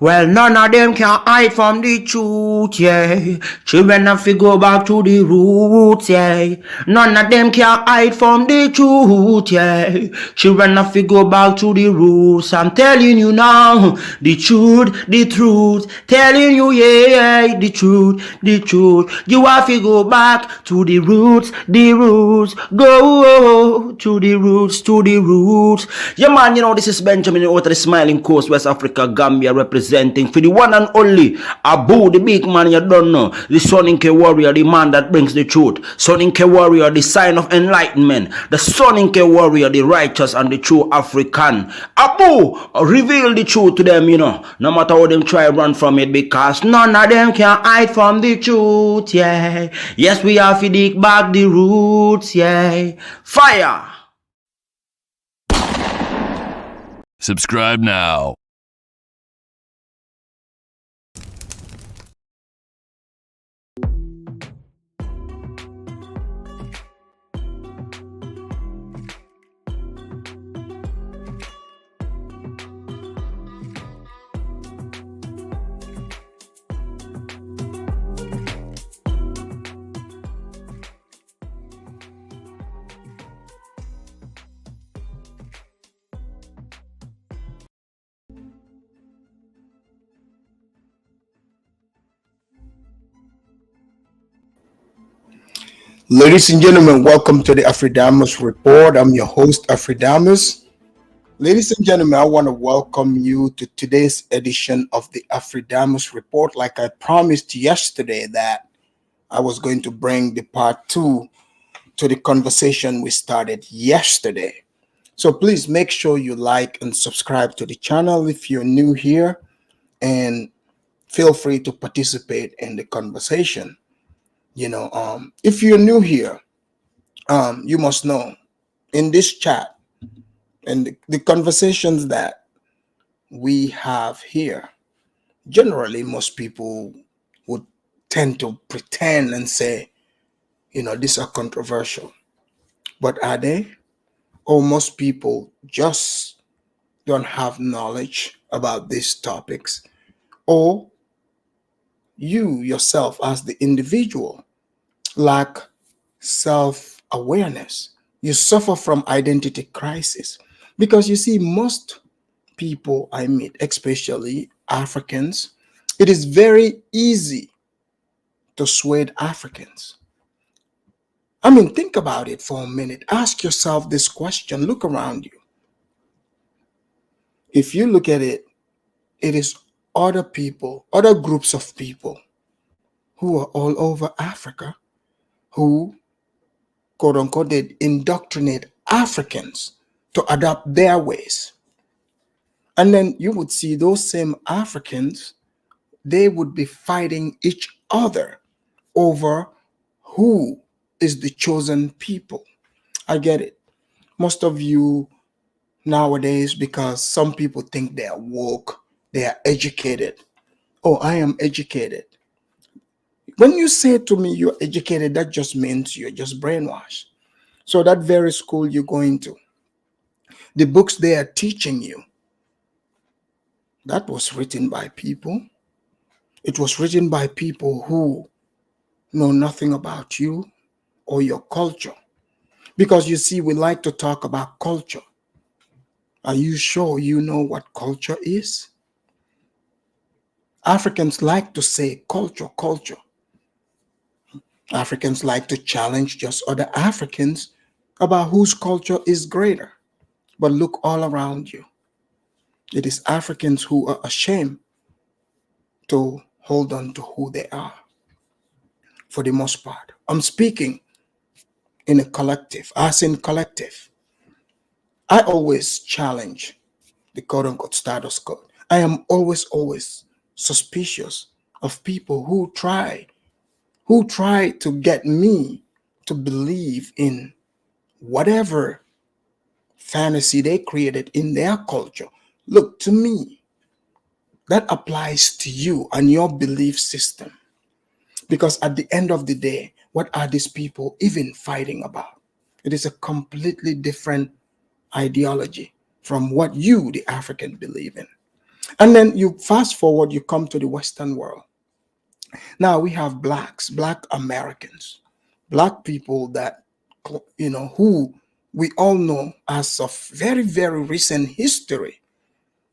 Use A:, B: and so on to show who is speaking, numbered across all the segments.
A: Well, none of them can hide from the truth, yeah. Children have to go back to the roots, yeah. None of them can hide from the truth, yeah. Children have to go back to the roots. I'm telling you now, the truth, the truth. Telling you, yeah, the truth, the truth. You have to go back to the roots, the roots. Go to the roots, to the roots. Yeah, man, you know, this is Benjamin out of the Smiling Coast, West Africa, Gambia, representing for the one and only Abu, the big man you don't know, the Soninke warrior, the man that brings the truth, Soninke warrior, the sign of enlightenment, the Soninke warrior, the righteous and the true African. Abu, reveal the truth to them, you know, no matter how them try to run from it, because none of them can hide from the truth, yeah. Yes, we have to dig back the roots, yeah. Fire!
B: Subscribe now.
C: Ladies and gentlemen, welcome to the Afridamus Report. I'm your host, Afridamus. Ladies and gentlemen, I want to welcome you to today's edition of the Afridamus Report. Like I promised yesterday that I was going to bring the part 2 to the conversation we started yesterday. So please make sure you like and subscribe to the channel if you're new here, and feel free to participate in the conversation. You know, if you're new here, you must know in this chat and the conversations that we have here, generally most people would tend to pretend and say, you know, these are controversial. But are they? Or most people just don't have knowledge about these topics? Or you yourself as the individual lack self-awareness. You suffer from identity crisis, because you see, most people I meet, especially Africans, it is very easy to sway Africans. I mean, think about it for a minute. Ask yourself this question. Look around you. If you look at it, it is other people, other groups of people who are all over Africa who, quote unquote, they indoctrinate Africans to adopt their ways. And then you would see those same Africans, they would be fighting each other over who is the chosen people. I get it. Most of you nowadays, because some people think they are woke, they are educated. Oh, I am educated. When you say to me you're educated, that just means you're just brainwashed. So that very school you're going to, the books they are teaching you, that was written by people. It was written by people who know nothing about you or your culture. Because you see, we like to talk about culture. Are you sure you know what culture is? Africans like to say culture, culture. Africans like to challenge just other Africans about whose culture is greater. But look all around you. It is Africans who are ashamed to hold on to who they are, for the most part. I'm speaking in a collective, as in collective. I always challenge the quote-unquote status quo. I am always suspicious of people who try to get me to believe in whatever fantasy they created in their culture. Look, to me, that applies to you and your belief system. Because at the end of the day, what are these people even fighting about? It is a completely different ideology from what you, the African, believe in. And then you fast forward, you come to the Western world. Now we have blacks, black Americans, black people that, who we all know as of very, very recent history.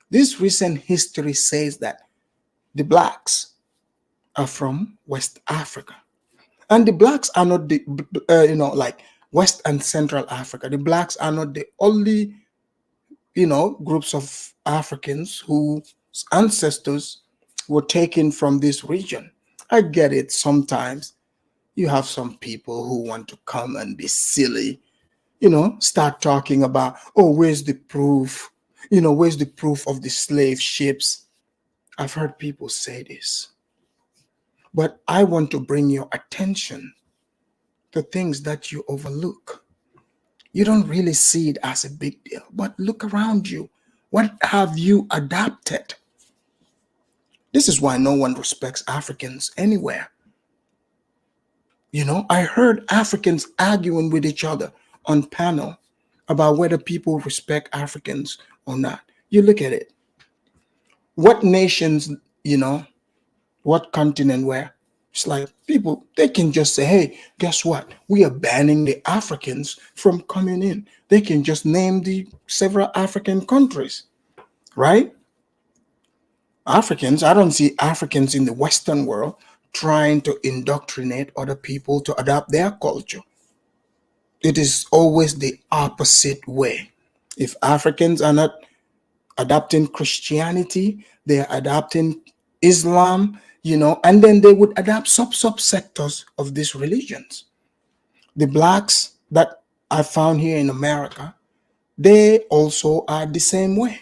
C: This recent history says that the blacks are from West Africa. And the blacks are not the, like West and Central Africa. The blacks are not the only, groups of Africans whose ancestors were taken from this region. I get it. Sometimes you have some people who want to come and be silly, start talking about, oh, where's the proof? Where's the proof of the slave ships? I've heard people say this. But I want to bring your attention to things that you overlook. You don't really see it as a big deal, but look around you. What have you adapted? This is why no one respects Africans anywhere. I heard Africans arguing with each other on panel about whether people respect Africans or not. You look at it. What nations, what continent where it's like people, they can just say, hey, guess what? We are banning the Africans from coming in. They can just name the several African countries, right? Africans, I don't see Africans in the Western world trying to indoctrinate other people to adopt their culture. It is always the opposite way. If Africans are not adopting Christianity, they're adopting Islam, and then they would adopt subsectors of these religions. The blacks that I found here in America, they also are the same way.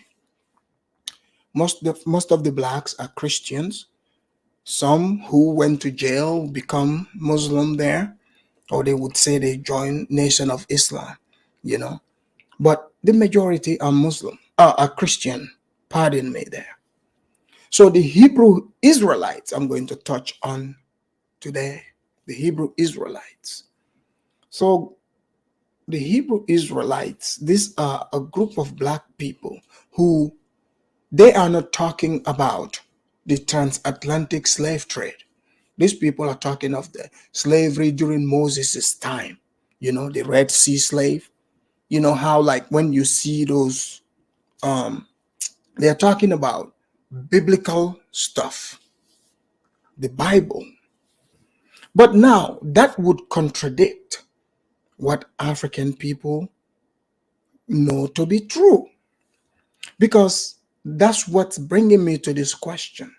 C: Most of the blacks are Christians. Some who went to jail become Muslim there, or they would say they joined Nation of Islam, But the majority are Muslim, are Christian. Pardon me there. So the Hebrew Israelites, I'm going to touch on today, the Hebrew Israelites. So the Hebrew Israelites, these are a group of black people who, they are not talking about the transatlantic slave trade. These people are talking of the slavery during Moses' time, the Red Sea slave. How, like, when you see those, they're talking about biblical stuff, the Bible. But now that would contradict what African people know to be true, because that's what's bringing me to this question.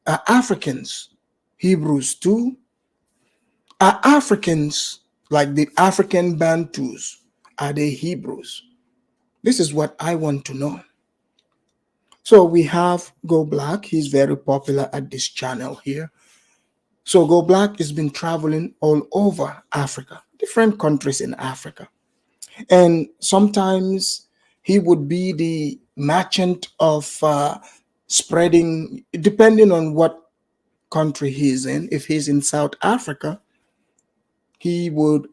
C: Are Africans Hebrews too? Are Africans, like the African Bantus, are they Hebrews? This is what I want to know. So we have Go Black. He's very popular at this channel here. So Go Black has been traveling all over Africa, different countries in Africa. And sometimes he would be the merchant of spreading, depending on what country he's in. If he's in South Africa, he would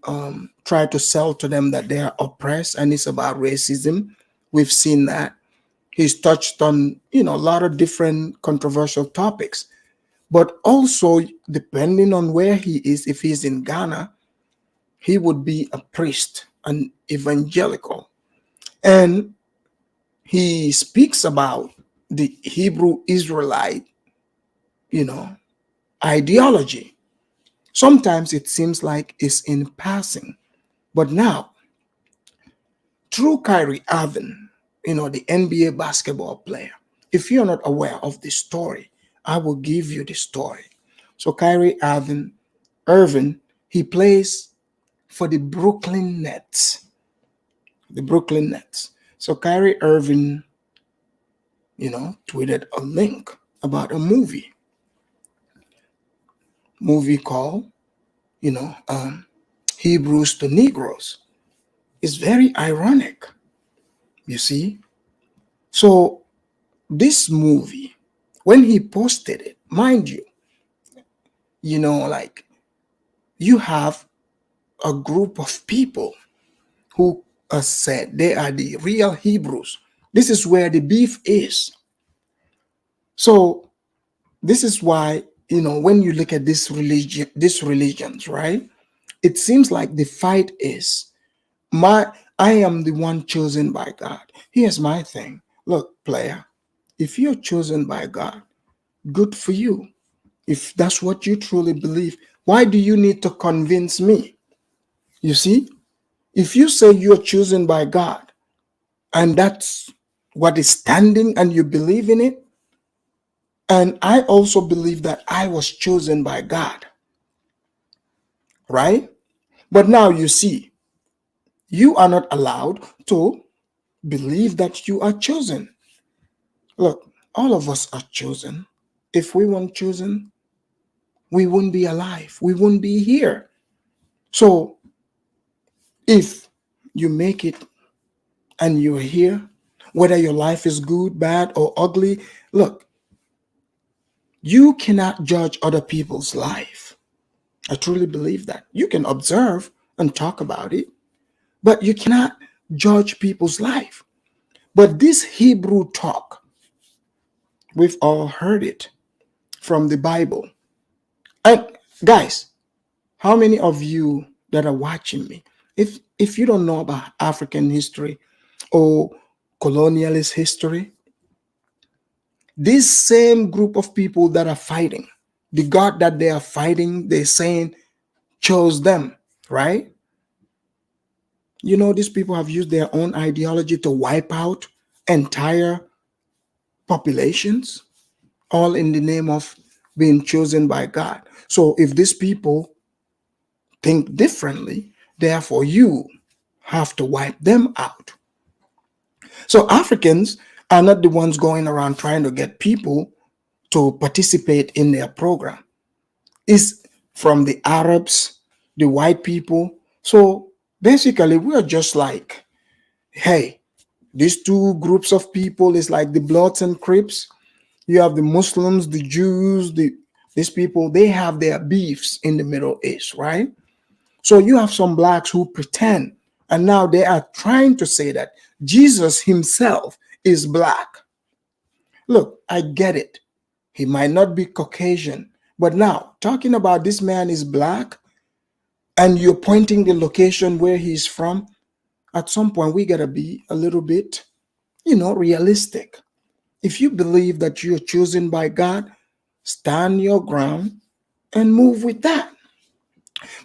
C: try to sell to them that they are oppressed and it's about racism. We've seen that. He's touched on, a lot of different controversial topics. But also, depending on where he is, if he's in Ghana, he would be a priest, an evangelical. And he speaks about the Hebrew Israelite, ideology. Sometimes it seems like it's in passing. But now, through Kyrie Irving, the NBA basketball player, if you're not aware of the story, I will give you the story. So Kyrie Irving, he plays for the Brooklyn Nets. The Brooklyn Nets. So Kyrie Irving, tweeted a link about a movie called, Hebrews to Negroes. It's very ironic, you see. So this movie, when he posted it, mind you, like, you have a group of people who said they are the real Hebrews. This is where the beef is. So this is why, when you look at these religions, right? It seems like the fight is I am the one chosen by God. Here's my thing. Look, player, if you're chosen by God, good for you. If that's what you truly believe, why do you need to convince me? You see, if you say you're chosen by God and that's what is standing and you believe in it, and I also believe that I was chosen by God, right? But now you see, you are not allowed to believe that you are chosen. Look, all of us are chosen. If we weren't chosen, we wouldn't be alive. We wouldn't be here. So if you make it and you're here, whether your life is good, bad, or ugly, look, you cannot judge other people's life. I truly believe that. You can observe and talk about it, but you cannot judge people's life. But this Hebrew talk, we've all heard it from the Bible. And guys, how many of you that are watching me, if you don't know about African history or colonialist history, this same group of people that are fighting, the God that they are fighting, they're saying chose them, right? These people have used their own ideology to wipe out entire populations, all in the name of being chosen by God. So if these people think differently, therefore you have to wipe them out. So Africans are not the ones going around trying to get people to participate in their program. It's from the Arabs, the white people. So basically, we are just like, hey, these two groups of people is like the Bloods and Crips. You have the Muslims, the Jews, these people, they have their beefs in the Middle East, right? So you have some blacks who pretend, and now they are trying to say that Jesus himself is black. Look, I get it. He might not be Caucasian, but now talking about this man is black and you're pointing the location where he's from, at some point we got to be a little bit, realistic. If you believe that you're chosen by God, stand your ground and move with that.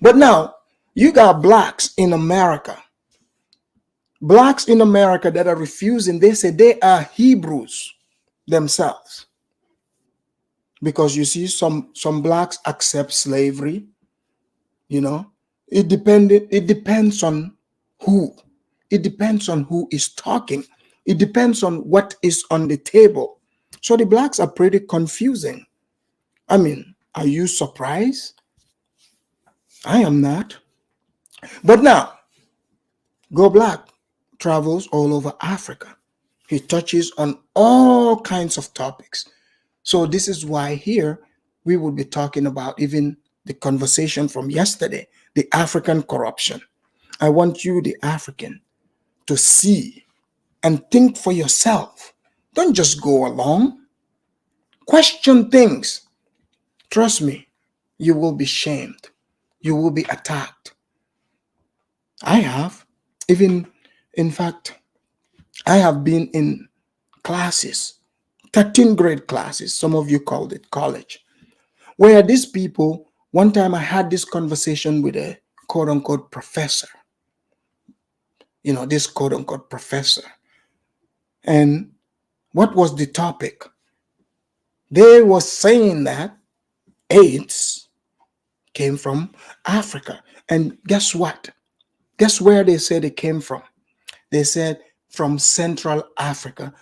C: But now you got blacks in America that are refusing. They say they are Hebrews themselves. Because you see, some blacks accept slavery. It depends on who. It depends on who is talking. It depends on what is on the table. So the blacks are pretty confusing. I mean, are you surprised? I am not. But now, Go Black travels all over Africa. He touches on all kinds of topics. So this is why here we will be talking about even the conversation from yesterday, the African corruption. I want you, the African, to see and think for yourself. Don't just go along. Question things. Trust me, you will be shamed. You will be attacked. I have. Even, in fact, I have been in classes, 13th grade classes. Some of you called it college, where these people, one time I had this conversation with a quote unquote professor, this quote unquote professor. And what was the topic? They were saying that AIDS came from Africa. And guess what? Guess where they said it came from? They said from Central Africa,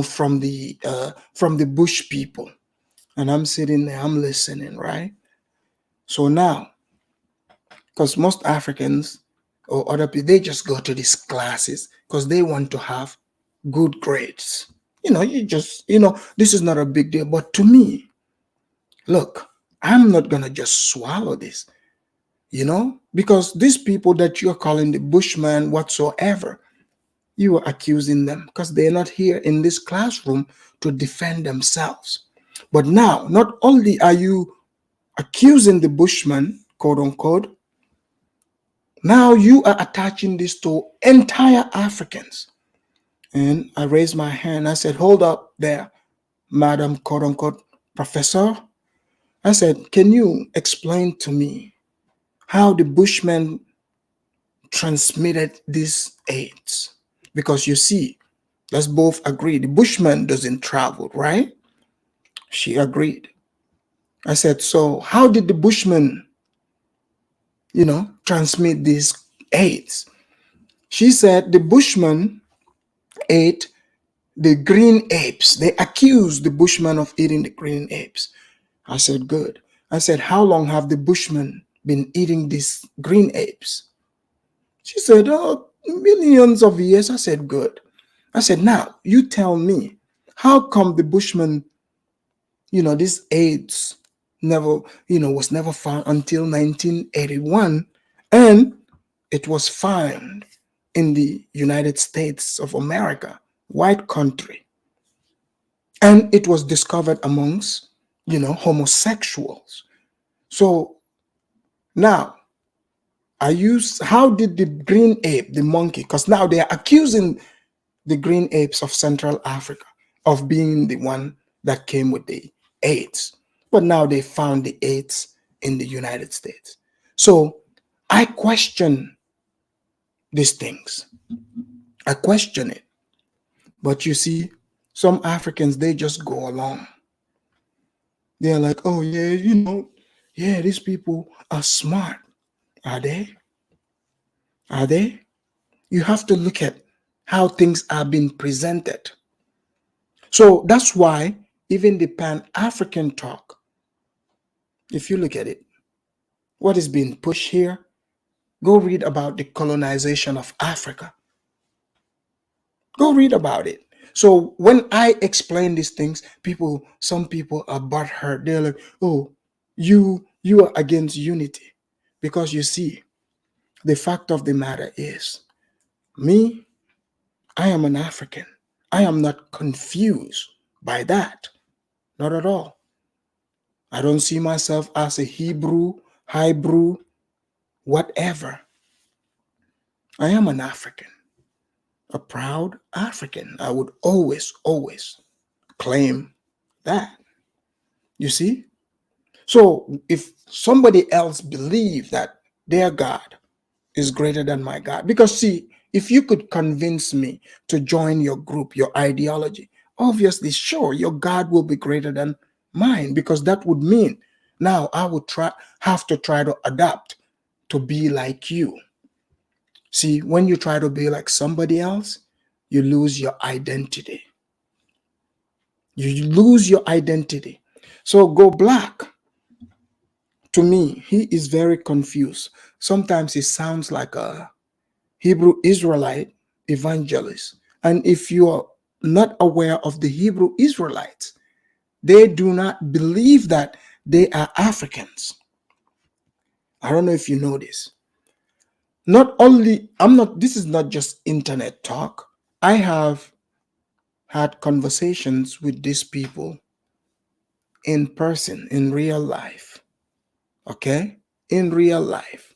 C: from the bush people. And I'm sitting there, I'm listening, right? So now, because most Africans or other people, they just go to these classes because they want to have good grades. This is not a big deal. But to me, look, I'm not going to just swallow this, because these people that you're calling the Bushman whatsoever, You are accusing them because they're not here in this classroom to defend themselves. But now, not only are you accusing the Bushmen, quote unquote, now you are attaching this to entire Africans. And I raised my hand. I said, hold up there, Madam, quote unquote, professor. I said, can you explain to me how the Bushmen transmitted these AIDS? Because you see, let's both agree, the Bushman doesn't travel, right? She agreed. I said, so how did the Bushmen, transmit these AIDS? She said the Bushmen ate the green apes. They accused the Bushmen of eating the green apes. I said, good. I said, how long have the Bushmen been eating these green apes? She said, oh, millions of years. I said, good. I said, now you tell me, how come the Bushmen, this AIDS never, was never found until 1981, and it was found in the United States of America, white country, and it was discovered amongst, homosexuals. So now, how did the green ape, the monkey, because now they are accusing the green apes of Central Africa of being the one that came with the AIDS. But now they found the AIDS in the United States. So I question these things. I question it. But you see, some Africans, they just go along. They're like, oh, yeah, yeah, these people are smart. Are they? Are they? You have to look at how things are being presented. So that's why even the Pan-African talk, if you look at it, what is being pushed here, go read about the colonization of Africa. Go read about it. So when I explain these things, some people are butthurt. They're like, oh, you are against unity. Because you see, the fact of the matter is, me, I am an African. I am not confused by that. Not at all. I don't see myself as a Hebrew, whatever. I am an African, a proud African. I would always claim that. You see? So if somebody else believes that their God is greater than my God, because see, if you could convince me to join your group, your ideology, obviously, sure, your God will be greater than mine, because that would mean now I would have to try to adapt to be like you. See, when you try to be like somebody else, you lose your identity. You lose your identity. So Go Black, to me, he is very confused. Sometimes he sounds like a Hebrew Israelite evangelist. And if you are not aware of the Hebrew Israelites, they do not believe that they are Africans. I don't know if you know this. This is not just internet talk. I have had conversations with these people in person, in real life. Okay? In real life.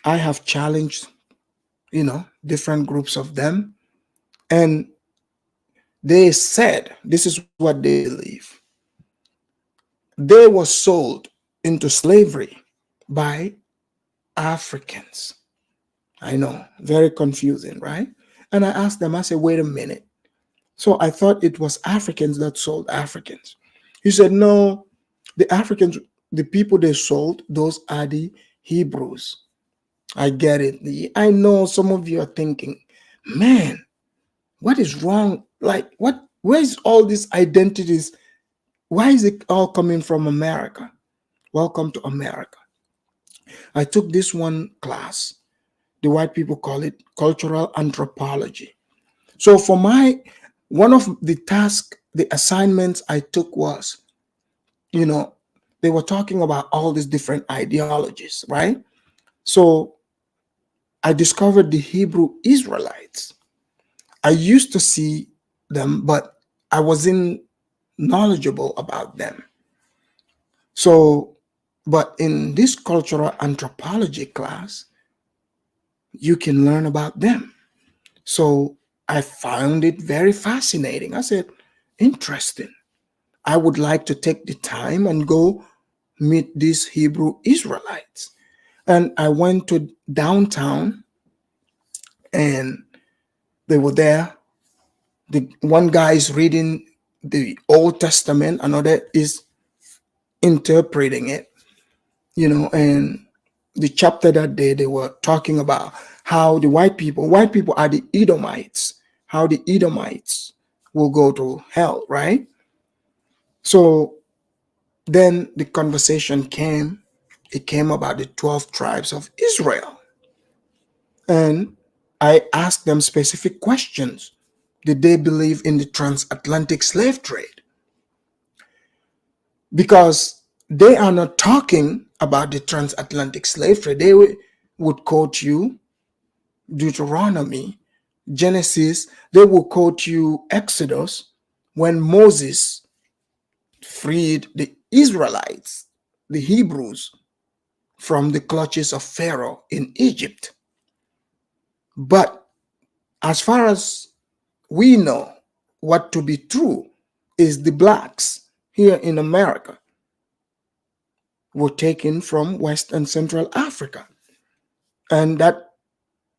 C: I have challenged, different groups of them. And they said, this is what they believe. They were sold into slavery by Africans. I know, very confusing, right? And I asked them, I said, wait a minute. So I thought it was Africans that sold Africans. He said, no, the Africans, the people they sold, those are the Hebrews. I get it. I know some of you are thinking, man, what is wrong? Like, where's all these identities? Why is it all coming from America? Welcome to America. I took this one class. The white people call it cultural anthropology. So for one of the tasks, the assignments I took was, they were talking about all these different ideologies, right? So I discovered the Hebrew Israelites. I used to see them, but I wasn't knowledgeable about them. So, but in this cultural anthropology class, you can learn about them. So I found it very fascinating. I said, interesting. I would like to take the time and go meet these Hebrew Israelites. And I went to downtown and they were there. The one guy is reading the Old Testament, another is interpreting it, and the chapter that day they were talking about how the white people are the Edomites, how the Edomites will go to hell, right? So then the conversation came, it came about the 12 tribes of Israel. And I asked them specific questions. Did they believe in the transatlantic slave trade? Because they are not talking about the transatlantic slave trade. They would quote you Deuteronomy, Genesis, they will quote you Exodus when Moses freed the Israelites, the Hebrews, from the clutches of Pharaoh in Egypt. But as far as we know, what to be true is the blacks here in America were taken from West and Central Africa. And that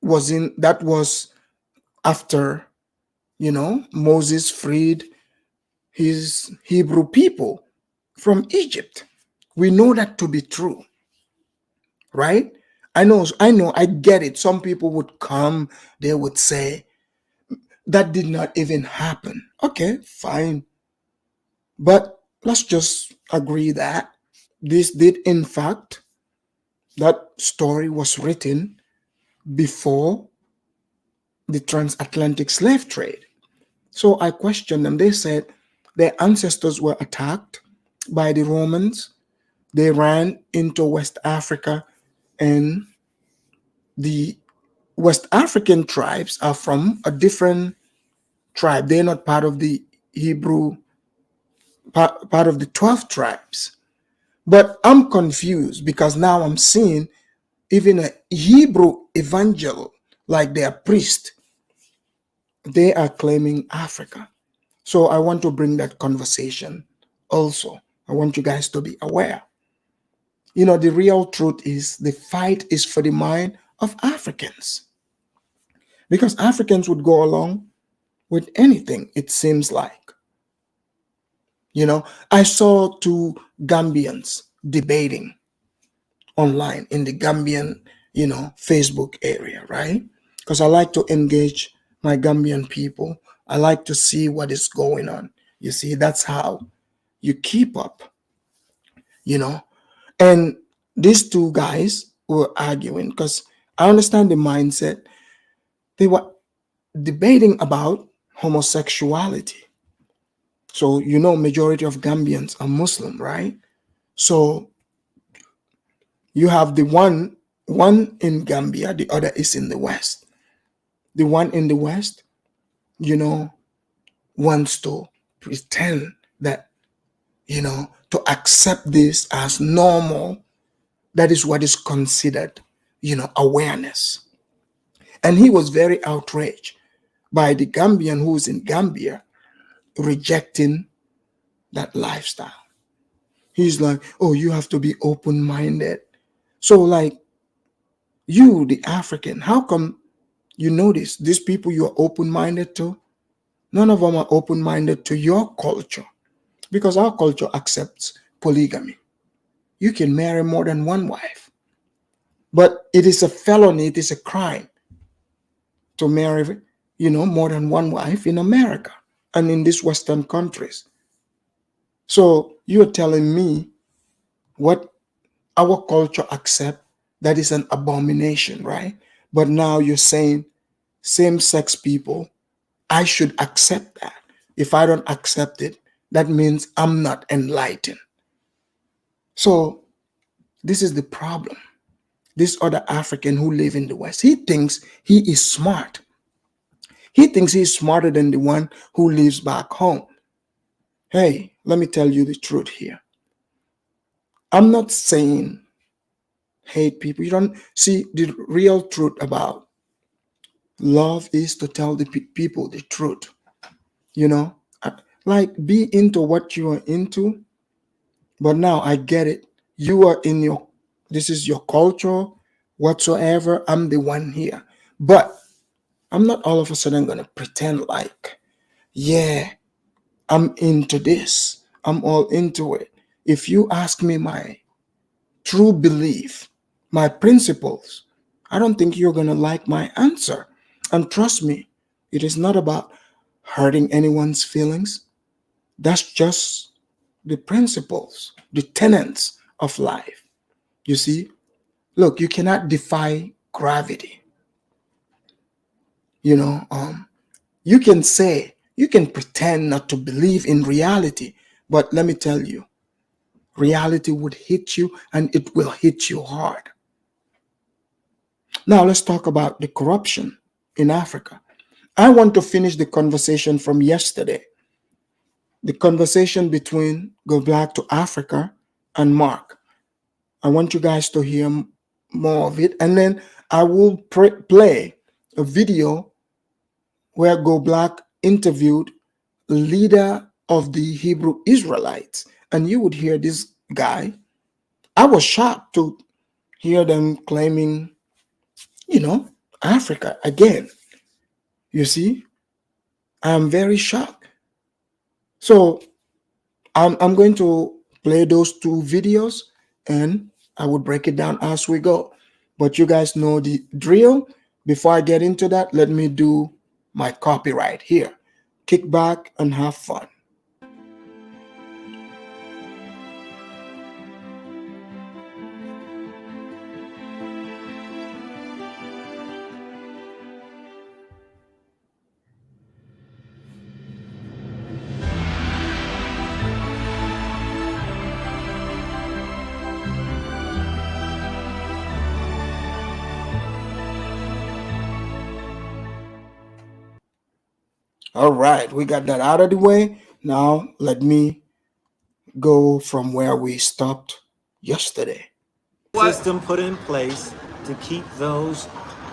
C: was after, Moses freed his Hebrew people from Egypt. We know that to be true, right? I get it. Some people would come, they would say, that did not even happen. Okay, fine. But let's just agree that this did, in fact, that story was written before the transatlantic slave trade. So I questioned them. They said their ancestors were attacked by the Romans. They ran into West Africa, and the West African tribes are from a different tribe. They're not part of the Hebrew, part of the 12 tribes. But I'm confused because now I'm seeing even a Hebrew evangel, like their priest, they are claiming Africa. So I want to bring that conversation also. I want you guys to be aware. The real truth is the fight is for the mind of Africans. Because Africans would go along with anything, it seems like. I saw two Gambians debating online in the Gambian, Facebook area, right? Because I like to engage my Gambian people. I like to see what is going on. You see, that's how you keep up, And these two guys were arguing because I understand the mindset. They were debating about homosexuality. So, majority of Gambians are Muslim, right? So you have the one in Gambia, the other is in the West. The one in the West, wants to pretend that, to accept this as normal. That is what is considered, awareness. And he was very outraged by the Gambian who's in Gambia rejecting that lifestyle. He's like, oh, you have to be open-minded. So like you, the African, how come you notice these people you're open-minded to? None of them are open-minded to your culture because our culture accepts polygamy. You can marry more than one wife. But it is a felony, it is a crime to marry, more than one wife in America and in these Western countries. So you're telling me what our culture accept, that is an abomination, right? But now you're saying same-sex people, I should accept that. If I don't accept it, that means I'm not enlightened. So this is the problem. This other African who live in the West, he thinks he is smart. He thinks he's smarter than the one who lives back home. Hey, let me tell you the truth here. I'm not saying hate people. You don't see the real truth about love is to tell the people the truth. You know, like be into what you are into. But now I get it. You are in your, this is your culture, whatsoever. I'm the one here. But I'm not all of a sudden going to pretend like, yeah, I'm into this. I'm all into it. If you ask me my true belief, my principles, I don't think you're going to like my answer. And trust me, it is not about hurting anyone's feelings. That's just the principles, the tenets of life. You see, look, you cannot defy gravity. You know, you can say, you can pretend not to believe in reality, but let me tell you, reality would hit you and it will hit you hard. Now, let's talk about the corruption in Africa. I want to finish the conversation from yesterday, the conversation between Go Black to Africa and Mark. I want you guys to hear more of it, and then I will play a video where Go Black interviewed a leader of the Hebrew Israelites, and you would hear this guy. I was shocked to hear them claiming, Africa again. You see, I'm very shocked. So I'm going to play those two videos and I would break it down as we go. But you guys know the drill. Before I get into that, let me do my copyright here. Kick back and have fun. All right, we got that out of the way. Now let me go from where we stopped yesterday.
D: System put in place to keep those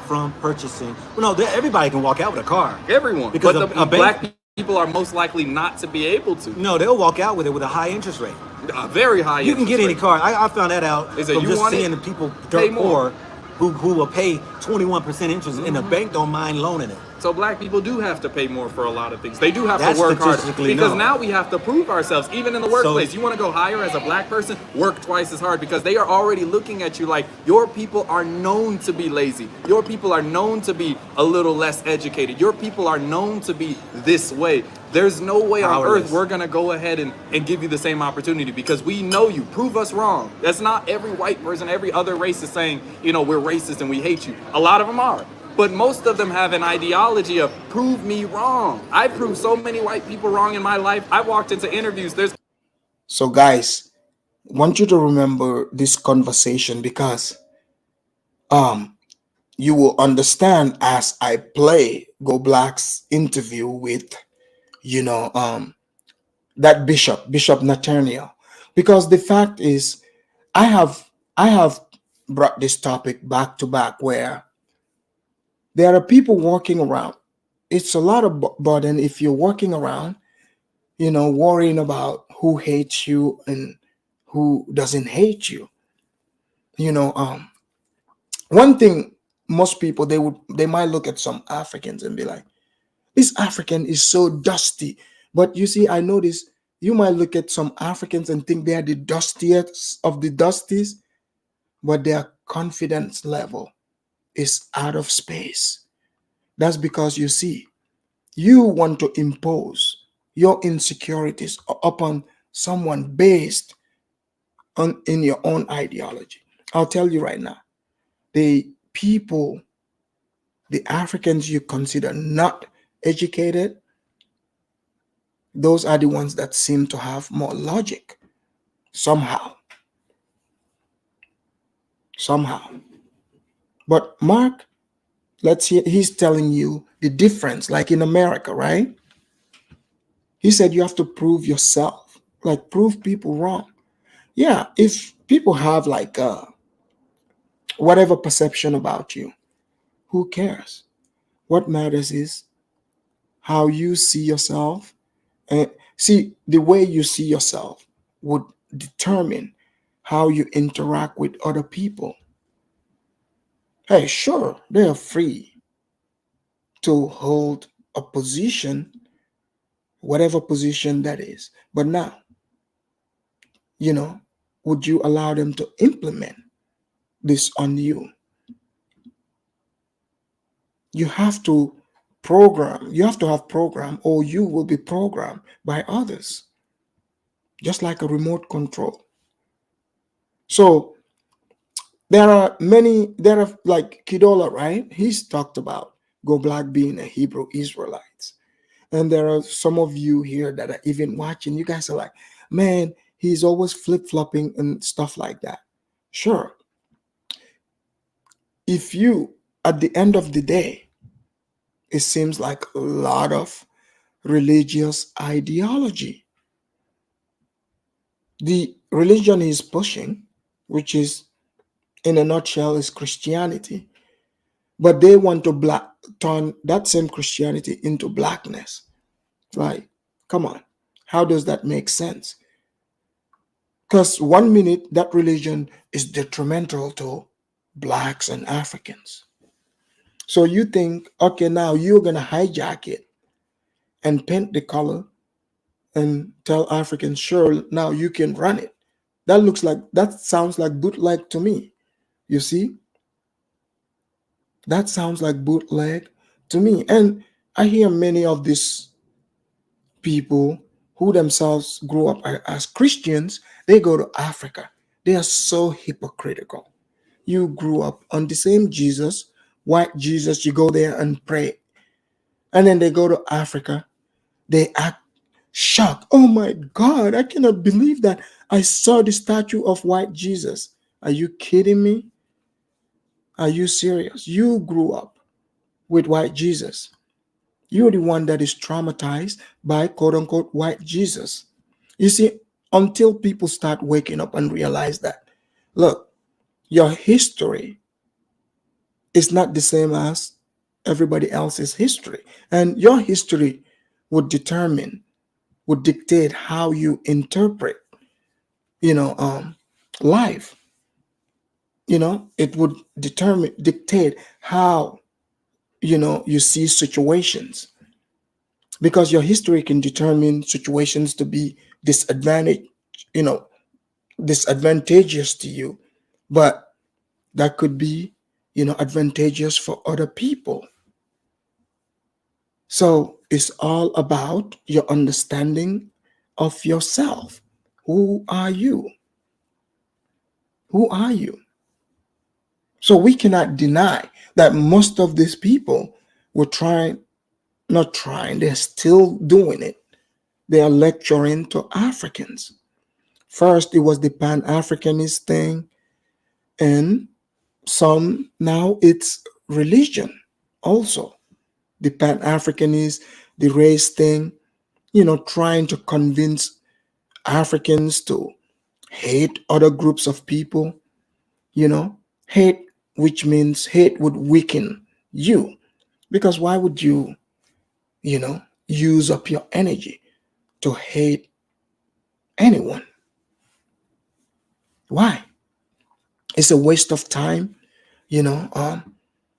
D: from purchasing. Well, no, everybody can walk out with a car.
E: Everyone,
D: Because
E: but the black people are most likely not to be able to.
D: No, they'll walk out with it with a high interest rate.
E: A very high.
D: You can get any car. I found that out
E: Is
D: from
E: that you
D: just
E: want it?
D: seeing people
E: Pay
D: dirt
E: more.
D: poor who will pay 21% interest, and the bank don't mind loaning it.
E: So black people do have to pay more for a lot of things. They do have
D: That's
E: to work hard
D: statistically
E: because
D: known.
E: now we have to prove ourselves, even in the workplace. You want to go higher as a black person, work twice as hard because they are already looking at you like your people are known to be lazy. Your people are known to be a little less educated. Your people are known to be this way. There's no way on
D: Powerless.
E: earth we're going to go ahead and give you the same opportunity because we know you. Prove us wrong. That's not every white person, every other race is saying, we're racist and we hate you. A lot of them are. But most of them have an ideology of prove me wrong. I proved so many white people wrong in my life. I walked into interviews.
C: So guys, I want you to remember this conversation because you will understand as I play Go Black's interview with that Bishop Nathaniel, because the fact is I have brought this topic back to back where there are people walking around. It's a lot of burden if you're walking around, worrying about who hates you and who doesn't hate you. One thing, most people they might look at some Africans and be like, this African is so dusty. But you see, I notice you might look at some Africans and think they are the dustiest of the dusties, but their confidence level is out of space. That's because you see, you want to impose your insecurities upon someone based on in your own ideology. I'll tell you right now, the people, the Africans you consider not educated, those are the ones that seem to have more logic somehow. But Mark, let's hear, he's telling you the difference, like in America, right? He said you have to prove yourself, like prove people wrong. Yeah, if people have like whatever perception about you, who cares? What matters is how you see yourself. And see, the way you see yourself would determine how you interact with other people. Hey, sure, they are free to hold a position, whatever position that is. But now, would you allow them to implement this on you? You have to you have to have program, or you will be programmed by others, just like a remote control. So there are like Kidola, right? He's talked about Go Black being a Hebrew Israelite. And there are some of you here that are even watching. You guys are like, man, he's always flip-flopping and stuff like that. Sure. If you, at the end of the day, it seems like a lot of religious ideology. The religion he's pushing, which is in a nutshell is Christianity, but they want to turn that same Christianity into blackness. Like, come on, how does that make sense? Because 1 minute that religion is detrimental to blacks and Africans. So you think, okay, now you're gonna hijack it and paint the color and tell Africans, sure, now you can run it. That sounds like bootleg to me. You see? That sounds like bootleg to me. And I hear many of these people who themselves grew up as Christians, they go to Africa. They are so hypocritical. You grew up on the same Jesus, white Jesus, you go there and pray. And then they go to Africa, they act shocked. Oh my God, I cannot believe that I saw the statue of white Jesus. Are you kidding me? Are you serious? You grew up with white Jesus. You're the one that is traumatized by quote unquote white Jesus. You see, until people start waking up and realize that, look, your history is not the same as everybody else's history. And your history would dictate how you interpret, life. It would dictate how, you see situations. Because your history can determine situations to be you know, disadvantageous to you. But that could be, advantageous for other people. So it's all about your understanding of yourself. Who are you? Who are you? So we cannot deny that most of these people were not trying, they're still doing it. They are lecturing to Africans. First, it was the Pan-Africanist thing, and now it's religion also. The Pan-Africanist, the race thing, trying to convince Africans to hate other groups of people, hate, which means hate would weaken you. Because why would you, use up your energy to hate anyone? Why? It's a waste of time,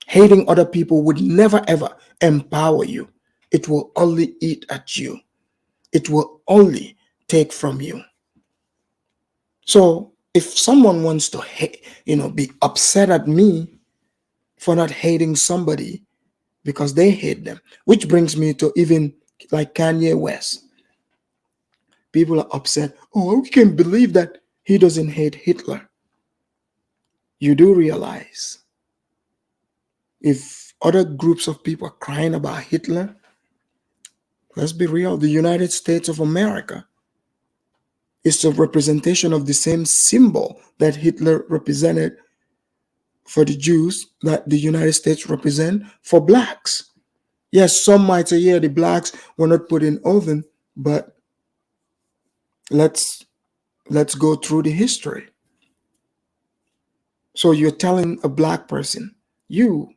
C: hating other people would never ever empower you. It will only eat at you. It will only take from you. So if someone wants to hate, be upset at me for not hating somebody because they hate them, which brings me to even like Kanye West. People are upset. Oh, we can't believe that he doesn't hate Hitler. You do realize if other groups of people are crying about Hitler, let's be real, the United States of America is a representation of the same symbol that Hitler represented for the Jews that the United States represent for blacks. Yes, some might say, yeah, the blacks were not put in oven, but let's go through the history. So you're telling a black person, you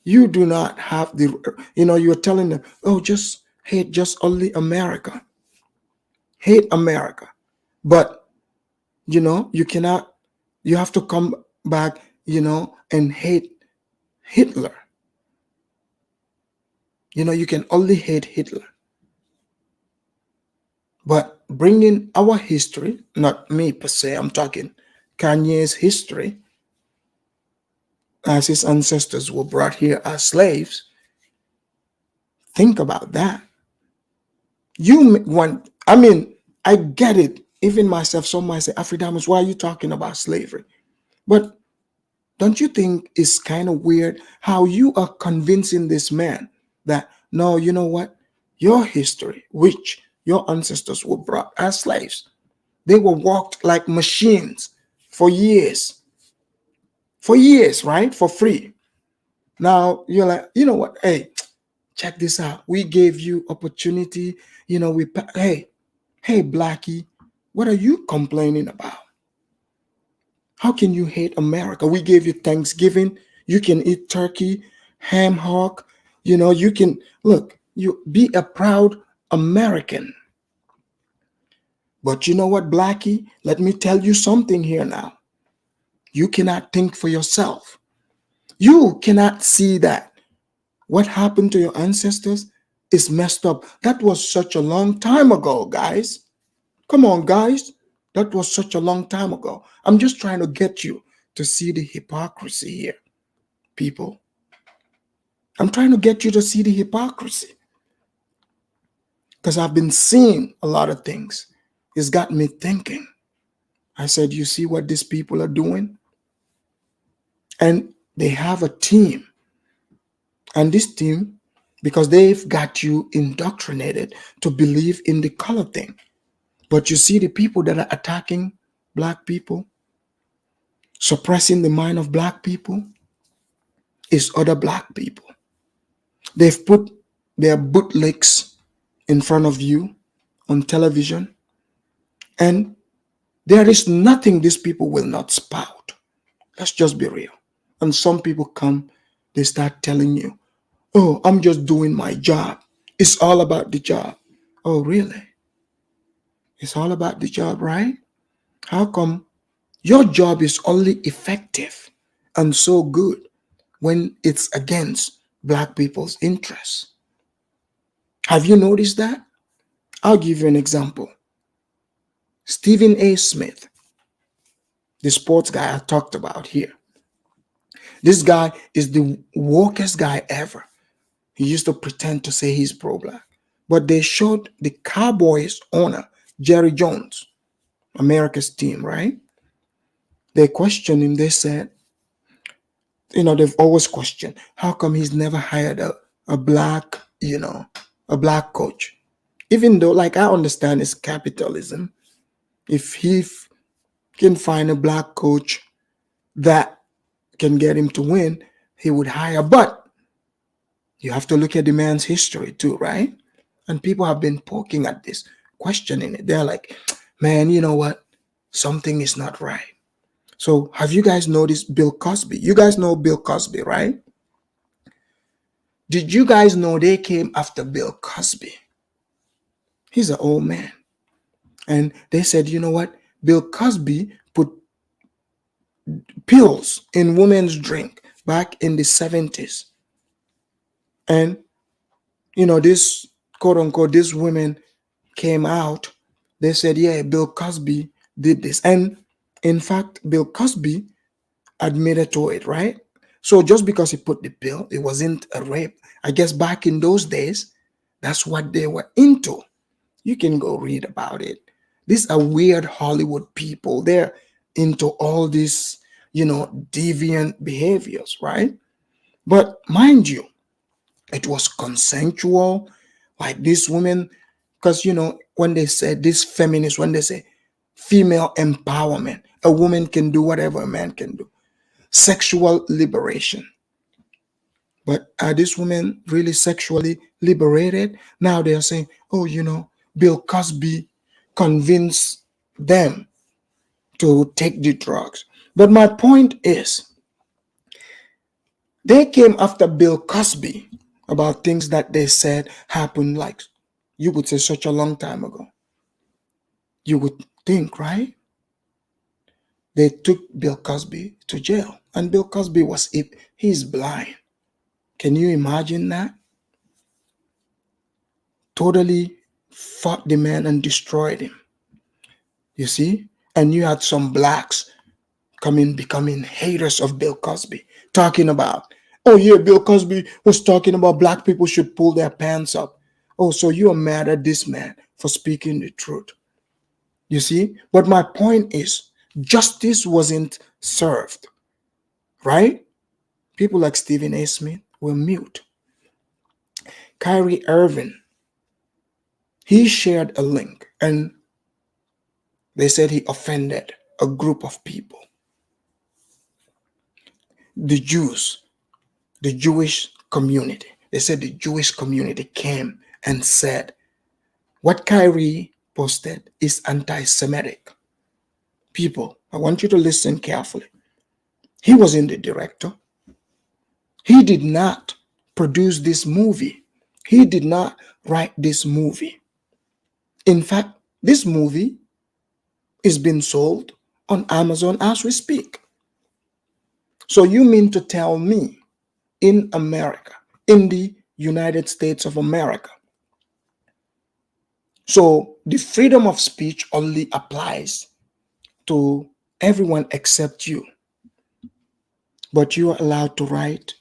C: do not have the, you're telling them, oh, just hate just only America. Hate America. But, you cannot, you have to come back, and hate Hitler. You can only hate Hitler. But bringing our history, not me per se, I'm talking Kanye's history, as his ancestors were brought here as slaves. Think about that. I get it. Even myself, some might say, Afridamus, why are you talking about slavery? But don't you think it's kind of weird how you are convincing this man that, no, you know what? Your history, which your ancestors were brought as slaves, they were walked like machines for years. For years, right? For free. Now you're like, you know what? Hey, check this out. We gave you opportunity. Hey, Blackie, what are you complaining about? How can you hate America? We gave you Thanksgiving. You can eat turkey, ham hock. You can look, you be a proud American. But you know what, Blackie? Let me tell you something here now. You cannot think for yourself. You cannot see that what happened to your ancestors is messed up. That was such a long time ago, guys. Come on, guys. That was such a long time ago. I'm just trying to get you to see the hypocrisy here, people. I'm trying to get you to see the hypocrisy. Because I've been seeing a lot of things. It's got me thinking. I said, you see what these people are doing? And they have a team. And this team, because they've got you indoctrinated to believe in the color thing. But you see the people that are attacking black people, suppressing the mind of black people, is other black people. They've put their bootlegs in front of you on television, and there is nothing these people will not spout. Let's just be real. And some people come, they start telling you, oh, I'm just doing my job. It's all about the job. Oh, really? It's all about the job, right? How come your job is only effective and so good when it's against black people's interests? Have you noticed that? I'll give you an example. Stephen A. Smith, the sports guy I talked about here. This guy is the wokest guy ever. He used to pretend to say he's pro-black. But they showed the Cowboys owner, Jerry Jones, America's team, right? They questioned him. They said, they've always questioned, how come he's never hired a black, a black coach? Even though, like, I understand it's capitalism. If he can find a black coach that can get him to win, he would hire. But you have to look at the man's history too, right? And people have been poking at this, questioning it. They're like, man, you know what? Something is not right. So have you guys noticed Bill Cosby? You guys know Bill Cosby, right? Did you guys know they came after Bill Cosby? He's an old man. And they said, you know what? Bill Cosby put pills in women's drink back in the 70s. And, this quote unquote, these women came out. They said, yeah, Bill Cosby did this. And in fact, Bill Cosby admitted to it, right? So just because he put the pill, it wasn't a rape. I guess back in those days, that's what they were into. You can go read about it. These are weird Hollywood people. They're into all these, deviant behaviors, right? But mind you, it was consensual. Like these women, because, when they say this feminist, when they say female empowerment, a woman can do whatever a man can do. sexual liberation. But are these women really sexually liberated? Now they are saying, oh, Bill Cosby convinced them to take the drugs. But my point is, they came after Bill Cosby about things that they said happened, like you would say such a long time ago. You would think, right? They took Bill Cosby to jail, and Bill Cosby he's blind. Can you imagine that? Totally fought the man and destroyed him. You see? And you had some blacks becoming haters of Bill Cosby, talking about, oh yeah, Bill Cosby was talking about black people should pull their pants up. Oh, so you are mad at this man for speaking the truth. You see? But my point is, justice wasn't served, right? People like Stephen A. Smith were mute. Kyrie Irving, he shared a link, and they said he offended a group of people. The Jews, the Jewish community. They said the Jewish community came and said, what Kyrie posted is anti-Semitic. People, I want you to listen carefully. He wasn't the director. He did not produce this movie. He did not write this movie. In fact, this movie is being sold on Amazon as we speak. So you mean to tell me in America, in the United States of America, so the freedom of speech only applies to everyone except you, but you are allowed to write,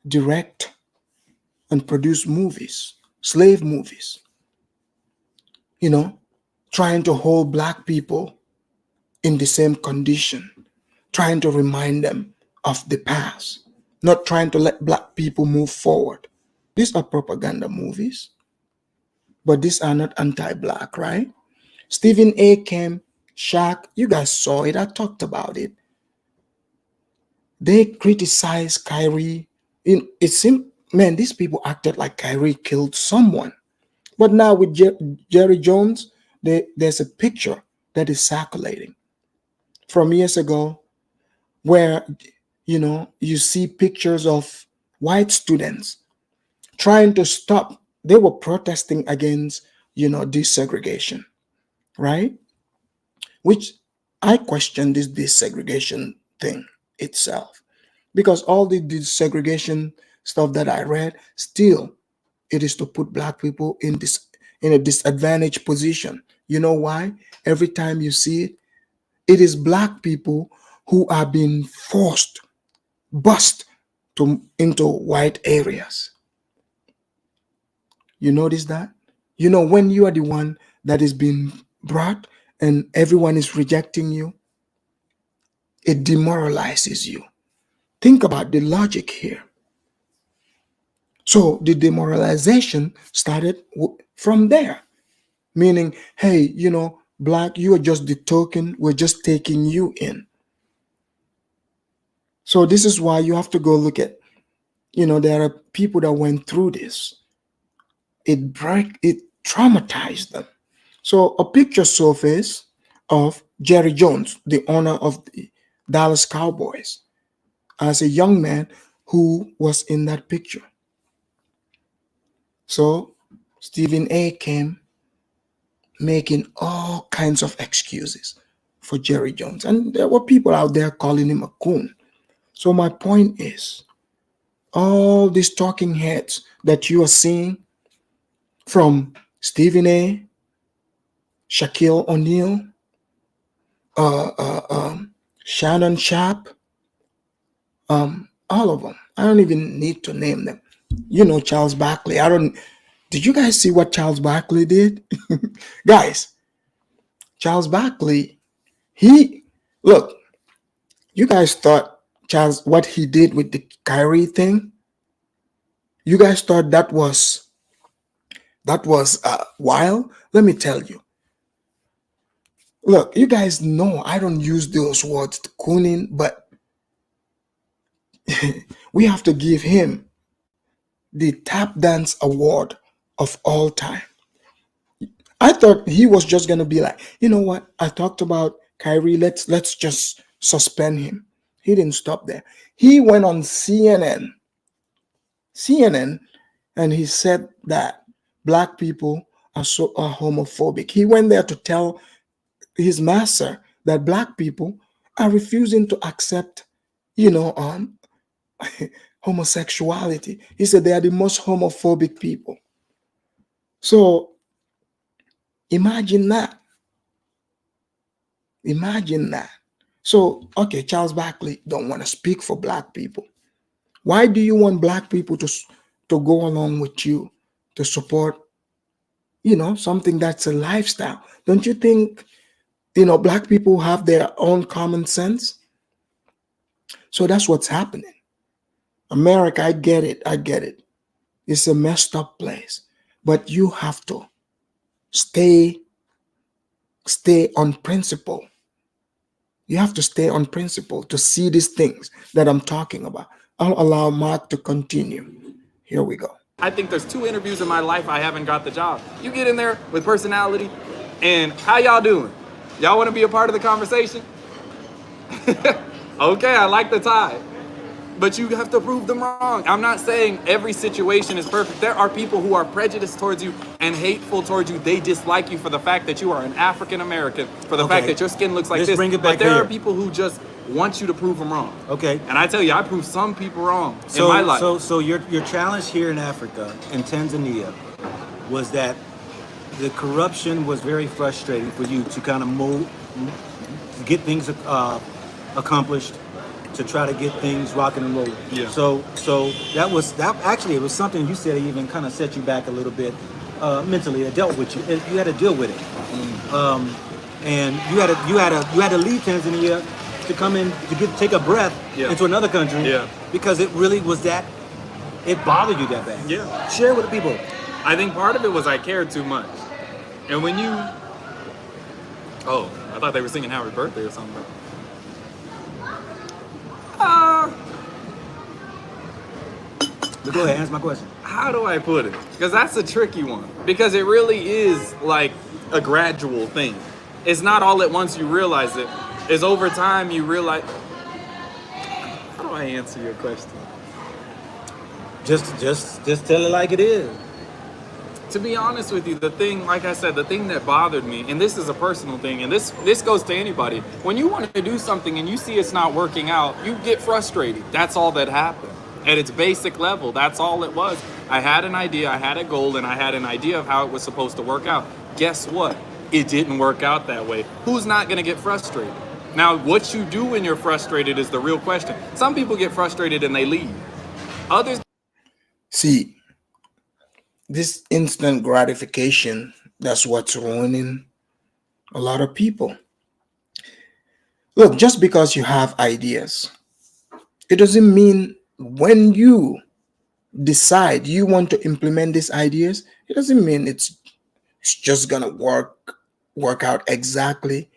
C: direct, and produce movies, slave movies, trying to hold black people in the same condition, trying to remind them of the past, not trying to let black people move forward. These are propaganda movies, but these are not anti-black, right? Stephen A. came, Shaq, you guys saw it, I talked about it. They criticized Kyrie. It seemed, man, these people acted like Kyrie killed someone. But now with Jerry Jones, there's a picture that is circulating from years ago where, you see pictures of white students trying to stop. They were protesting against, desegregation, right? Which I question this desegregation thing itself, because all the desegregation stuff that I read, still it is to put black people in a disadvantaged position. You know why? Every time you see it, it is black people who are being bused into white areas. You notice that? When you are the one that is being brought and everyone is rejecting you, it demoralizes you. Think about the logic here. So the demoralization started from there, meaning, hey, black, you are just the token, we're just taking you in. So this is why you have to go look at, there are people that went through this. It traumatized them. So a picture surfaced of Jerry Jones, the owner of the Dallas Cowboys, as a young man who was in that picture. So Stephen A. came making all kinds of excuses for Jerry Jones. And there were people out there calling him a coon. So my point is, all these talking heads that you are seeing, from Stephen A., Shaquille O'Neal, Shannon Sharp, all of them. I don't even need to name them. Charles Barkley. Did you guys see what Charles Barkley did? Guys, Charles Barkley, look, you guys thought what he did with the Kyrie thing, you guys thought that was wild. Let me tell you. Look, you guys know I don't use those words, cooning, but We have to give him the tap dance award of all time. I thought he was just gonna be like, you know what? I talked about Kyrie. Let's just suspend him. He didn't stop there. He went on CNN, and he said that black people are homophobic. He went there to tell his master that black people are refusing to accept, you know, homosexuality. He said they are the most homophobic people. So imagine that. Imagine that. So, okay, Charles Barkley don't want to speak for black people. Why do you want black people to go along with you to support, something that's a lifestyle? Don't you think, black people have their own common sense? So that's what's happening. America, I get it. I get it. It's a messed up place, but you have to stay on principle. You have to stay on principle to see these things that I'm talking about. I'll allow Mark to continue. Here we go.
E: I think there's 2 interviews in my life I haven't got the job. You get in there with personality, and how y'all doing? Y'all want to be a part of the conversation? Okay, I like the tie. But you have to prove them wrong. I'm not saying every situation is perfect. There are people who are prejudiced towards you and hateful towards you. They dislike you for the fact that you are an African American, for the fact that your skin looks like
D: Let's
E: this.
D: bring it
E: But
D: back
E: there
D: here.
E: are people who just want you to prove them wrong.
D: Okay.
E: And I tell you, I proved some people wrong in my life.
D: So your challenge here in Africa, in Tanzania, was that the corruption was very frustrating for you to kind of get things accomplished, to try to get things rocking and rolling.
E: Yeah.
D: So that actually, it was something you said even kind of set you back a little bit mentally. It dealt with you. You had to deal with it, and you had to leave Tanzania to come in to take a breath into another country.
E: Yeah.
D: Because it really was that it bothered you that bad.
E: Yeah.
D: Share with the people.
E: I think part of it was I cared too much. And when you... Oh, I thought they were singing Happy Birthday or something.
D: But go ahead, answer my question.
E: How do I put it? Because that's a tricky one. Because it really is like a gradual thing. It's not all at once you realize it. It's over time you realize... How do I answer your question?
D: Just tell it like it is.
E: To be honest with you, the thing, like I said, the thing that bothered me, and this is a personal thing, and this goes to anybody. When you want to do something and you see it's not working out, you get frustrated. That's all that happened. At its basic level, that's all it was. I had an idea, I had a goal, and I had an idea of how it was supposed to work out. Guess what? It didn't work out that way. Who's not going to get frustrated? Now, what you do when you're frustrated is the real question. Some people get frustrated and they leave. Others...
C: See, this instant gratification, that's what's ruining a lot of people. Look, just because you have ideas, it doesn't mean when you decide you want to implement these ideas, it doesn't mean it's just gonna work out exactly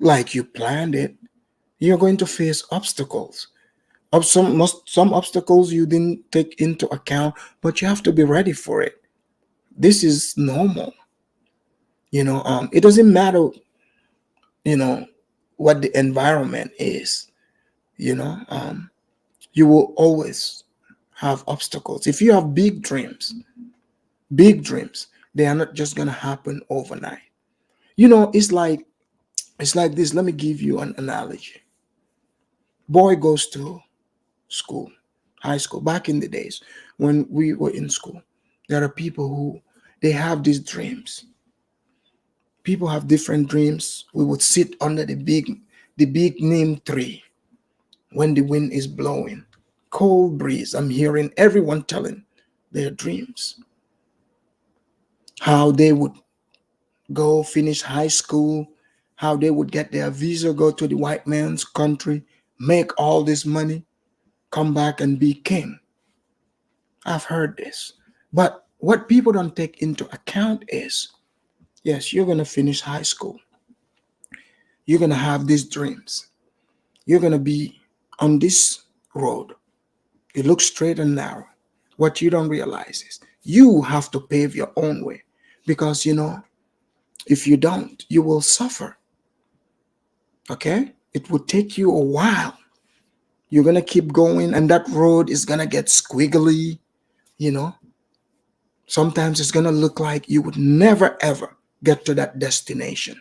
C: like you planned it. You're going to face obstacles. Some obstacles you didn't take into account, but you have to be ready for it. This is normal. It doesn't matter, what the environment is. You will always have obstacles. If you have big dreams, they are not just gonna happen overnight. It's like this. Let me give you an analogy. Boy goes to school, high school. Back in the days when we were in school, there are people who they have these dreams. People have different dreams. We would sit under the big neem tree when the wind is blowing, cold breeze. I'm hearing everyone telling their dreams, how they would go finish high school, how they would get their visa, go to the white man's country, make all this money, come back and be king. I've heard this. But what people don't take into account is, yes, you're going to finish high school. You're going to have these dreams. You're going to be on this road It looks straight and narrow. What you don't realize is you have to pave your own way, because if you don't, you will suffer. Okay? It will take you a while. You're going to keep going, and that road is going to get squiggly. Sometimes it's going to look like you would never ever get to that destination.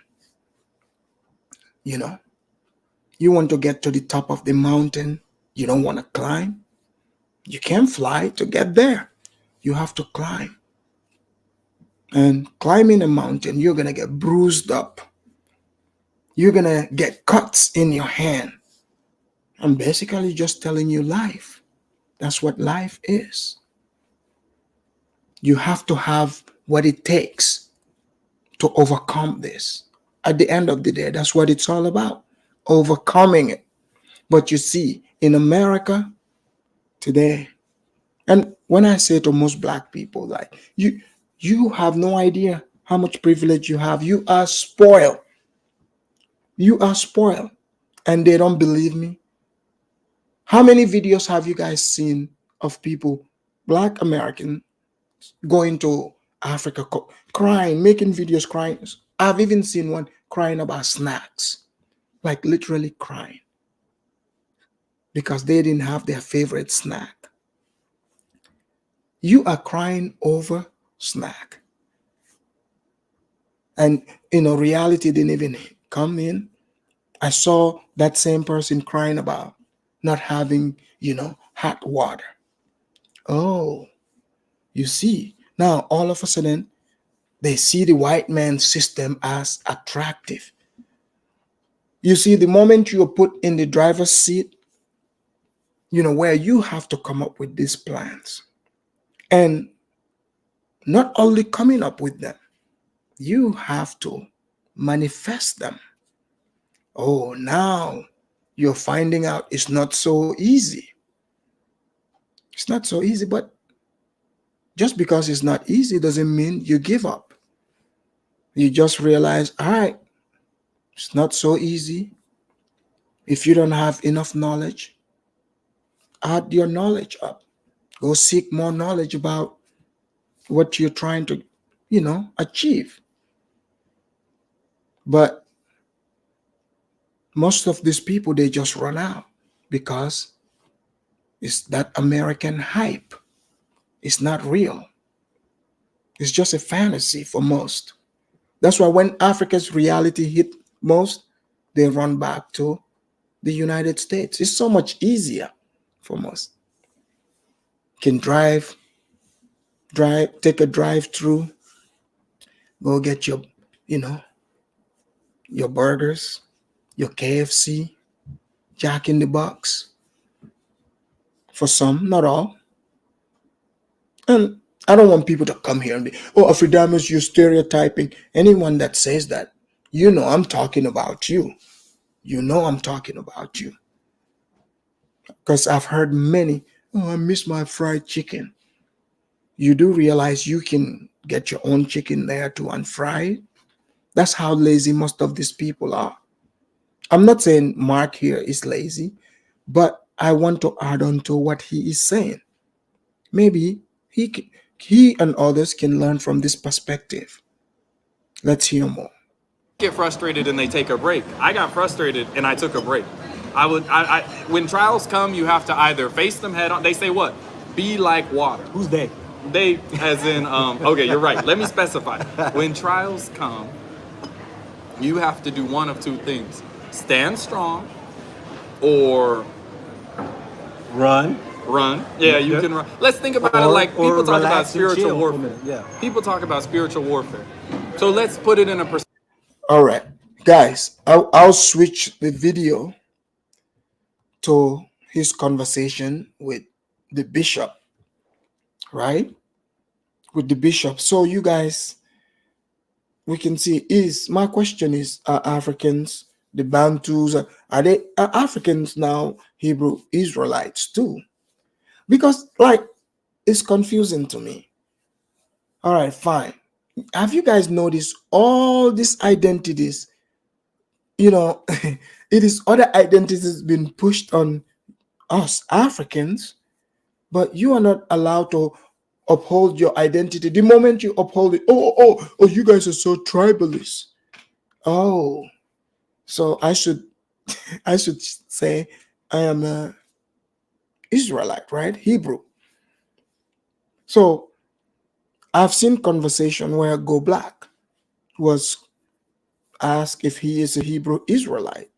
C: You want to get to the top of the mountain. You don't want to climb. You can't fly to get there. You have to climb. And climbing a mountain, you're going to get bruised up. You're going to get cuts in your hand. I'm basically just telling you life. That's what life is. You have to have what it takes to overcome this. At the end of the day, that's what it's all about, overcoming it. But you see, in America today, and when I say to most Black people, like, you have no idea how much privilege you have. You are spoiled. You are spoiled. And they don't believe me. How many videos have you guys seen of people, Black American, going to Africa, crying, making videos crying? I've even seen one crying about snacks, like literally crying, because they didn't have their favorite snack. You are crying over snack. And reality didn't even come in. I saw that same person crying about not having, hot water. Oh, you see, now all of a sudden they see the white man's system as attractive. You see, the moment you're put in the driver's seat, where you have to come up with these plans, and not only coming up with them, you have to manifest them. Oh, now you're finding out it's not so easy. It's not so easy, but just because it's not easy doesn't mean you give up. You just realize, all right, it's not so easy. If you don't have enough knowledge, add your knowledge up. Go seek more knowledge about what you're trying to, achieve. But most of these people, they just run out because it's that American hype. It's not real. It's just a fantasy for most. That's why when Africa's reality hit most, they run back to the United States. It's so much easier for most. Can drive, take a drive through, go get your, your burgers, your KFC, Jack in the Box. For some, not all. And I don't want people to come here and be, oh, Afridamus, you're stereotyping. Anyone that says that, I'm talking about you. I'm talking about you. Because I've heard many, oh, I miss my fried chicken. You do realize you can get your own chicken there too and fry it? That's how lazy most of these people are. I'm not saying Mark here is lazy, but I want to add on to what he is saying. Maybe he and others can learn from this perspective. Let's hear more.
E: Get frustrated and they take a break. I got frustrated and I took a break. When trials come, you have to either face them head on. They say what? Be like water.
D: Who's they?
E: They, as in, okay, you're right. Let me specify. When trials come, you have to do one of two things: stand strong, or
D: Run.
E: Yeah, you can run. Let's think about it like people talk about spiritual warfare.
D: Yeah.
E: People talk about spiritual warfare. So let's put it in a perspective.
C: All right, guys, I'll switch the video to his conversation with the bishop, right? With the bishop. So you guys, we can see, my question is, are Africans, the Bantus, are Africans now Hebrew Israelites too? Because it's confusing to me. All right, fine. Have you guys noticed all these identities? It is other identities being pushed on us Africans, but you are not allowed to uphold your identity. The moment you uphold it, oh, you guys are so tribalist. Oh, so I should say I am a Israelite, right? Hebrew. So I've seen conversation where Go Black was asked if he is a Hebrew Israelite.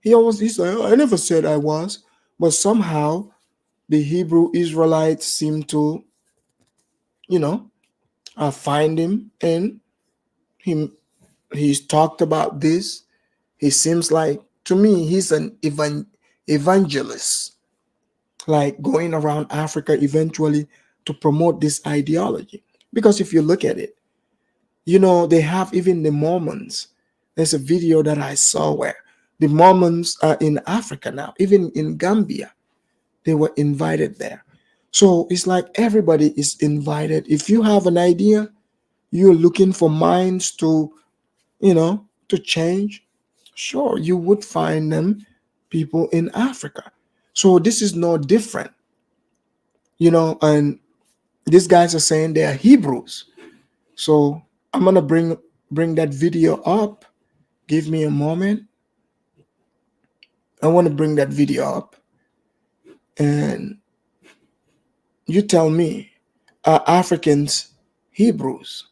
C: He said, "Oh, I never said I was," but somehow the Hebrew Israelites seem to, find him, and him. He's talked about this. He seems like, to me, he's an evangelist, like going around Africa eventually to promote this ideology. Because if you look at it, they have even the Mormons. There's a video that I saw where the Mormons are in Africa now, even in Gambia. They were invited there. So it's like everybody is invited. If you have an idea, you're looking for minds to change, sure, you would find them people in Africa. So this is no different, and these guys are saying they are Hebrews. So I'm gonna bring that video up. Give me a moment. I want to bring that video up, and you tell me, are Africans Hebrews?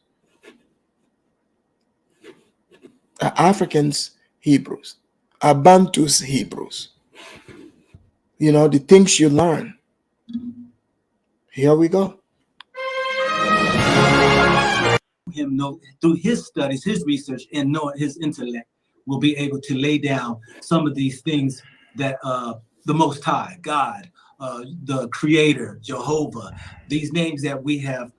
C: Are Africans Hebrews? Are Bantus Hebrews? The things you learn. Here we go.
D: Him know through his studies, his research, and knowing his intellect, will be able to lay down some of these things that the Most High, God, the Creator, Jehovah, these names that we have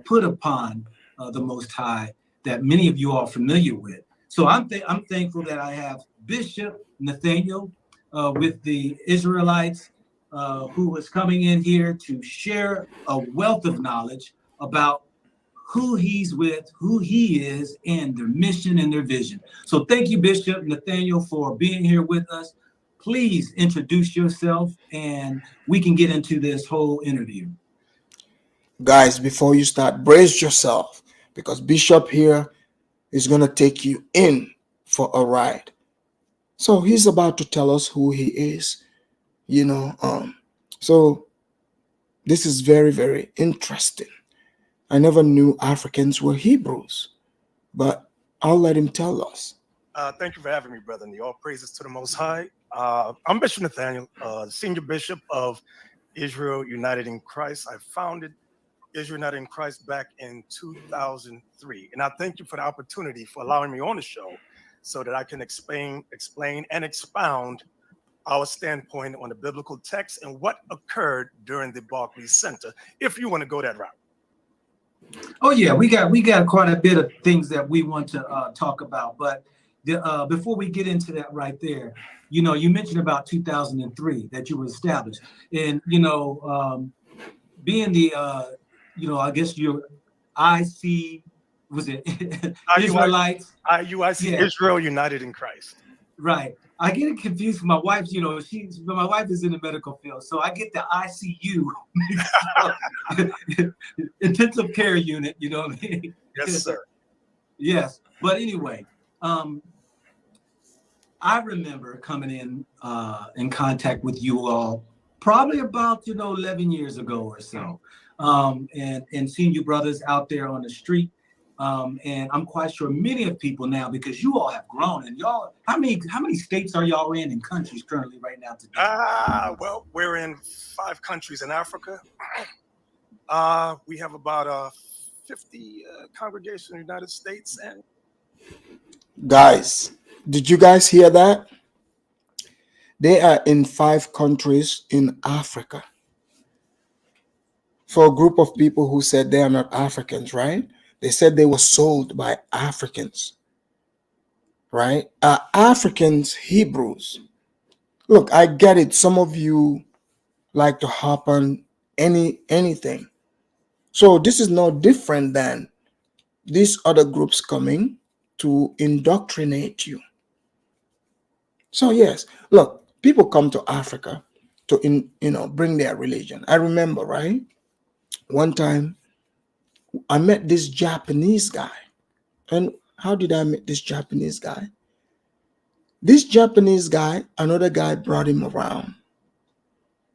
D: put upon the Most High, that many of you are familiar with. So I'm thankful that I have Bishop Nathaniel with the Israelites, who is coming in here to share a wealth of knowledge about who he's with, who he is, and their mission and their vision. So thank you, Bishop Nathaniel, for being here with us. Please introduce yourself, and we can get into this whole interview.
C: Guys, before you start, brace yourself, because Bishop here is going to take you in for a ride. So he's about to tell us who he is, so this is very, very interesting. I never knew Africans were Hebrews, but I'll let him tell us.
F: Thank you for having me, Brother Neil. All praises to the Most High. I'm Bishop Nathaniel, Senior Bishop of Israel United in Christ. I founded Israel United in Christ back in 2003. And I thank you for the opportunity for allowing me on the show so that I can explain and expound our standpoint on the biblical text and what occurred during the Barclays Center, if you want to go that route.
D: Oh yeah, we got quite a bit of things that we want to talk about, but before we get into that right there, you mentioned about 2003 that you were established, and being the I guess your IC, was it Israelites?
F: IUIC, yeah. Israel United in Christ.
D: Right. I get it confused with my wife. My wife is in the medical field, so I get the ICU, intensive care unit. You know what I mean?
F: Yes, sir.
D: Yes, but anyway, I remember coming in contact with you all probably about 11 years ago or so, and seeing you brothers out there on the street. And I'm quite sure many of people now, because you all have grown, and y'all, how many states are y'all in and countries currently right now today?
F: Well, we're in 5 countries in Africa. We have about 50 congregations in the United States. And
C: guys, did you guys hear that? They are in 5 countries in Africa. For a group of people who said they are not Africans, right? They said they were sold by Africans, right? Are Africans Hebrews? Look, I get it. Some of you like to hop on anything. So this is no different than these other groups coming to indoctrinate you. So yes, look, people come to Africa to bring their religion. I remember, right? One time I met this Japanese guy. And how did I meet this Japanese guy? This Japanese guy, another guy brought him around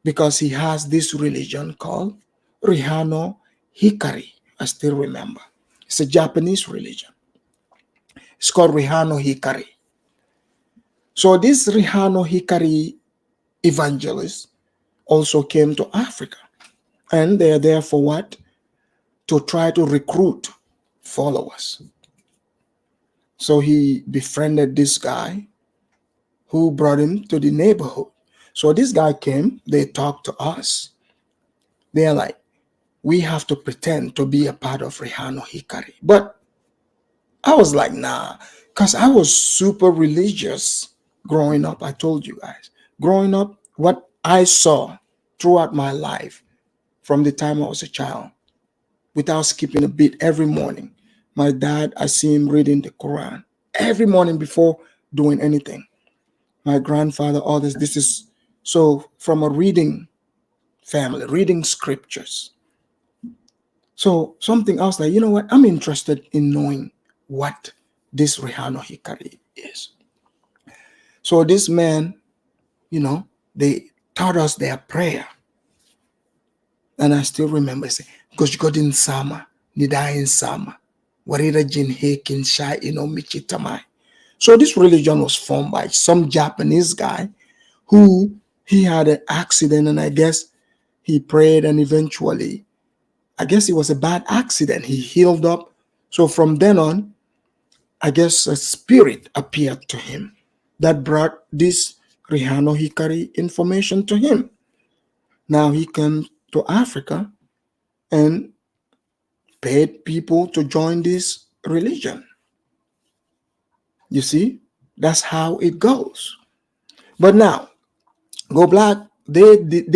C: because he has this religion called Rihano Hikari. I still remember. It's a Japanese religion. It's called Rihano Hikari. So this Rihano Hikari evangelist also came to Africa. And they're there for what? To try to recruit followers. So he befriended this guy who brought him to the neighborhood. So this guy came, they talked to us. They're like, we have to pretend to be a part of Rihano Hikari. But I was like, nah, because I was super religious growing up. I told you guys, growing up, what I saw throughout my life from the time I was a child, without skipping a beat every morning. My dad, I see him reading the Quran every morning before doing anything. My grandfather, all this is so from a reading family, reading scriptures. So something else like, you know what? I'm interested in knowing what this Rihano Hikari is. So this man, they taught us their prayer. And I still remember saying, because God in Sama, Nida in Sama, Warira Jin Hekin Shai Michitamai. So this religion was formed by some Japanese guy who he had an accident, and I guess he prayed, and eventually, I guess it was a bad accident. He healed up. So from then on, I guess a spirit appeared to him that brought this Rihano Hikari information to him. Now he came to Africa and paid people to join this religion. You see, that's how it goes. But now, Go Black, they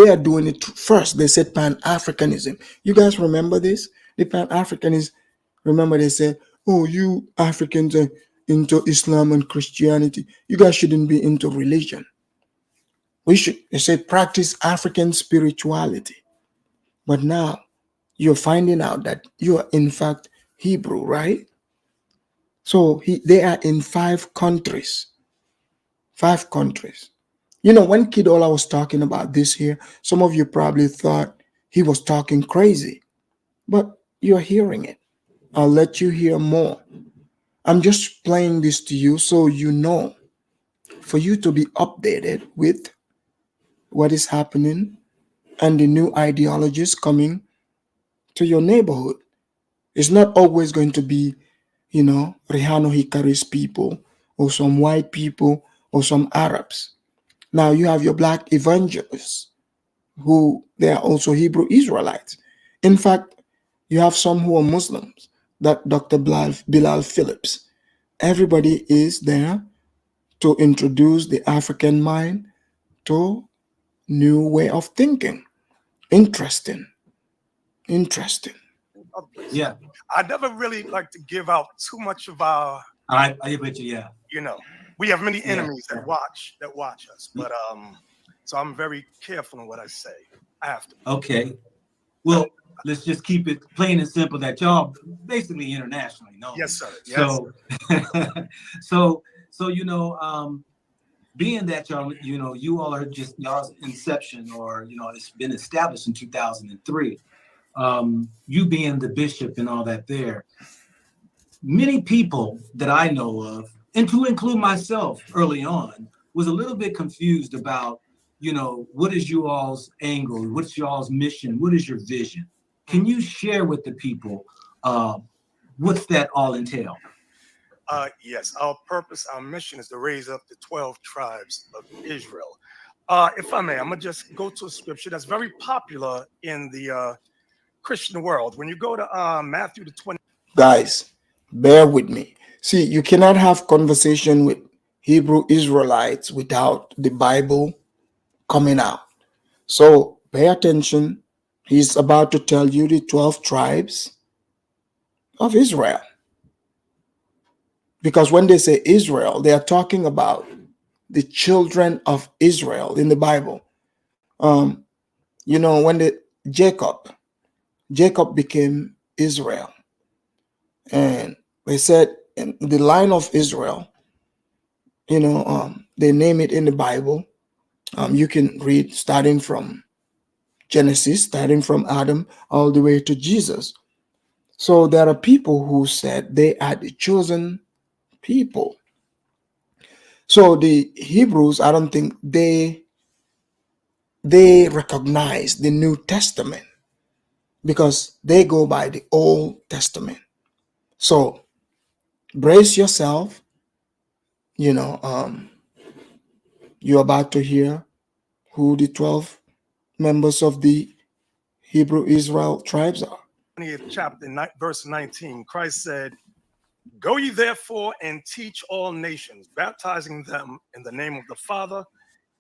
C: are doing it first. They said Pan-Africanism. You guys remember this? The Pan-Africanism, remember they said, oh, you Africans are into Islam and Christianity. You guys shouldn't be into religion. They said practice African spirituality. But now you're finding out that you are in fact Hebrew, right? So they are in 5 countries. 5 countries. When Kid Ola was talking about this here, some of you probably thought he was talking crazy, but you're hearing it. I'll let you hear more. I'm just playing this to you so you know, for you to be updated with what is happening and the new ideologies coming to your neighborhood. It's not always going to be, Rihano Hikari's people or some white people or some Arabs. Now you have your black evangelists who they are also Hebrew Israelites. In fact, you have some who are Muslims, that Dr. Bilal Phillips. Everybody is there to introduce the African mind to new way of thinking. Interesting.
F: Yeah. I never really like to give out too much of our.
D: I bet you, yeah.
F: We have many enemies that watch us, but so I'm very careful in what I say. I have to.
D: Okay. Well, let's just keep it plain and simple that y'all basically internationally known.
F: Yes, sir. Yes,
D: so being that y'all, you all are just y'all's inception, or it's been established in 2003. You being the bishop and all that there, many people that I know of, and to include myself early on, was a little bit confused about, what is you all's angle? What's y'all's mission? What is your vision? Can you share with the people what's that all entail?
F: Yes, our purpose, our mission is to raise up the 12 tribes of Israel. If I may, I'm going to just go to a scripture that's very popular in the Christian world. When you go to Matthew the 20.
C: Guys, bear with me. See, you cannot have conversation with Hebrew Israelites without the Bible coming out. So pay attention. He's about to tell you the 12 tribes of Israel. Because when they say Israel, they are talking about the children of Israel in the Bible. You know, when Jacob became Israel, and they said in the line of Israel, you know, they name it in the Bible. You can read starting from Genesis, starting from Adam all the way to Jesus. So there are people who said they are the chosen people. So the Hebrews, I don't think they recognize the New Testament because they go by the Old Testament. So brace yourself. You know, you're about to hear who the 12 members of the Hebrew Israel tribes are.
F: 20th chapter, verse 19, Christ said, "Go ye therefore and teach all nations, baptizing them in the name of the Father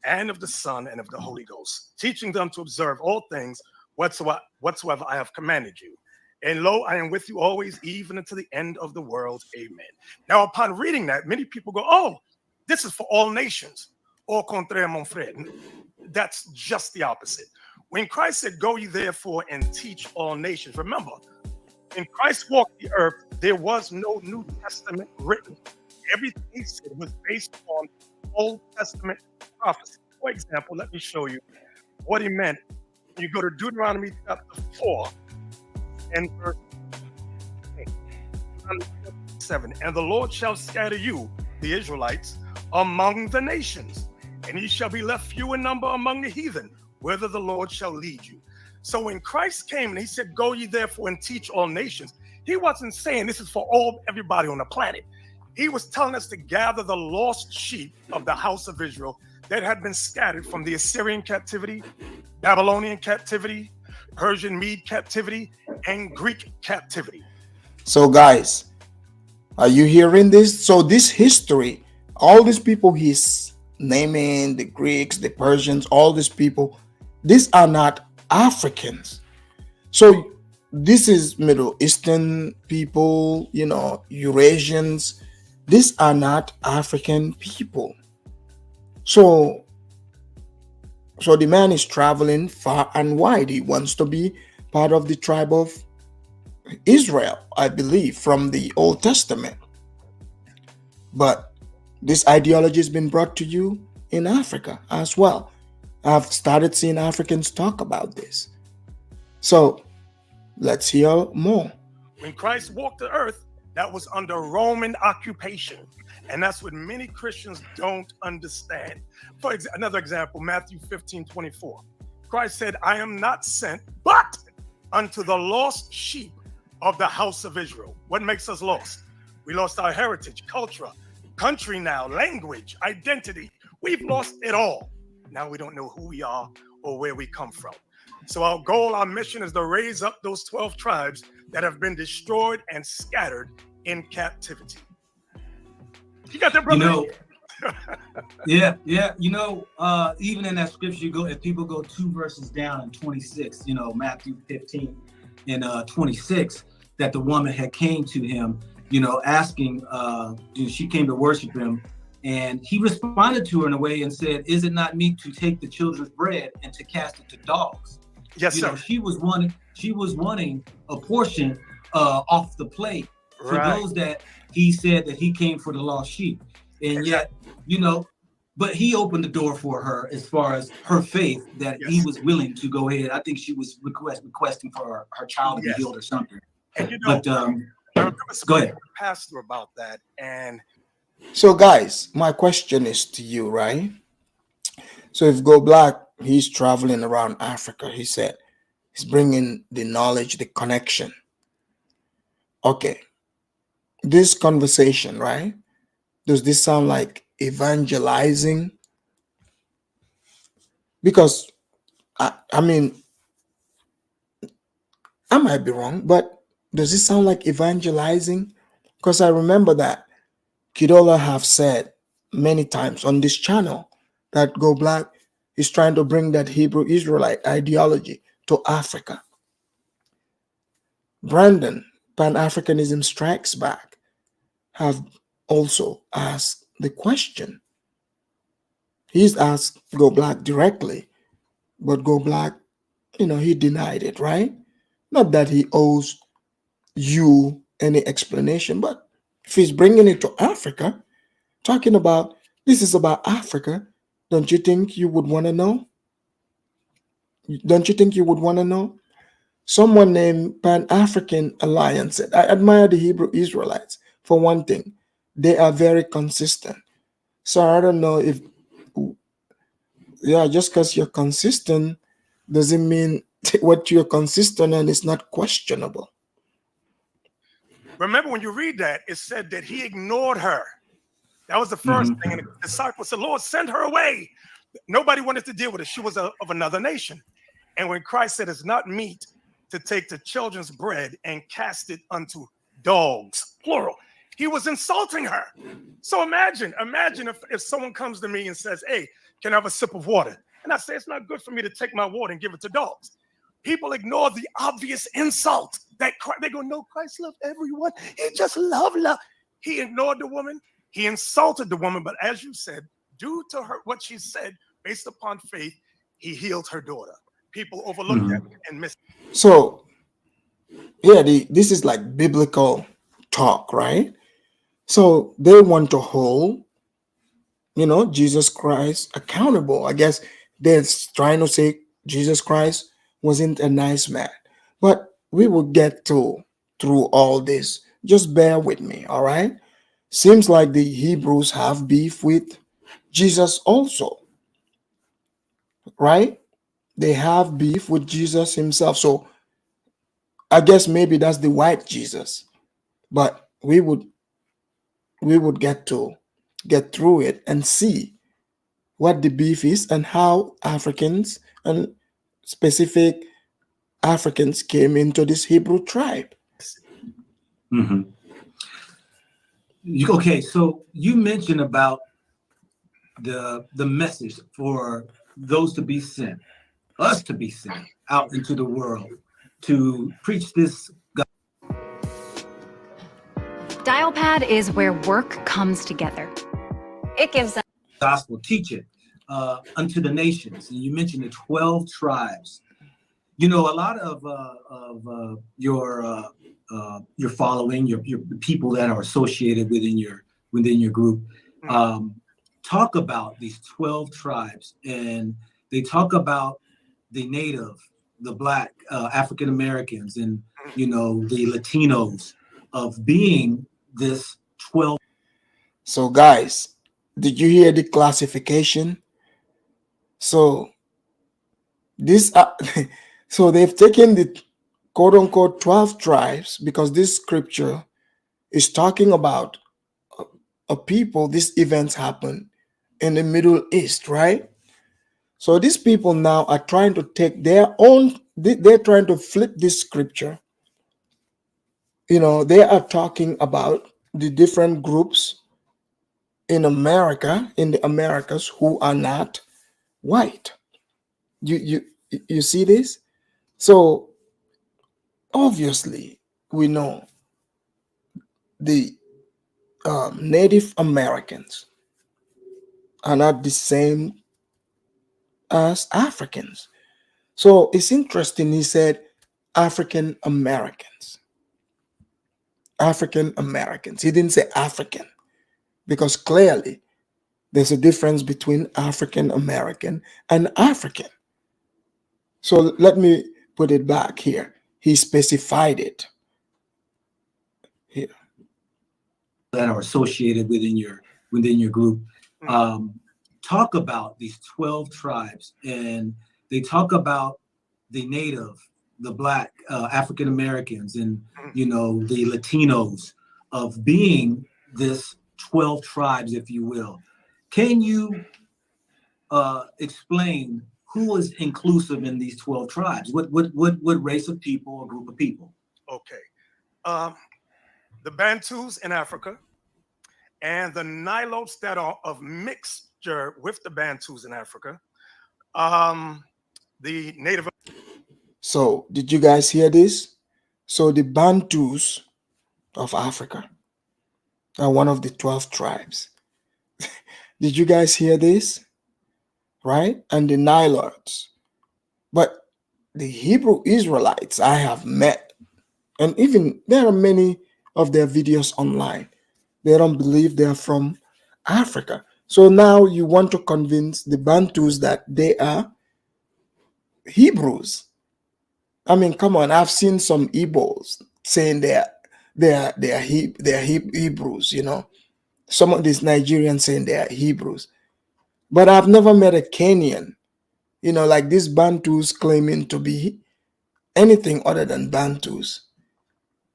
F: and of the Son and of the Holy Ghost, teaching them to observe all things whatsoever I have commanded you. And lo, I am with you always, even unto the end of the world. Amen." Now, upon reading that, many people go, "Oh, this is for all nations." Au contraire, mon frère. That's just the opposite. When Christ said, "Go ye therefore and teach all nations," remember, when Christ walked the earth, there was no New Testament written. Everything he said was based on Old Testament prophecy. For example, let me show you what he meant. When you go to Deuteronomy chapter 4 and verse 7, "And the Lord shall scatter you, the Israelites, among the nations, and ye shall be left few in number among the heathen, whither the Lord shall lead you." So when Christ came and he said, "Go ye therefore and teach all nations," he wasn't saying this is for everybody on the planet. He was telling us to gather the lost sheep of the house of Israel that had been scattered from the Assyrian captivity, Babylonian captivity, Persian Mede captivity, and Greek captivity.
C: So, guys, are you hearing this? So, this history, all these people he's naming, the Greeks, the Persians, all these people, these are not Africans. So, this is Middle Eastern people, you know, Eurasians. These are not African people. So the man is traveling far and wide. He wants to be part of the tribe of Israel, I believe, from the Old Testament. But this ideology has been brought to you in Africa as well. I've started seeing Africans talk about this. So let's hear more.
F: When Christ walked the earth, that was under Roman occupation. And that's what many Christians don't understand. For another example, Matthew 15:24. Christ said, "I am not sent but unto the lost sheep of the house of Israel." What makes us lost? We lost our heritage, culture, country now, language, identity. We've lost it all. Now we don't know who we are or where we come from. So our goal, our mission is to raise up those 12 tribes that have been destroyed and scattered in captivity. You got that, brother?
G: You know, yeah. You know, even in that scripture, if people go 2 verses down in 26, you know, Matthew 15 and 26, that the woman had came to him, you know, asking, she came to worship him, and he responded to her in a way and said, "Is it not meet to take the children's bread and to cast it to dogs?"
F: Yes,
G: you
F: sir.
G: Know, she was wanting a portion off the plate for those that he said that he came for the lost sheep. And yet, you know, but he opened the door for her as far as her faith that he was willing to go ahead. I think she was requesting for her child to be healed or something.
F: And you know,
G: but
F: I remember
G: go ahead.
F: the pastor about that. And
C: so, guys, my question is to you, right? So if Go Black, he's traveling around Africa, he said he's bringing the knowledge, the connection. Okay, this conversation, right? Does this sound like evangelizing? Because I mean, I might be wrong, but does this sound like evangelizing? Because I remember that Kidola have said many times on this channel that Go Black is trying to bring that Hebrew Israelite ideology to Africa. Brandon, Pan-Africanism Strikes Back, have also asked the question. He's asked Go Black directly, But Go Black, he denied it, right? Not that he owes you any explanation, but if he's bringing it to Africa, talking about this is about Africa, don't you think you would want to know? Don't you think you would want to know? Someone named Pan African Alliance said, I admire the Hebrew Israelites. For one thing, they are very consistent. So I don't know if, just because you're consistent doesn't mean what you're consistent and it's not questionable.
F: Remember, when you read that, it said that he ignored her. That was the first thing. And the disciples said, Lord, send her away. Nobody wanted to deal with it. She was of another nation. And when Christ said, it's not meet to take the children's bread and cast it unto dogs, plural, he was insulting her. So imagine if someone comes to me and says, hey, can I have a sip of water? And I say, it's not good for me to take my water and give it to dogs. People ignore the obvious insult that they go, no, Christ loved everyone. He just loved love. He ignored the woman. He insulted the woman. But as you said, due to her, what she said, based upon faith, he healed her daughter. People overlook that and miss.
C: So, this is like biblical talk, right? So they want to hold, Jesus Christ accountable. I guess they're trying to say Jesus Christ wasn't a nice man. But we will get through all this. Just bear with me, all right? Seems like the Hebrews have beef with Jesus also, right? They have beef with Jesus himself. So I guess maybe that's the white Jesus. But we would get through it and see what the beef is and how Africans and specific Africans came into this Hebrew tribe.
G: Okay, so you mentioned about the message for those to be sent, us to be sent out into the world to preach this.
H: Dialpad is where work comes together. It gives them
G: gospel, teach it unto the nations. And you mentioned the 12 tribes. A lot of your following, your people that are associated within your group, talk about these 12 tribes, and they talk about the native, the Black, African Americans, and the Latinos of being this 12.
C: So guys, did you hear the classification? So this so they've taken the quote unquote 12 tribes because this scripture is talking about a people, these events happen in the Middle East, right? So these people now are trying to take their own, they're trying to flip this scripture. They are talking about the different groups in America, in the Americas, who are not white. You see this? So obviously we know the Native Americans are not the same as Africans. So it's interesting, he said African Americans. African Americans. He didn't say African, because clearly there's a difference between African American and African. So let me put it back here. He specified it here.
G: That are associated within your group, talk about these 12 tribes, and they talk about the native, the Black, African Americans, and the Latinos of being this 12 tribes, if you will. Can you explain who is inclusive in these 12 tribes? What race of people or group of people?
F: Okay. The Bantus in Africa, and the Nilotes that are of mixture with the Bantus in Africa. The Native.
C: So did you guys hear this? So the Bantus of Africa are one of the 12 tribes. Did you guys hear this? Right? And the Nilotes But the Hebrew Israelites I have met, and even there are many of their videos online, they don't believe they're from Africa. So now you want to convince the Bantus that they are Hebrews. I mean, come on, I've seen some Igbos saying they're Hebrews, you know. Some of these Nigerians saying they are Hebrews. But I've never met a Kenyan, you know, like these Bantus claiming to be anything other than Bantus.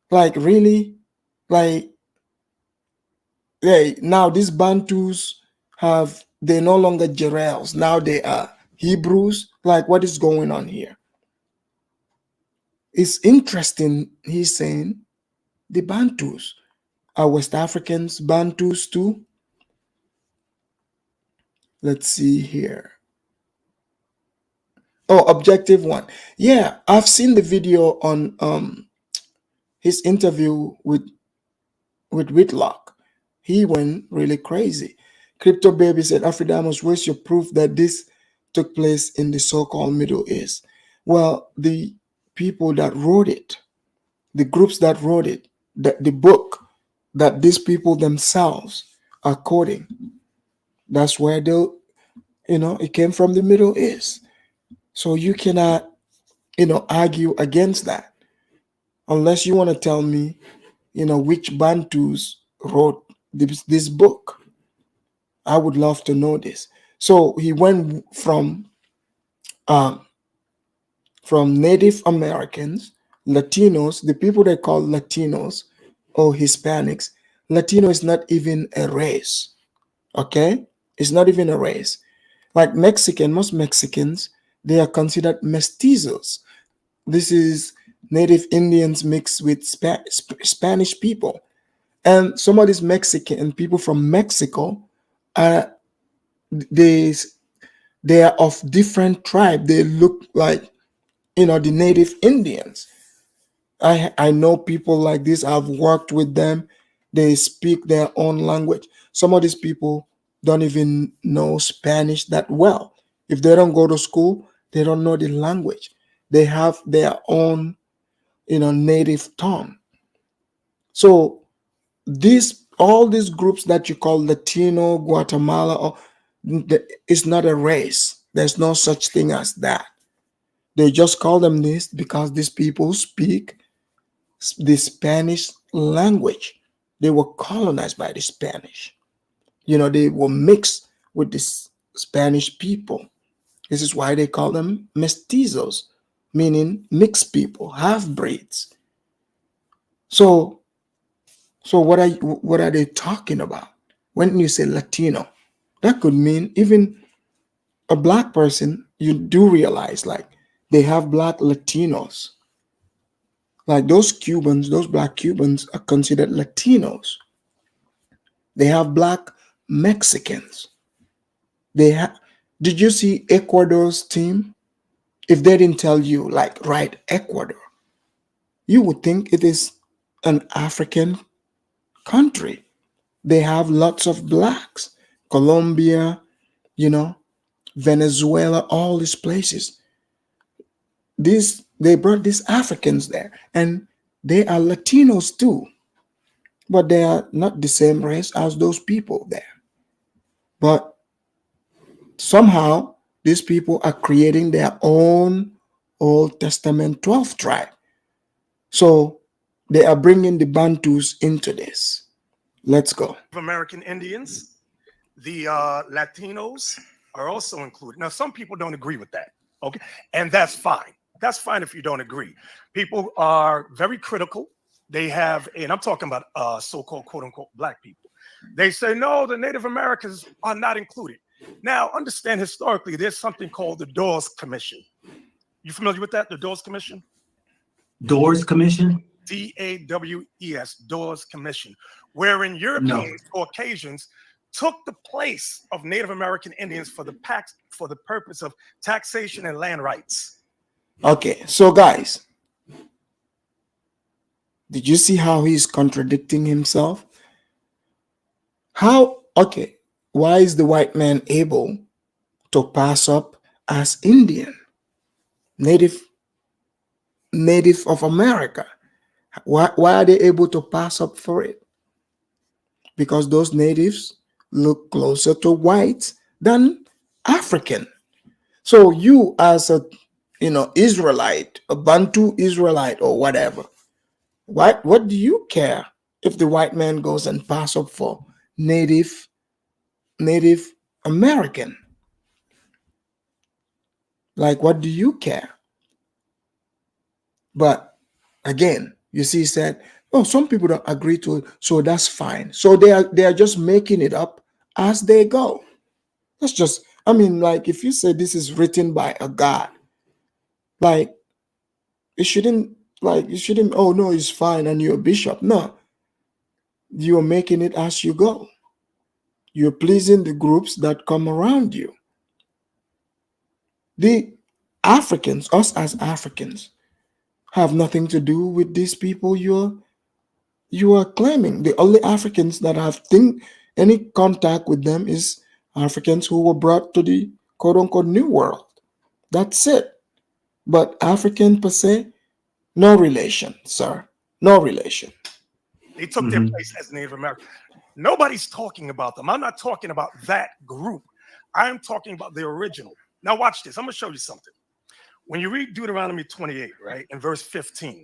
C: Like, really? Like, yeah, now these Bantus they're no longer Jerels. Now they are Hebrews. Like, what is going on here? It's interesting, he's saying the Bantus are West Africans, Bantus too. Let's see here. Oh, objective one. Yeah, I've seen the video on his interview with Whitlock. He went really crazy. Crypto Baby said, Afridamus, where's your proof that this took place in the so-called Middle East? Well, the people that wrote it, the groups that wrote it, the book that these people themselves are quoting, that's where they'll, it came from the Middle East. So you cannot, argue against that unless you want to tell me, which Bantus wrote this book. I would love to know this. So he went from Native Americans, Latinos, the people they call Latinos or Hispanics. Latino is not even a race. Okay? It's not even a race. Like most Mexicans, they are considered mestizos. This is Native Indians mixed with Spanish people. And some of these Mexican people from Mexico are they are of different tribe. They look like the Native Indians. I know people like this. I've worked with them. They speak their own language. Some of these people don't even know Spanish that well. If they don't go to school, they don't know the language. They have their own native tongue. So all these groups that you call Latino, Guatemala, it's not a race. There's no such thing as that. They just call them this because these people speak the Spanish language. They were colonized by the Spanish. They were mixed with the Spanish people. This is why they call them mestizos, meaning mixed people, half breeds. So what are they talking about? When you say Latino, that could mean even a black person. You do realize, like, they have black Latinos. Like those black Cubans are considered Latinos. They have black Mexicans. Did you see Ecuador's team? If they didn't tell you, like, right, Ecuador, you would think it is an African country. They have lots of blacks. Colombia, Venezuela, all these places. They brought these Africans there, and they are Latinos too, but they are not the same race as those people there. But somehow these people are creating their own Old Testament 12th tribe. So they are bringing the Bantus into this. Let's go.
F: American Indians, the Latinos are also included. Now, some people don't agree with that. Okay. And that's fine. That's fine if you don't agree. People are very critical. They have, and I'm talking about so-called quote unquote black people. They say, no, the Native Americans are not included. Now, understand historically, there's something called the Dawes Commission. You familiar with that? The Dawes Commission?
G: Dawes Commission?
F: DAWES, Dawes Commission, wherein Europeans, Caucasians, took the place of Native American Indians for the purpose of taxation and land rights.
C: Okay, so guys, did you see how he's contradicting himself? Why is the white man able to pass up as Indian? native of America. Why are they able to pass up for it? Because those natives look closer to whites than African. So you as a Israelite, a Bantu Israelite or whatever, what do you care if the white man goes and pass up for Native American? Like, what do you care? But again, you see, he said, oh, some people don't agree to it, so that's fine. So they are just making it up as they go. That's just, I mean, like, if you say this is written by a God, like, you shouldn't, oh no, it's fine and you're a bishop. No, you're making it as you go. You're pleasing the groups that come around you. The Africans, us as Africans, have nothing to do with these people you are claiming. The only Africans that have any contact with them is Africans who were brought to the quote-unquote New World. That's it. But African per se, no relation, sir. No relation.
F: They took their place as Native American. Nobody's talking about them. I'm not talking about that group. I'm talking about the original. Now watch this. I'm going to show you something. When you read Deuteronomy 28, right, in verse 15,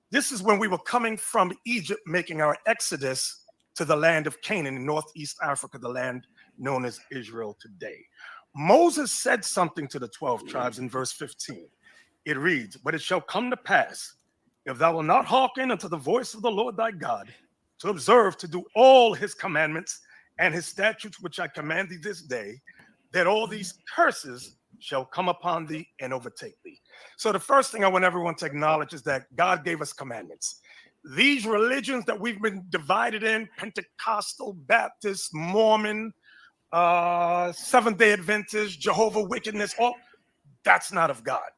F: this is when we were coming from Egypt, making our exodus to the land of Canaan in Northeast Africa, the land known as Israel today. Moses said something to the 12 tribes in verse 15. It reads, but it shall come to pass, if thou wilt not hearken unto the voice of the Lord thy God, to observe to do all his commandments and his statutes which I command thee this day, that all these curses shall come upon thee and overtake thee. So the first thing I want everyone to acknowledge is that God gave us commandments. These religions that we've been divided in, Pentecostal, Baptist, Mormon, Seventh-day Adventist, Jehovah Wickedness, all that's not of God.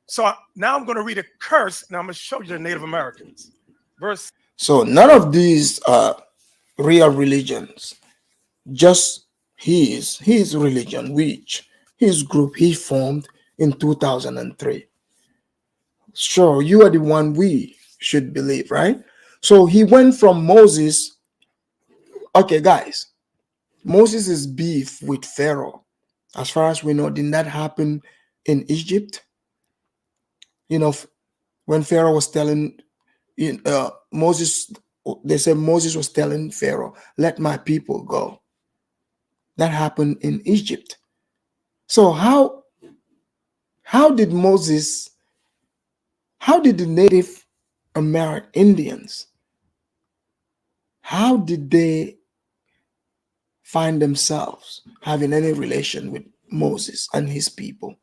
F: So now I'm going to read a curse, and I'm going to show you the Native Americans. Verse.
C: So none of these are real religions, just his religion, which his group he formed in 2003. Sure, you are the one we should believe, right? So he went from Moses. Okay, guys, Moses' beef with Pharaoh, as far as we know, didn't that happen in Egypt? You know, when Pharaoh was telling Moses, they said Moses was telling Pharaoh, let my people go. That happened in Egypt. So how did the Native American Indians, how did they find themselves having any relation with Moses and his people?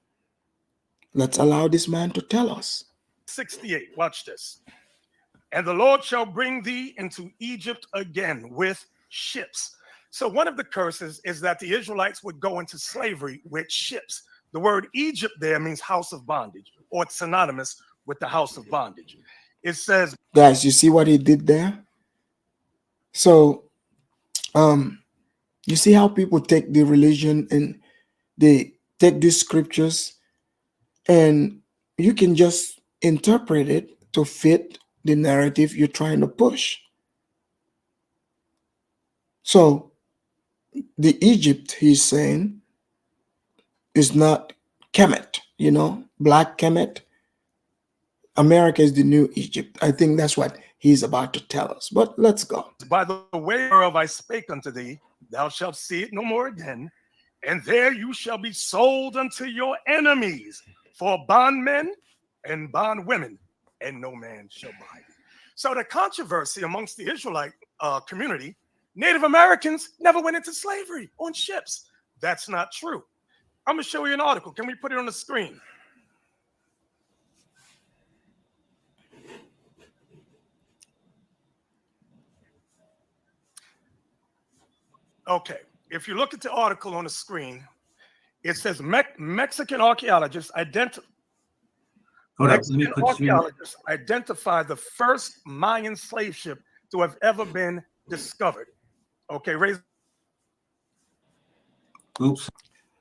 C: Let's allow this man to tell us.
F: 68, watch this. And the Lord shall bring thee into Egypt again with ships. So one of the curses is that the Israelites would go into slavery with ships. The word Egypt there means house of bondage, or it's synonymous with the house of bondage. It says,
C: guys, you see what he did there? So you see how people take the religion and they take these scriptures and you can just interpret it to fit the narrative you're trying to push. So the Egypt he's saying is not Kemet, Black Kemet. America is the new Egypt. I think that's what he's about to tell us. But let's go.
F: by the way whereof I spake unto thee, thou shalt see it no more again, and there you shall be sold unto your enemies for bondmen and bondwomen, and no man shall buy you. So the controversy amongst the Israelite community, Native Americans never went into slavery on ships. That's not true. I'm going to show you an article. Can we put it on the screen? Okay, if you look at the article on the screen, it says Mexican archaeologists identify the first Mayan slave ship to have ever been discovered. Okay, raise.
C: Oops.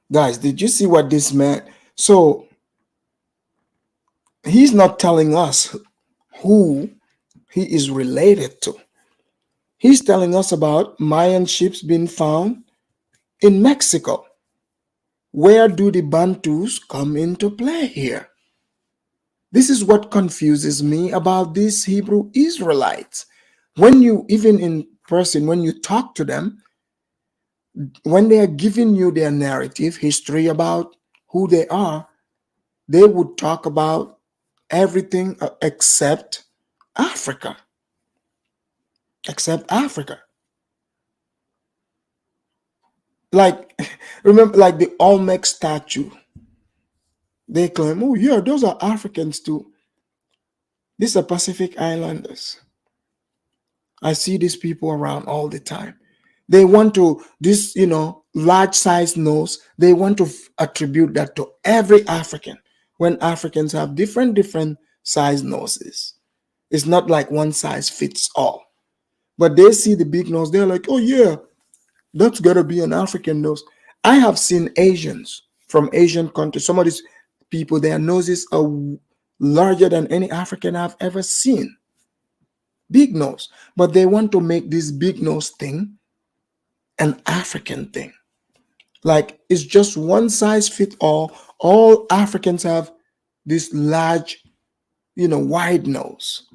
C: Guys, did you see what this meant? So He's not telling us who he is related to. He's telling us about Mayan ships being found in Mexico. Where do the Bantus come into play here? This is what confuses me about these Hebrew Israelites. When you, even in person, when you talk to them, when they are giving you their narrative history about who they are, they would talk about everything except Africa. Except Africa. Like, remember, like the Olmec statue. They claim, oh, yeah, those are Africans too. These are Pacific Islanders. I see these people around all the time. They want to, this, large size nose, they want to attribute that to every African when Africans have different size noses. It's not like one size fits all. But they see the big nose, they're like, oh, yeah, that's got to be an African nose. I have seen Asians from Asian countries. Some of these people, their noses are larger than any African I've ever seen. Big nose. But they want to make this big nose thing an African thing. Like it's just one size fit all. All Africans have this large, wide nose,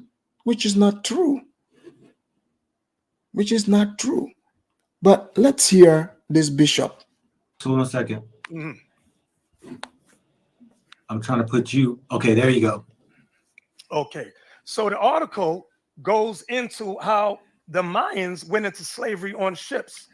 C: which is not true. Which is not true. But let's hear this bishop.
G: So 1 second. I'm trying to put you. Okay, there you go.
F: Okay. So the article goes into how the Mayans went into slavery on ships.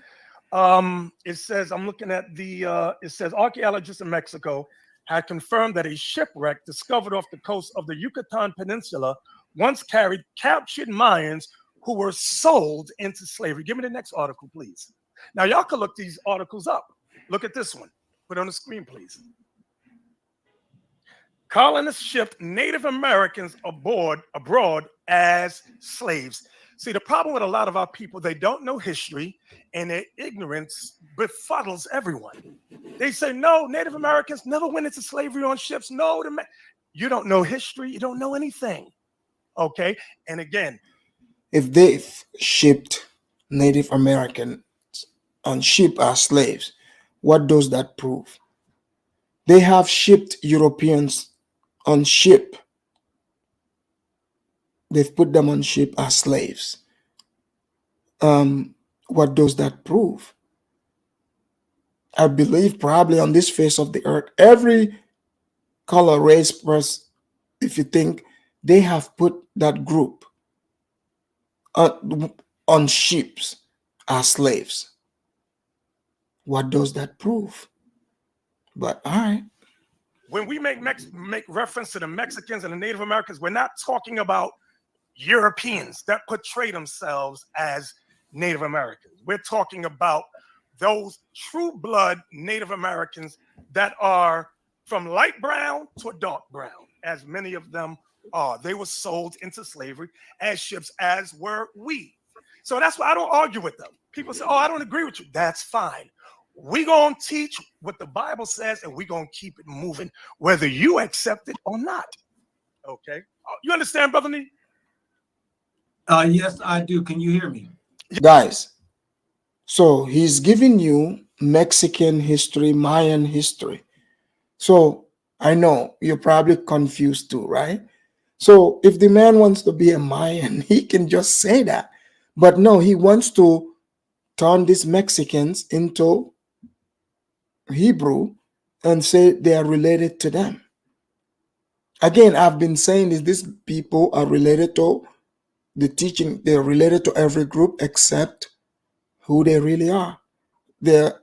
F: It says, I'm looking at it says archaeologists in Mexico had confirmed that a shipwreck discovered off the coast of the Yucatan Peninsula once carried captured Mayans who were sold into slavery. Give me the next article, please. Now, y'all can look these articles up. Look at this one. Put it on the screen, please. Colonists shipped Native Americans abroad as slaves. See, the problem with a lot of our people, they don't know history, and their ignorance befuddles everyone. They say, no, Native Americans never went into slavery on ships. No, you don't know history. You don't know anything. Okay? And again,
C: if they've shipped Native Americans on ship as slaves, what does that prove? They have shipped Europeans on ship. They've put them on ship as slaves. What does that prove? I believe probably on this face of the earth, every color, race, person, if you think, they have put that group on ships as slaves. What does that prove? But all right.
F: When we make reference to the Mexicans and the Native Americans, we're not talking about Europeans that portray themselves as Native Americans. We're talking about those true blood Native Americans that are from light brown to a dark brown, as many of them are. They were sold into slavery as ships, as were we. So that's why I don't argue with them. People say, oh, I don't agree with you. That's fine. We're going to teach what the Bible says, and we're going to keep it moving, whether you accept it or not. Okay? You understand, Brother Nee?
G: Yes, I do. Can you hear me?
C: Guys, so he's giving you Mexican history, Mayan history. So I know you're probably confused too, right? So if the man wants to be a Mayan, he can just say that. But no, he wants to turn these Mexicans into Hebrew and say they are related to them. Again, I've been saying is these people are related to the teaching. They're related to every group except who they really are. They're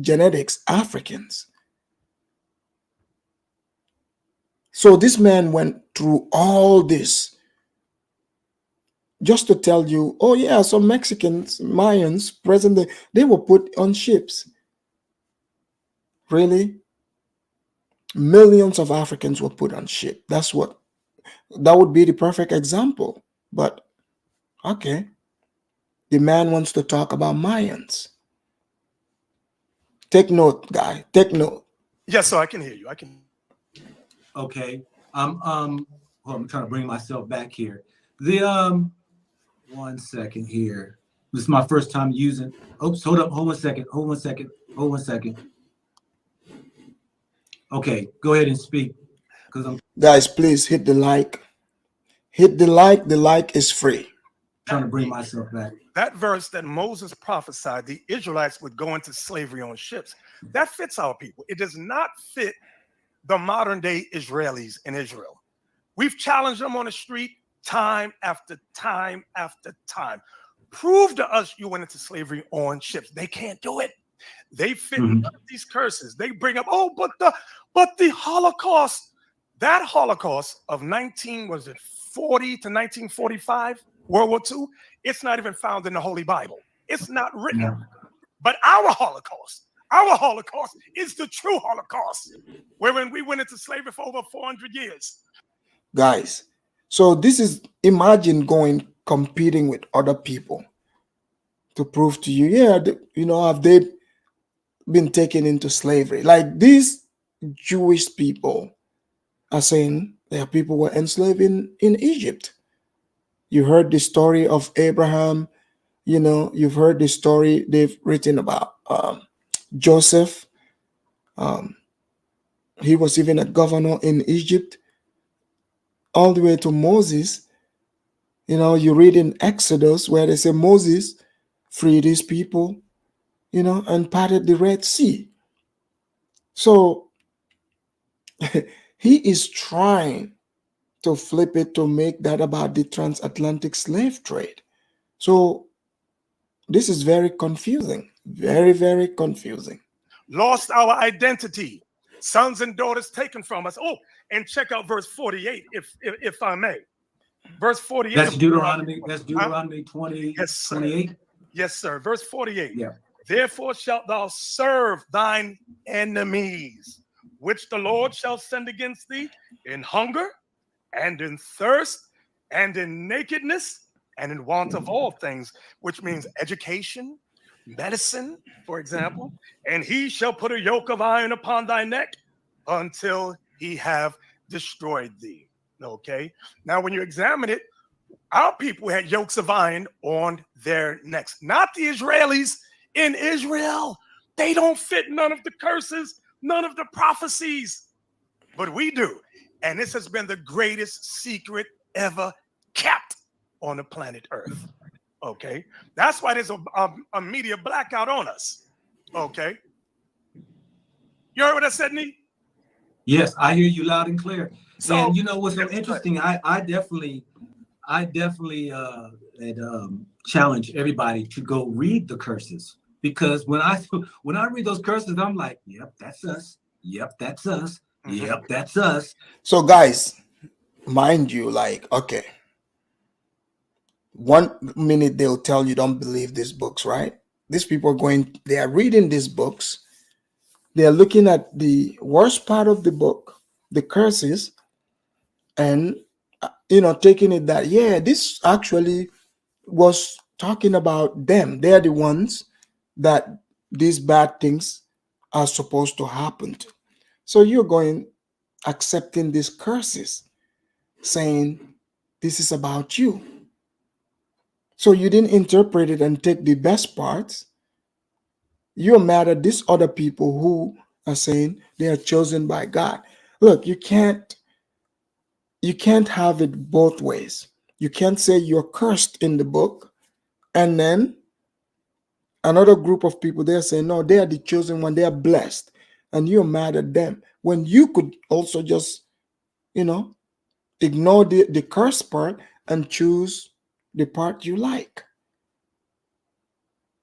C: genetics Africans. So this man went through all this just to tell you, oh yeah, some Mexicans, Mayans, present day, they were put on ships. Really? Millions of Africans were put on ship. That would be the perfect example. But okay, the man wants to talk about Mayans. Take note, guy. Take note.
F: Yes, so I can hear you. I can.
G: Okay. I'm trying to bring myself back here. The 1 second here. This is my first time using. Oops, hold up, hold 1 second, hold 1 second, hold 1 second. Okay, go ahead and speak.
C: Guys, please hit the like. Hit the like. The like is free.
G: Trying to bring myself back.
F: That verse that Moses prophesied, the Israelites would go into slavery on ships. That fits our people. It does not fit the modern day Israelis in Israel. We've challenged them on the street time after time after time. Prove to us you went into slavery on ships. They can't do it. They fit none of these curses. They bring up, oh, but the Holocaust, that Holocaust of 1940 to 1945, World War II, it's not even found in the Holy Bible. It's not written.
G: Yeah.
F: But our Holocaust is the true Holocaust, wherein we went into slavery for over 400 years.
C: Guys, so this is, imagine competing with other people to prove to you, yeah, have they been taken into slavery? Like these Jewish people are saying their people were enslaved in Egypt. You heard the story of Abraham, you've heard the story they've written about Joseph. He was even a governor in Egypt, all the way to Moses. You read in Exodus where they say Moses freed his people, and parted the Red Sea. So he is trying to flip it to make that about the transatlantic slave trade. So this is very confusing, very, very confusing.
F: Lost our identity, sons and daughters taken from us. Oh, and check out verse 48, if I may. Verse 48.
G: That's Deuteronomy. That's Deuteronomy 20.
F: Yes,
G: 28.
F: Yes, sir. Verse 48.
G: Yeah.
F: Therefore shalt thou serve thine enemies, which the Lord shall send against thee in hunger and in thirst and in nakedness and in want of all things, which means education, medicine, for example. And he shall put a yoke of iron upon thy neck until he have destroyed thee. Okay. Now, when you examine it, our people had yokes of iron on their necks, not the Israelis in Israel. They don't fit none of the curses, none of the prophecies, but we do. And this has been the greatest secret ever kept on the planet Earth. Okay. That's why there's a media blackout on us. Okay. You heard what I said, Nee?
G: Yes, I hear you loud and clear.
F: So,
G: and you know what's so interesting? I definitely challenge everybody to go read the curses, because when I read those curses, I'm like, yep, that's us. Yep, that's us. Yep, that's us.
C: So guys, mind you, like, okay, 1 minute they'll tell you don't believe these books, right? These people they are reading these books. They are looking at the worst part of the book, the curses, and taking it that, yeah, this actually was talking about them. They're the ones that these bad things are supposed to happen to. So you're accepting these curses, saying this is about you. So you didn't interpret it and take the best parts. You're mad at these other people who are saying they are chosen by God. Look, you can't have it both ways. You can't say you're cursed in the book, and then another group of people, they're saying, no, they are the chosen one, they are blessed, and you're mad at them, when you could also just, ignore the curse part and choose the part you like.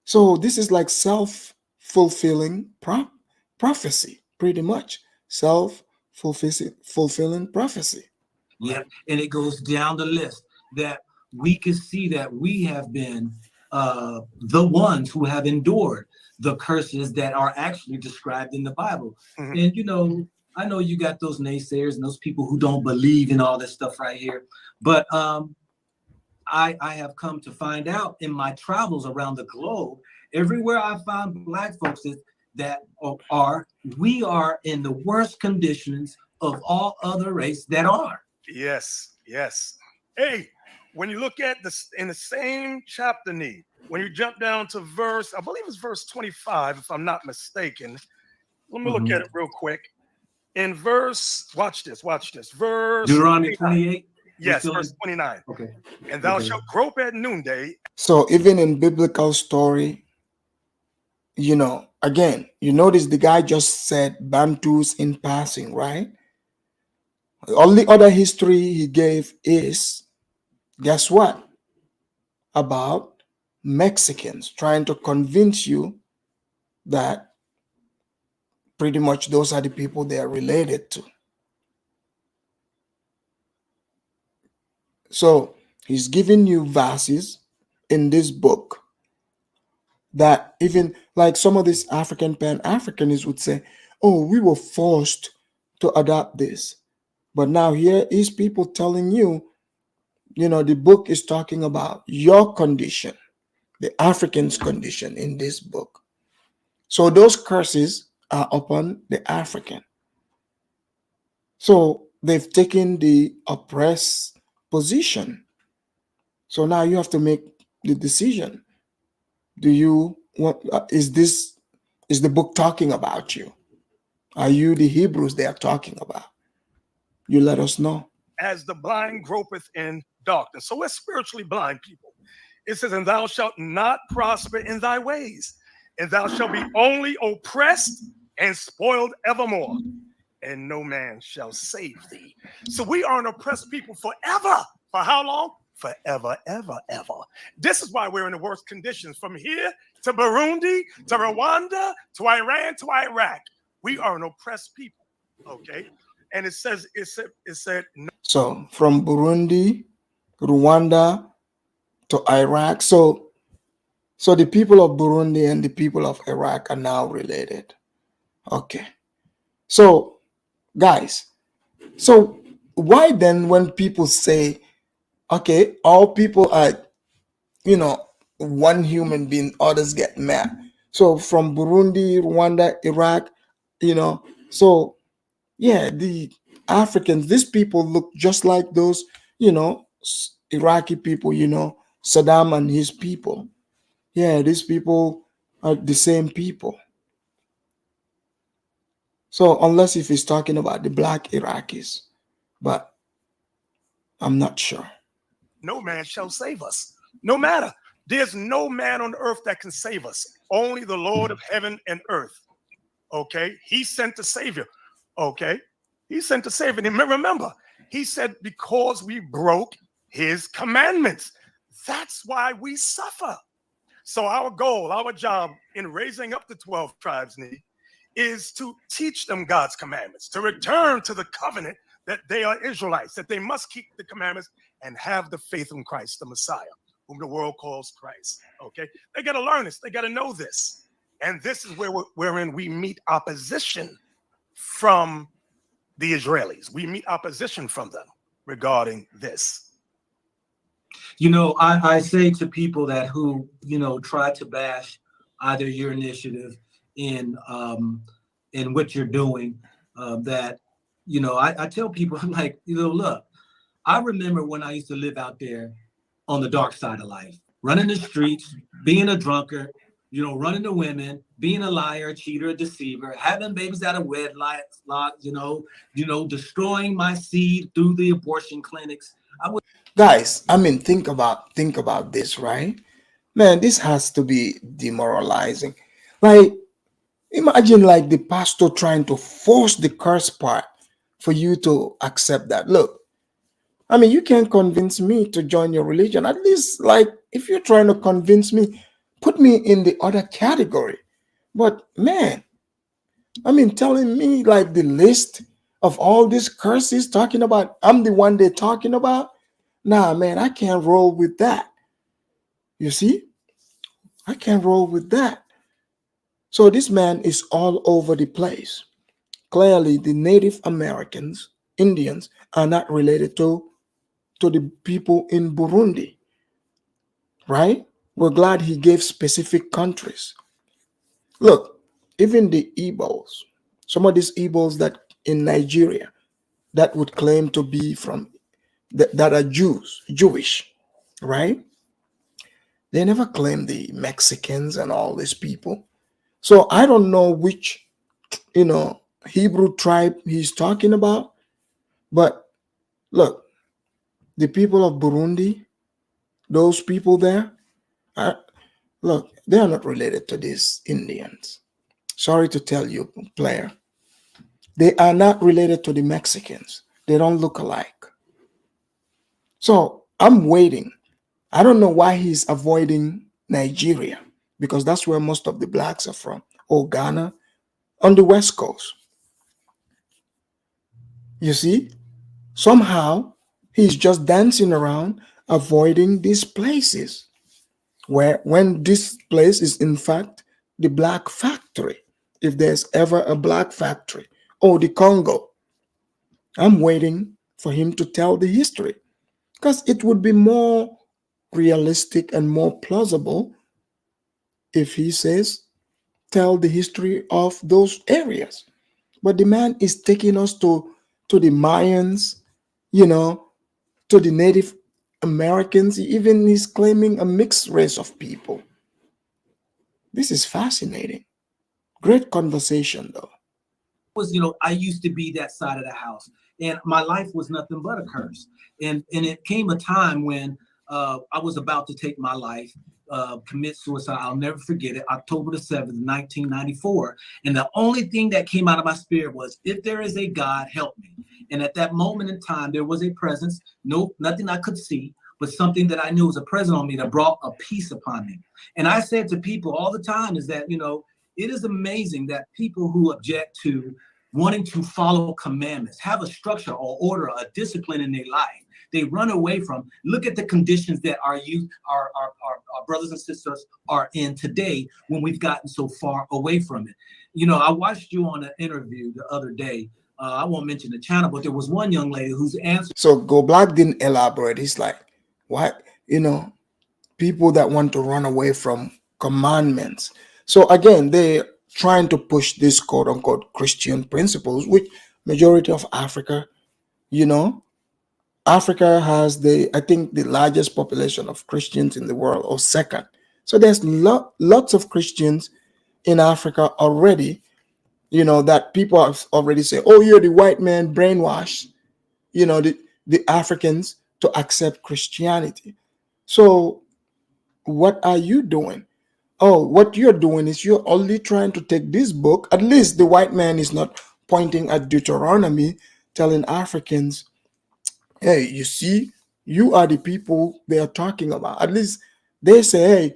C: So this is like self-fulfilling prophecy, pretty much. Self-fulfilling prophecy.
G: Yeah, and it goes down the list that we can see that we have been the ones who have endured the curses that are actually described in the Bible. And I know you got those naysayers and those people who don't believe in all this stuff right here, but I have come to find out in my travels around the globe, everywhere I find Black folks we are in the worst conditions of all other races that are.
F: Yes, yes. Hey, when you look at this in the same chapter, need when you jump down to verse, I believe it's verse 25, if I'm not mistaken. Let me look at it real quick. In verse, watch this, verse
G: Deuteronomy
F: 29.
G: 28.
F: Yes, verse 29.
G: Okay.
F: And thou shalt grope at noonday.
C: So even in biblical story, you know, again, you notice the guy just said Bantus in passing, right? The only other history he gave is, guess what? About Mexicans, trying to convince you that pretty much those are the people they are related to. So he's giving you verses in this book that even like some of these African Pan-Africanists would say, oh, we were forced to adopt this. But now here is people telling you, you know, the book is talking about your condition, the African's condition in this book. So those curses are upon the African. So they've taken the oppressed position. So now you have to make the decision. Do you want, is the book talking about you? Are you the Hebrews they are talking about? You let us know.
F: As the blind gropeth in darkness. So we're spiritually blind people. It says, and thou shalt not prosper in thy ways, and thou shalt be only oppressed and spoiled evermore, and no man shall save thee. So we are an oppressed people forever. For how long? Forever, ever, ever. This is why we're in the worst conditions. From here to Burundi, to Rwanda, to Iran, to Iraq. We are an oppressed people. Okay. And it said, no.
C: So from Burundi, Rwanda to Iraq. So the people of Burundi and the people of Iraq are now related. Okay. So guys, so why then when people say, okay, all people are, you know, one human being, others get mad. So from Burundi, Rwanda, Iraq, you know, so yeah, the Africans, these people look just like those, you know, Iraqi people, you know, Saddam and his people. Yeah, these people are the same people. So unless if he's talking about the black Iraqis, but I'm not sure.
F: No man shall save us. No matter. There's no man on earth that can save us. Only the Lord of heaven and earth. Okay. He sent the Savior. Okay. He sent the Savior. And remember, he said, because we broke his commandments. That's why we suffer. So our goal, our job in raising up the 12 tribes is to teach them God's commandments, to return to the covenant that they are Israelites, that they must keep the commandments and have the faith in Christ, the Messiah, whom the world calls Christ. Okay, they got to learn this. They got to know this. And this is wherein we meet opposition from the Israelis. We meet opposition from them regarding this.
G: You know, I say to people that who, you know, try to bash either your initiative in what you're doing, that, you know, I tell people, I'm like, you know, look, I remember when I used to live out there on the dark side of life, running the streets, being a drunkard, you know, running to women, being a liar, a cheater, a deceiver, having babies out of wedlock, you know, destroying my seed through the abortion clinics.
C: Guys, I mean, think about this, right? Man, this has to be demoralizing. Like, imagine like the pastor trying to force the curse part for you to accept that. Look, I mean, you can't convince me to join your religion. At least, like, if you're trying to convince me, put me in the other category. But man, I mean, telling me like the list of all these curses, talking about I'm the one they're talking about. Nah, man, I can't roll with that. You see? I can't roll with that. So this man is all over the place. Clearly, the Native Americans, Indians, are not related to the people in Burundi, right? We're glad he gave specific countries. Look, even the Igbos, some of these Igbos that in Nigeria, that would claim to be from that are Jewish, right? They never claim the Mexicans and all these people. So I don't know which, Hebrew tribe he's talking about. But look, the people of Burundi, those people there, look, they are not related to these Indians. Sorry to tell you, player. They are not related to the Mexicans. They don't look alike. So I'm waiting. I don't know why he's avoiding Nigeria, because that's where most of the blacks are from, or Ghana, on the West Coast. You see, somehow he's just dancing around, avoiding these places, where when this place is in fact the black factory, if there's ever a black factory, or the Congo. I'm waiting for him to tell the history, because it would be more realistic and more plausible if he says, tell the history of those areas. But the man is taking us to the Mayans, to the Native Americans. Even he's claiming a mixed race of people. This is fascinating. Great conversation, though.
G: I used to be that side of the house, and my life was nothing but a curse. And it came a time when I was about to take my life, commit suicide. I'll never forget it. October the 7th, 1994. And the only thing that came out of my spirit was, if there is a God, help me. And at that moment in time, there was a presence, nothing I could see, but something that I knew was a presence on me that brought a peace upon me. And I said to people all the time is that, it is amazing that people who object to wanting to follow commandments, have a structure or order, a discipline in their life, they run away from. Look at the conditions that our youth, our brothers and sisters are in today, when we've gotten so far away from it. I watched you on an interview the other day. I won't mention the channel, but there was one young lady whose answer.
C: So Go Black didn't elaborate. He's like, what? People that want to run away from commandments. So again, they're trying to push this quote unquote Christian principles, which majority of Africa, Africa has I think the largest population of Christians in the world, or second. So there's lots of Christians in Africa already, that people have already say, oh, you're the white man brainwashed, the Africans to accept Christianity. So what are you doing? Oh, what you're doing is you're only trying to take this book. At least the white man is not pointing at Deuteronomy, telling Africans, hey, you see, you are the people they are talking about. At least they say, hey,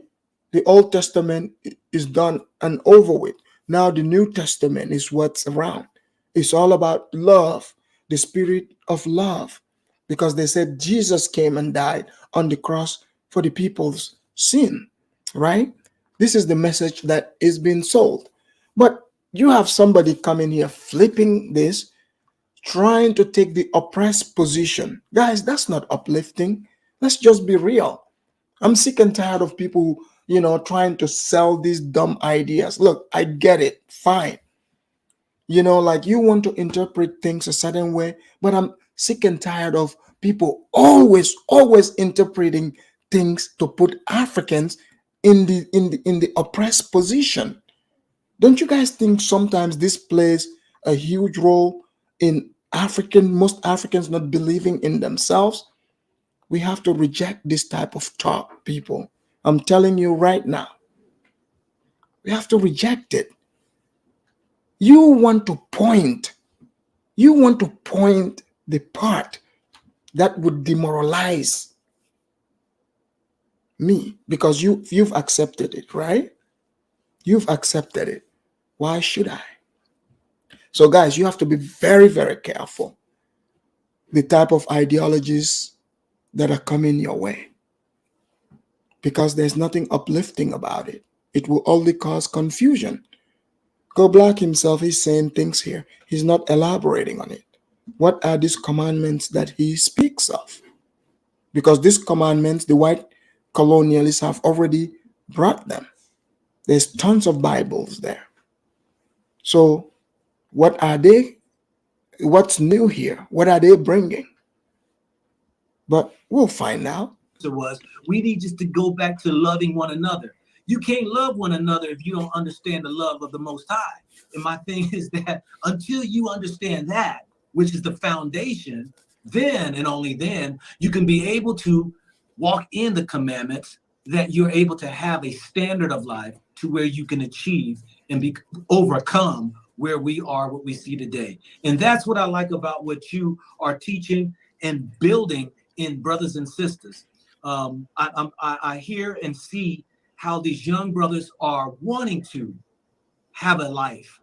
C: the Old Testament is done and over with. Now the New Testament is what's around. It's all about love, the spirit of love, because they said Jesus came and died on the cross for the people's sin, right? This is the message that is being sold. But you have somebody coming here flipping this, trying to take the oppressed position. Guys, that's not uplifting. Let's just be real. I'm sick and tired of people, trying to sell these dumb ideas. Look, I get it. Fine. Like you want to interpret things a certain way, but I'm sick and tired of people always interpreting things to put Africans in the oppressed position. Don't you guys think sometimes this plays a huge role in most Africans not believing in themselves? We have to reject this type of talk, people. I'm telling you right now. We have to reject it. You want to point the part that would demoralize me, because you've accepted it, right? You've accepted it. Why should I? So guys, you have to be very, very careful the type of ideologies that are coming your way, because there's nothing uplifting about it. It will only cause confusion. Go Black himself is saying things here. He's not elaborating on it. What are these commandments that he speaks of? Because these commandments, the white colonialists have already brought them. There's tons of Bibles there. So what are they What's new here? What are they bringing? But we'll find out.
G: Was we need just to go back to loving one another. You can't love one another if you don't understand the love of the Most High. And my thing is that until you understand that, which is the foundation, then and only then you can be able to walk in the commandments, that you're able to have a standard of life to where you can achieve and be overcome where we are, what we see today. And that's what I like about what you are teaching and building in brothers and sisters. I hear and see how these young brothers are wanting to have a life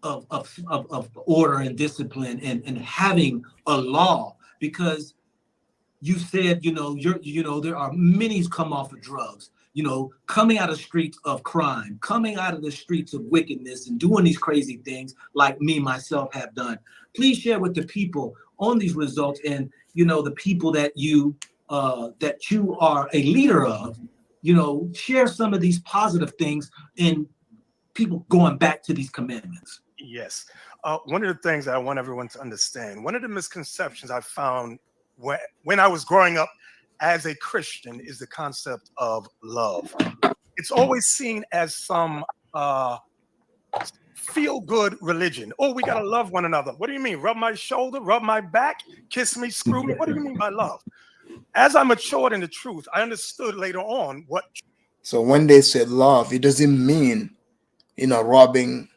G: of order and discipline and having a law, because you said, there are many who's come off of drugs, coming out of streets of crime, coming out of the streets of wickedness and doing these crazy things like me, myself have done. Please share with the people on these results and, the people that you are a leader of, share some of these positive things and people going back to these commandments.
F: Yes. One of the things that I want everyone to understand, one of the misconceptions I found when I was growing up as a Christian is the concept of love. It's always seen as some feel-good religion. Oh, we got to love one another. What do you mean? Rub my shoulder, rub my back, kiss me, screw me? What do you mean by love? As I matured in the truth, I understood later on what.
C: So when they say love, it doesn't mean, rubbing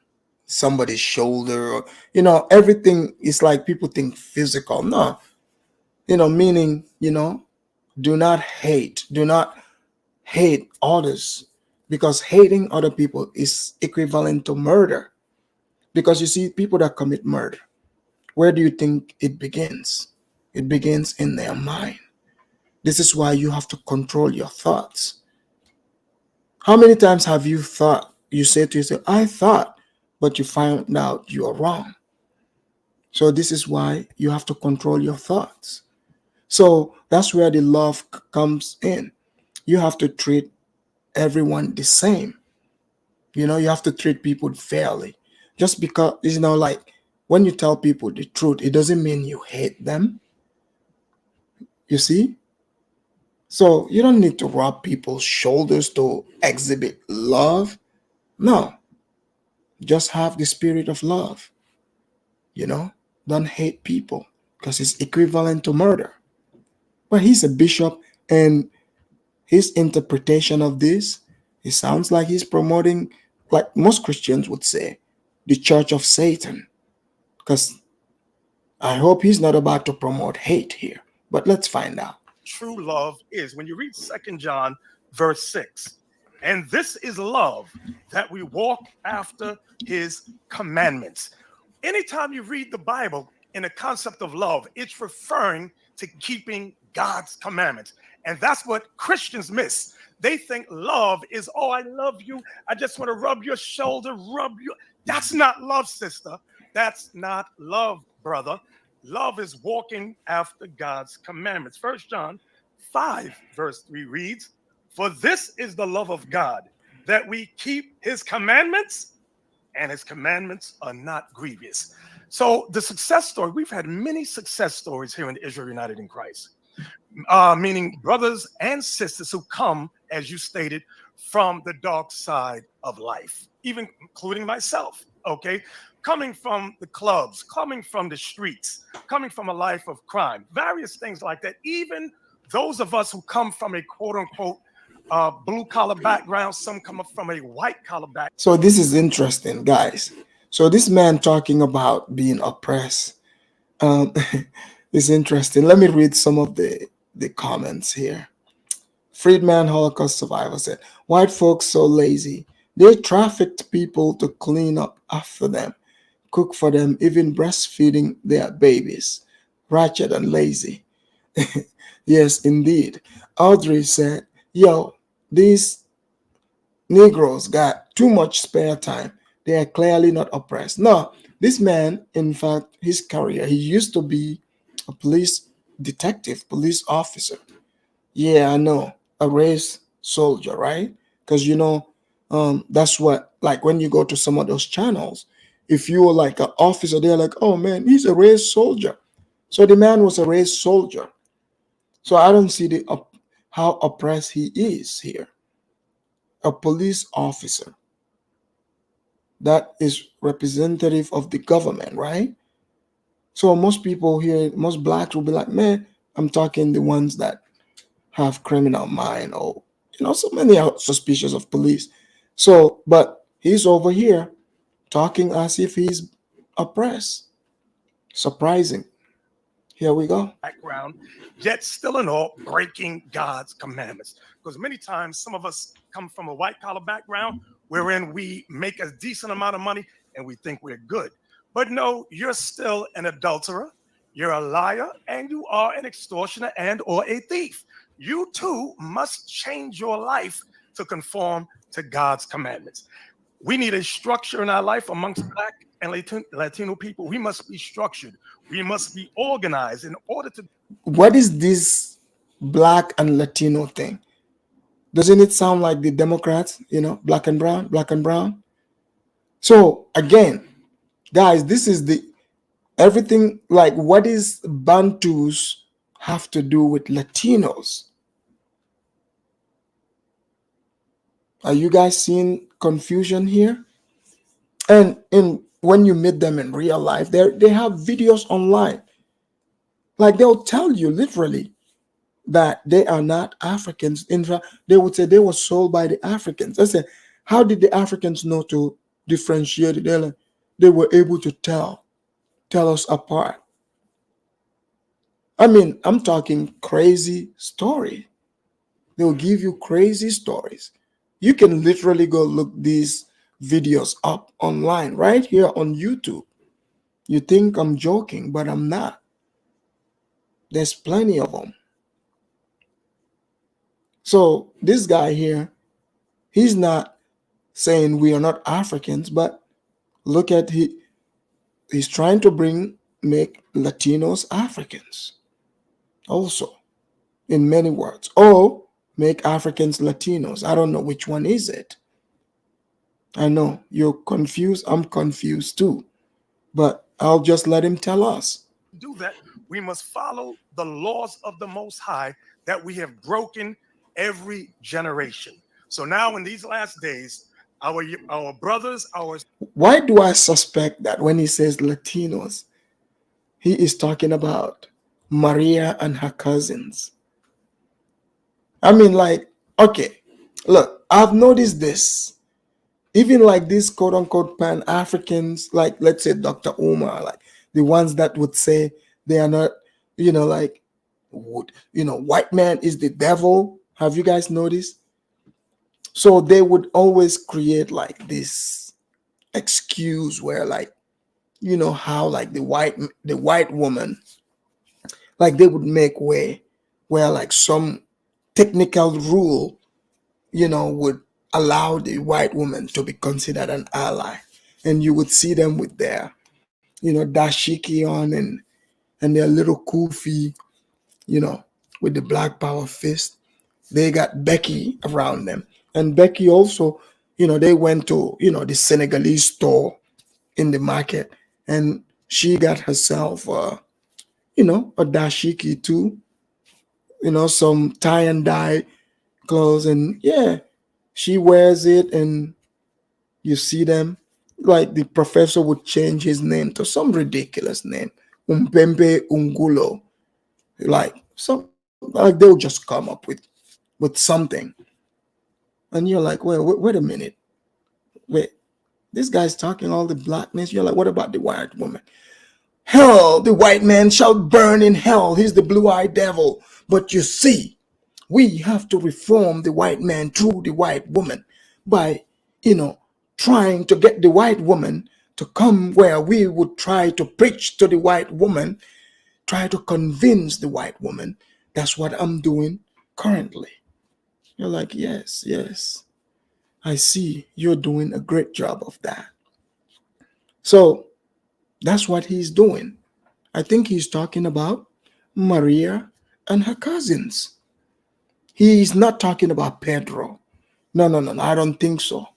C: somebody's shoulder, or, everything is like people think physical. No, meaning, do not hate others, because hating other people is equivalent to murder. Because you see, people that commit murder, where do you think it begins? It begins in their mind. This is why you have to control your thoughts. How many times have you thought, you say to yourself, I thought, but you find out you are wrong? So this is why you have to control your thoughts. So that's where the love comes in. You have to treat everyone the same. You have to treat people fairly. Just because, like when you tell people the truth, it doesn't mean you hate them. You see? So you don't need to rub people's shoulders to exhibit love. No. Just have the spirit of love. Don't hate people, because it's equivalent to murder. But he's a bishop, and his interpretation of this, it sounds like he's promoting, like most Christians would say, the church of Satan. Because I hope he's not about to promote hate here. But let's find out.
F: True love is when you read 2 John verse 6. And this is love, that we walk after his commandments. Anytime you read the Bible in the concept of love, it's referring to keeping God's commandments. And that's what Christians miss. They think love is, oh, I love you. I just want to rub your shoulder, rub you. That's not love, sister. That's not love, brother. Love is walking after God's commandments. 1 John 5 verse 3 reads, for this is the love of God, that we keep his commandments, and his commandments are not grievous. So the success story, we've had many success stories here in Israel United in Christ, meaning brothers and sisters who come, as you stated, from the dark side of life, even including myself, okay? Coming from the clubs, coming from the streets, coming from a life of crime, various things like that. Even those of us who come from a quote-unquote blue-collar background, some come up from a white-collar background.
C: So this is interesting, guys. So this man talking about being oppressed is interesting. Let me read some of the comments here. Freedman Holocaust survivor said, white folks so lazy. They trafficked people to clean up after them, cook for them, even breastfeeding their babies. Ratchet and lazy. Yes, indeed. Audrey said, yo, these Negroes got too much spare time. They are clearly not oppressed. No, this man, in fact, his career, he used to be a police detective, police officer. Yeah, I know, a race soldier, right? Because, that's what, like when you go to some of those channels, if you were like an officer, they're like, oh man, he's a raised soldier. So the man was a raised soldier. So I don't see how oppressed he is here. A police officer that is representative of the government, right? So most people here, most blacks will be like, man, I'm talking the ones that have criminal mind, or so many are suspicious of police. So, but he's over here talking as if he's oppressed. Surprising. Here we go.
F: Background, yet still in all breaking God's commandments. Because many times some of us come from a white collar background wherein we make a decent amount of money and we think we're good. But no, you're still an adulterer, you're a liar, and you are an extortioner and or a thief. You too must change your life to conform to God's commandments. We need a structure in our life amongst Black and Latino people. We must be structured. We must be organized in order to.
C: What is this Black and Latino thing? Doesn't it sound like the Democrats, black and brown, black and brown? So again, guys, this is everything, like, what is Bantus have to do with Latinos? Are you guys seeing confusion here? And when you meet them in real life, they have videos online. Like, they'll tell you literally that they are not Africans. In fact, they would say they were sold by the Africans. I said, how did the Africans know to differentiate it? They were able to tell us apart. I mean, I'm talking crazy story. They'll give you crazy stories. You can literally go look these videos up online right here on YouTube. You think I'm joking, but I'm not. There's plenty of them. So this guy here, he's not saying we are not Africans, but look at he's trying to make Latinos Africans also, in many words, or make Africans Latinos. I don't know which one is it. I know you're confused. I'm confused too, but I'll just let him tell us.
F: Do that, we must follow the laws of the Most High that we have broken every generation. So now in these last days, our brothers,
C: Why do I suspect that when he says Latinos, he is talking about Maria and her cousins? I mean, like, okay, look, I've noticed this. Even like these quote unquote Pan-Africans, like, let's say Dr. Umar, like the ones that would say they are not, like, white man is the devil. Have you guys noticed? So they would always create like this excuse where, like, how like the white woman, like, they would make way where like some technical rule, would allow the white woman to be considered an ally. And you would see them with their, dashiki on and their little kufi, with the Black Power fist. They got Becky around them. And Becky also, they went to, the Senegalese store in the market, and she got herself, a dashiki too, some tie and dye clothes. And yeah, she wears it, and you see them. Like, the professor would change his name to some ridiculous name, Umpempe Ungulo. Like, like they'll just come up with something. And you're like, wait a minute. Wait, this guy's talking all the blackness. You're like, what about the white woman? Hell, the white man shall burn in hell. He's the blue-eyed devil. But you see, we have to reform the white man through the white woman by, trying to get the white woman to come where we would try to preach to the white woman, try to convince the white woman. That's what I'm doing currently. You're like, yes, I see you're doing a great job of that. So that's what he's doing. I think he's talking about Maria and her cousins. He's not talking about Pedro. No, I don't think so.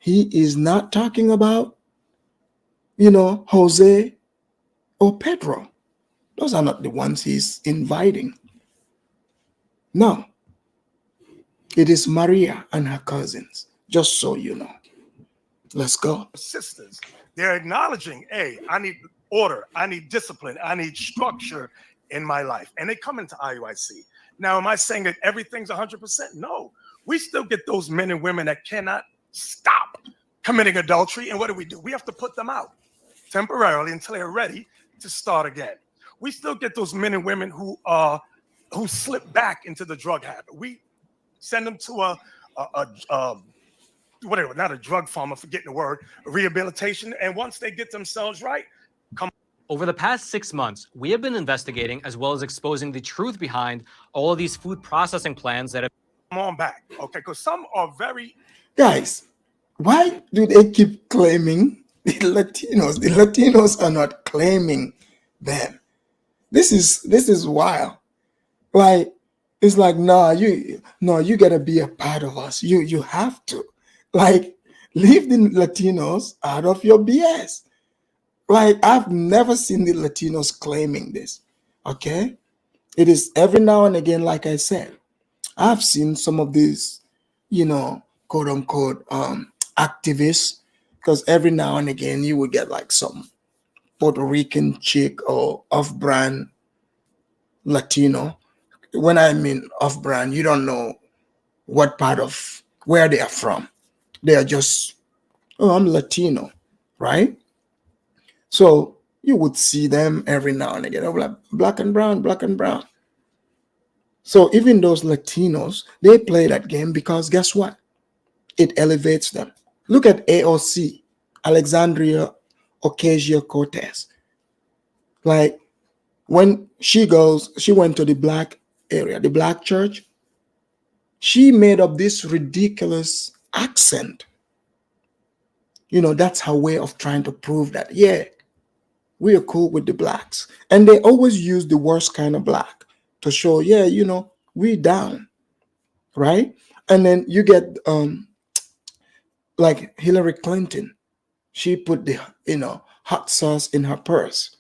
C: He is not talking about Jose or Pedro. Those are not the ones he's inviting. No, it is Maria and her cousins, just so you know. Let's go.
F: Sisters, they're acknowledging, hey, I need order, I need discipline, I need structure in my life. And they come into IUIC. Now, am I saying that everything's 100%? No. We still get those men and women that cannot stop committing adultery. And what do? We have to put them out temporarily until they're ready to start again. We still get those men and women who slip back into the drug habit. We send them to whatever, not a drug farm, I'm forgetting the word, rehabilitation. And once they get themselves right, come.
I: Over the past 6 months, we have been investigating as well as exposing the truth behind all of these food processing plants that have
F: come on back, okay? Because some are very...
C: Guys, why do they keep claiming the Latinos? The Latinos are not claiming them. This is wild. Like, it's like, you gotta be a part of us. You have to. Like, leave the Latinos out of your BS. Like, I've never seen the Latinos claiming this. Okay? It is every now and again, like I said, I've seen some of these, quote unquote, activists, because every now and again you will get like some Puerto Rican chick or off-brand Latino. When I mean off-brand, you don't know what part of where they are from. They are just, I'm Latino, right? So you would see them every now and again. Like black and brown, black and brown. So even those Latinos, they play that game because guess what? It elevates them. Look at AOC, Alexandria Ocasio-Cortez. Like when she went to the black area, the black church, she made up this ridiculous accent. That's her way of trying to prove that, yeah, we are cool with the blacks. And they always use the worst kind of black to show, yeah, we down, right? And then you get like Hillary Clinton. She put the hot sauce in her purse.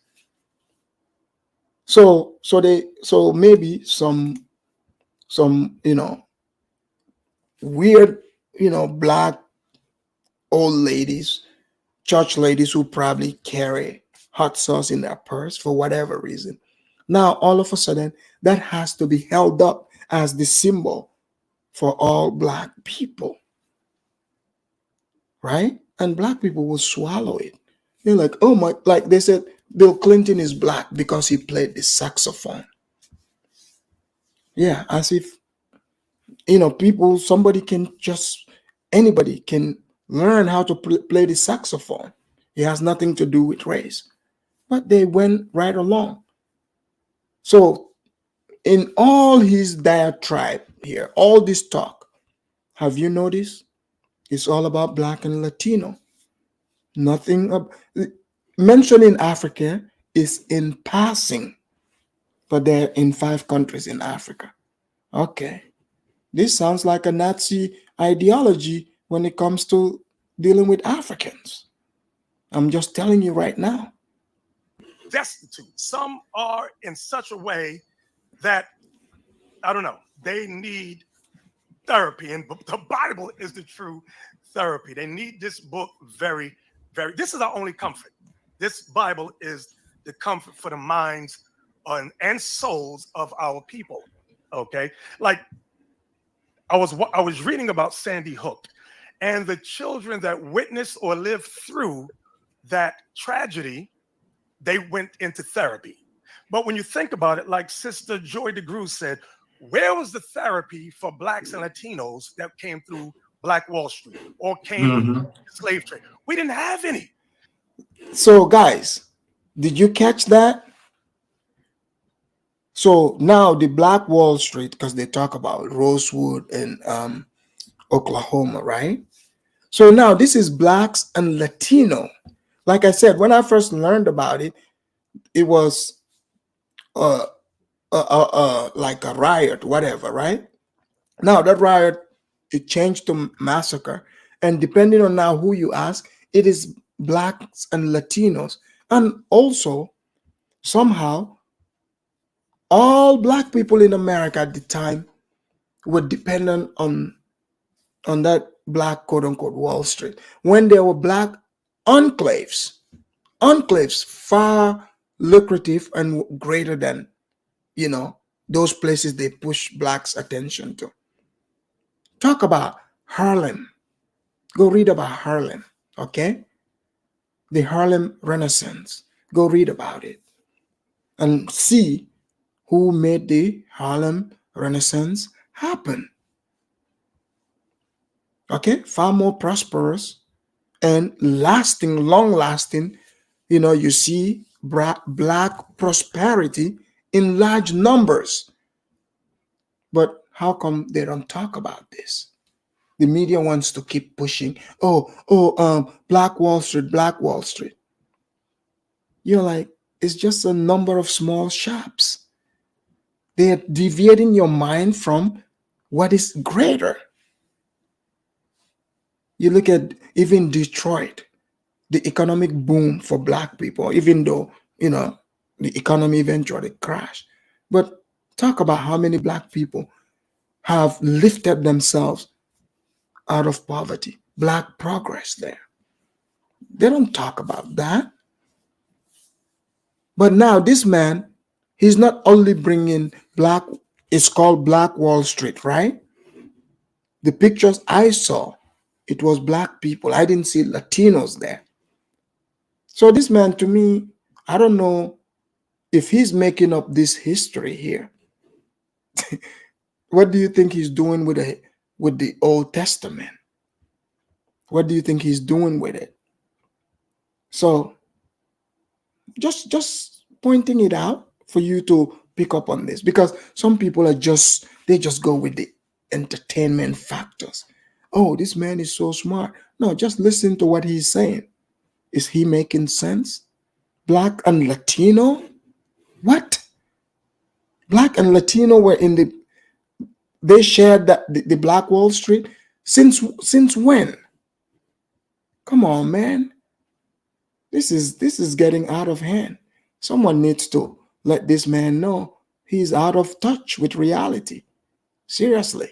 C: So maybe some weird black old ladies, church ladies who probably carry hot sauce in their purse for whatever reason. Now, all of a sudden, that has to be held up as the symbol for all black people, right? And black people will swallow it. They're like, oh my, like they said, Bill Clinton is black because he played the saxophone. Yeah, as if, anybody can learn how to play the saxophone. It has nothing to do with race. But they went right along. So in all his diatribe here, all this talk, have you noticed? It's all about black and Latino. Nothing mentioning Africa is in passing, but they're in 5 countries in Africa. Okay. This sounds like a Nazi ideology when it comes to dealing with Africans. I'm just telling you right now.
F: Destitute. Some are in such a way that, I don't know, they need therapy. And the Bible is the true therapy. They need this book very, very. This is our only comfort. This Bible is the comfort for the minds and souls of our people. Okay? Like, I was reading about Sandy Hook and the children that witnessed or lived through that tragedy, they went into therapy. But when you think about it, like Sister Joy DeGruy said, where was the therapy for blacks and Latinos that came through Black Wall Street or came through the slave trade? We didn't have any.
C: So guys, did you catch that? So now the Black Wall Street, because they talk about Rosewood and Oklahoma, right? So now this is blacks and Latino. Like I said, when I first learned about it, it was like a riot, whatever, right? Now that riot, it changed to massacre. And depending on now who you ask, it is blacks and Latinos, and also somehow all black people in America at the time were dependent on that black quote unquote Wall Street, when there were black enclaves far lucrative and greater than those places they push blacks attention to. Talk about Harlem. Go read about Harlem, okay? The Harlem Renaissance. Go read about it and see who made the Harlem Renaissance happen. Okay? Far more prosperous and lasting, long lasting. You see black prosperity in large numbers. But how come they don't talk about this? The media wants to keep pushing, Black Wall Street, Black Wall Street. You're like, it's just a number of small shops. They are deviating your mind from what is greater. You look at even Detroit, the economic boom for black people, even though, the economy eventually crashed. But talk about how many black people have lifted themselves out of poverty. Black progress there. They don't talk about that. But now this man, he's not only bringing black, it's called Black Wall Street, right? The pictures I saw, it was black people. I didn't see Latinos there. So this man, to me, I don't know if he's making up this history here. What do you think he's doing with the Old Testament? What do you think he's doing with it? So just pointing it out for you to pick up on this, because some people they just go with the entertainment factors. Oh, this man is so smart. No, just listen to what he's saying. Is he making sense? Black and Latino? What? Black and Latino were they shared the Black Wall Street since when? Come on, man. This is getting out of hand. Someone needs to let this man know he's out of touch with reality. Seriously.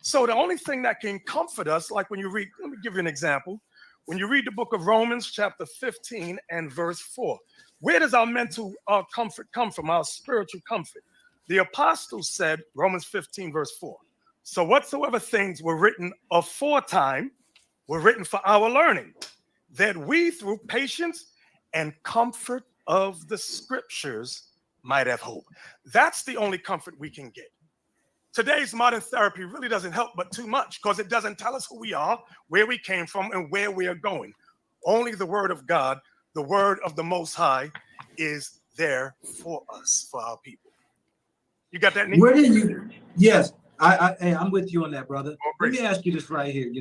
F: So the only thing that can comfort us, like when you read, let me give you an example. When you read the book of Romans, chapter 15 and verse 4, where does our mental comfort come from, our spiritual comfort? The apostles said, Romans 15, verse 4, so whatsoever things were written aforetime were written for our learning, that we through patience and comfort of the scriptures might have hope. That's the only comfort we can get. Today's modern therapy really doesn't help but too much, because it doesn't tell us who we are, where we came from, and where we are going. Only the word of God, the word of the Most High, is there for us, for our people. You got that, Nick?
G: Where did you? Yes, I'm with you on that, brother. Let me ask you this right here.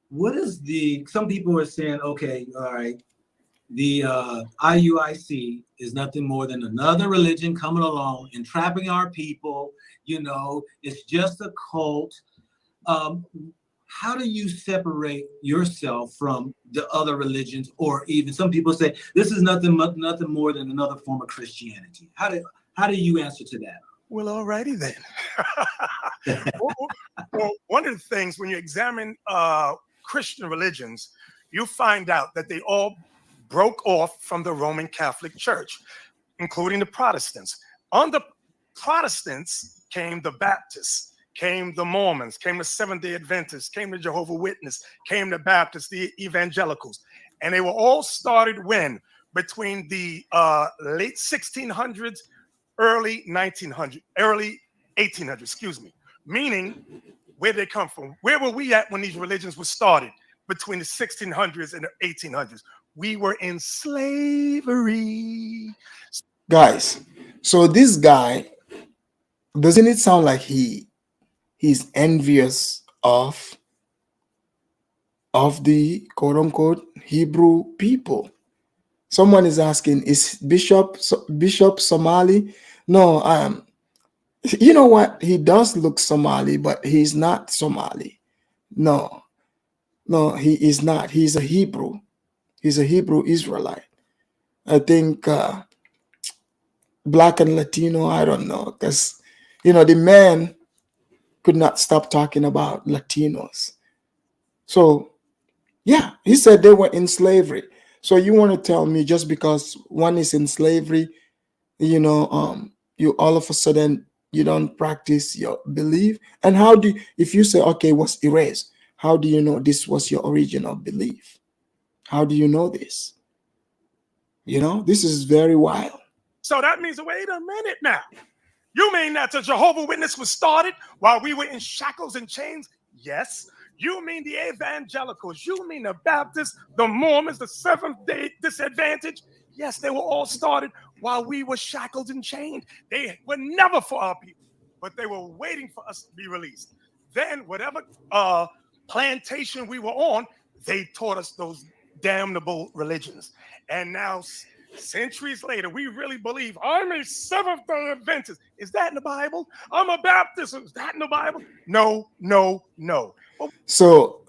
G: What is some people are saying, okay, all right, the IUIC is nothing more than another religion coming along and trapping our people. It's just a cult. How do you separate yourself from the other religions, or even some people say this is nothing more than another form of Christianity? How do you answer to that?
F: Well, alrighty then. Well, one of the things when you examine Christian religions, you find out that they all broke off from the Roman Catholic Church, including the Protestants. On the Protestants came the Baptists, came the Mormons, came the Seventh-day Adventists, came the Jehovah's Witnesses, came the Baptists, the evangelicals. And they were all started when? Between the late 1600s, early 1800s, excuse me. Meaning, where they come from. Where were we at when these religions were started? Between the 1600s and the 1800s. We were in slavery.
C: Guys, so this guy, doesn't it sound like he's envious of the quote unquote Hebrew people? Someone is asking, is Bishop Somali? No, you know what? He does look Somali, but he's not Somali. No, he is not. He's a Hebrew. He's a Hebrew Israelite. I think Black and Latino, I don't know, because, the man could not stop talking about Latinos. So, yeah, he said they were in slavery. So you want to tell me just because one is in slavery, you all of a sudden you don't practice your belief? And how do if you say, okay, it was erased, how do you know this was your original belief? How do you know this? This is very wild.
F: So that means, wait a minute now. You mean that the Jehovah's Witness was started while we were in shackles and chains? Yes. You mean the evangelicals? You mean the Baptists, the Mormons, the Seventh-day Disadvantaged? Yes, they were all started while we were shackled and chained. They were never for our people, but they were waiting for us to be released. Then whatever plantation we were on, they taught us those damnable religions. And now, centuries later, we really believe I'm a Seventh-day Adventist. Is that in the Bible? I'm a Baptist. Is that in the Bible? No, no, no.
C: So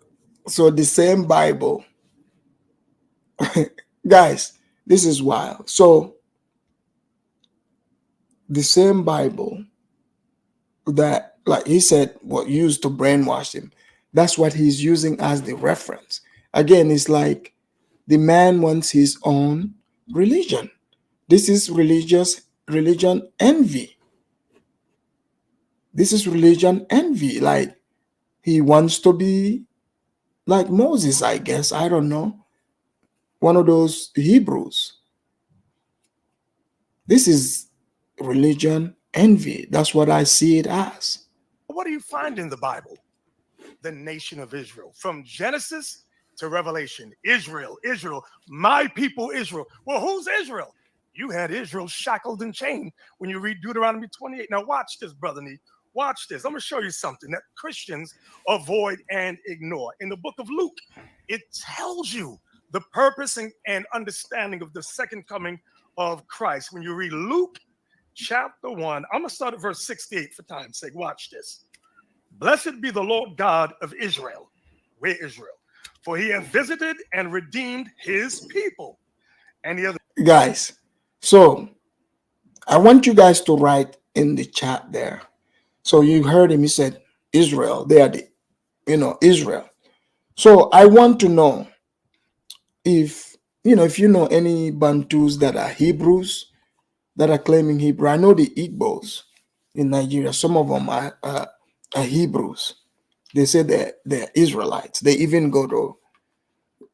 C: the same Bible, guys, this is wild. So the same Bible that, like he said, what used to brainwash him, that's what he's using as the reference. Again, it's like the man wants his own religion. This is religion envy. This is religion envy. Like he wants to be like Moses, I guess. I don't know. One of those Hebrews. This is religion envy. That's what I see it as.
F: What do you find in the Bible? The nation of Israel. From Genesis to Revelation. Israel, Israel, my people Israel. Well, who's Israel? You had Israel shackled and chained when you read Deuteronomy 28. Now watch this, Brother Nee. Watch this. I'm going to show you something that Christians avoid and ignore. In the book of Luke, it tells you the purpose and understanding of the second coming of Christ. When you read Luke chapter 1, I'm going to start at verse 68 for time's sake. Watch this. Blessed be the Lord God of Israel. Where Israel? For he hath visited and redeemed his people. And the other
C: guys, so I want you guys to write in the chat there. So you heard him, he said, Israel, they are the, Israel. So I want to know if you know any Bantus that are Hebrews, that are claiming Hebrew. I know the Igbos in Nigeria, some of them are Hebrews. They say they're Israelites. They even go to,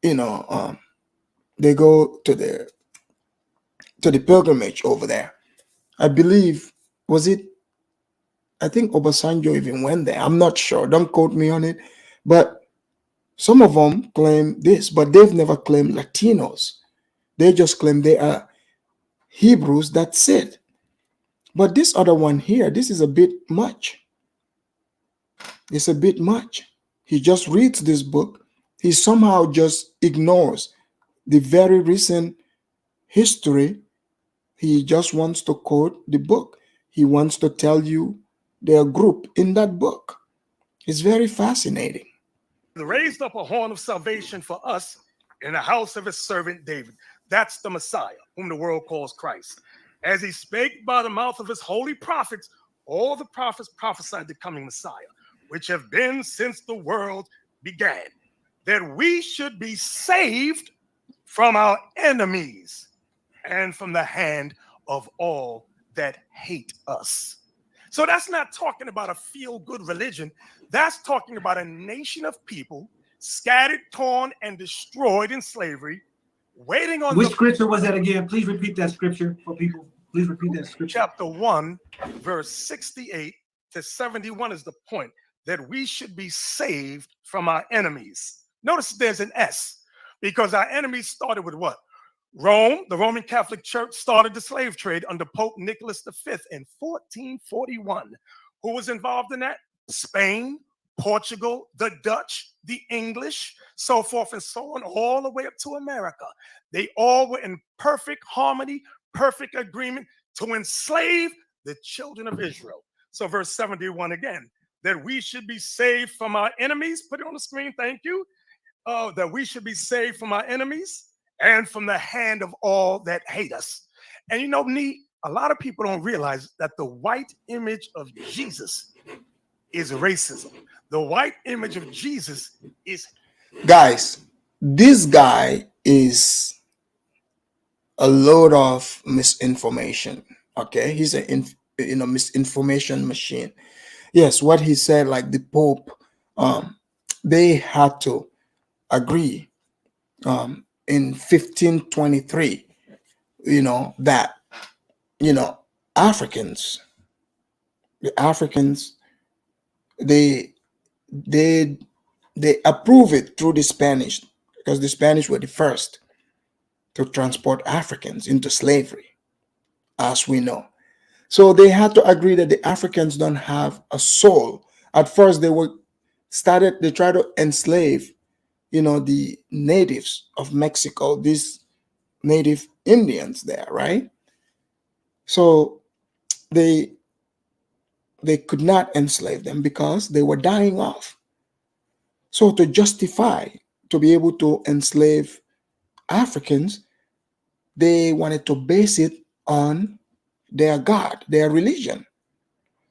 C: they go to the pilgrimage over there. I believe, I think Obasanjo even went there. I'm not sure. Don't quote me on it. But some of them claim this, but they've never claimed Latinos. They just claim they are Hebrews. That's it. But this other one here, this is a bit much. It's a bit much. He just reads this book. He somehow just ignores the very recent history. He just wants to quote the book. He wants to tell you their group in that book. It's very fascinating.
F: raised up a horn of salvation for us in the house of his servant David. That's the Messiah, whom the world calls Christ. As he spake by the mouth of his holy prophets, all the prophets prophesied the coming Messiah, which have been since the world began, that we should be saved from our enemies and from the hand of all that hate us. So that's not talking about a feel-good religion. That's talking about a nation of people scattered, torn, and destroyed in slavery, waiting on
G: Which scripture was that again? Please repeat that scripture for people. Please repeat that scripture.
F: Chapter 1, verse 68 to 71 is the point, that we should be saved from our enemies. Notice there's an S, because our enemies started with what? Rome, the Roman Catholic Church, started the slave trade under Pope Nicholas V in 1441. Who was involved in that? Spain, Portugal, the Dutch, the English, so forth and so on, all the way up to America. They all were in perfect harmony, perfect agreement to enslave the children of Israel. So verse 71 again, that we should be saved from our enemies. Put it on the screen, thank you. That we should be saved from our enemies and from the hand of all that hate us. And you know, a lot of people don't realize that the white image of Jesus is racism. The white image of Jesus is...
C: Guys, this guy is a load of misinformation. Okay, he's a misinformation machine. Yes, what he said, like the Pope, they had to agree in 1523, that Africans, the Africans, they they approve it through the Spanish, because the Spanish were the first to transport Africans into slavery, as we know. So they had to agree that the Africans don't have a soul. At first, they tried to enslave, the natives of Mexico, these native Indians there, right? So they could not enslave them because they were dying off. So to justify, to be able to enslave Africans, they wanted to base it on their God, their religion.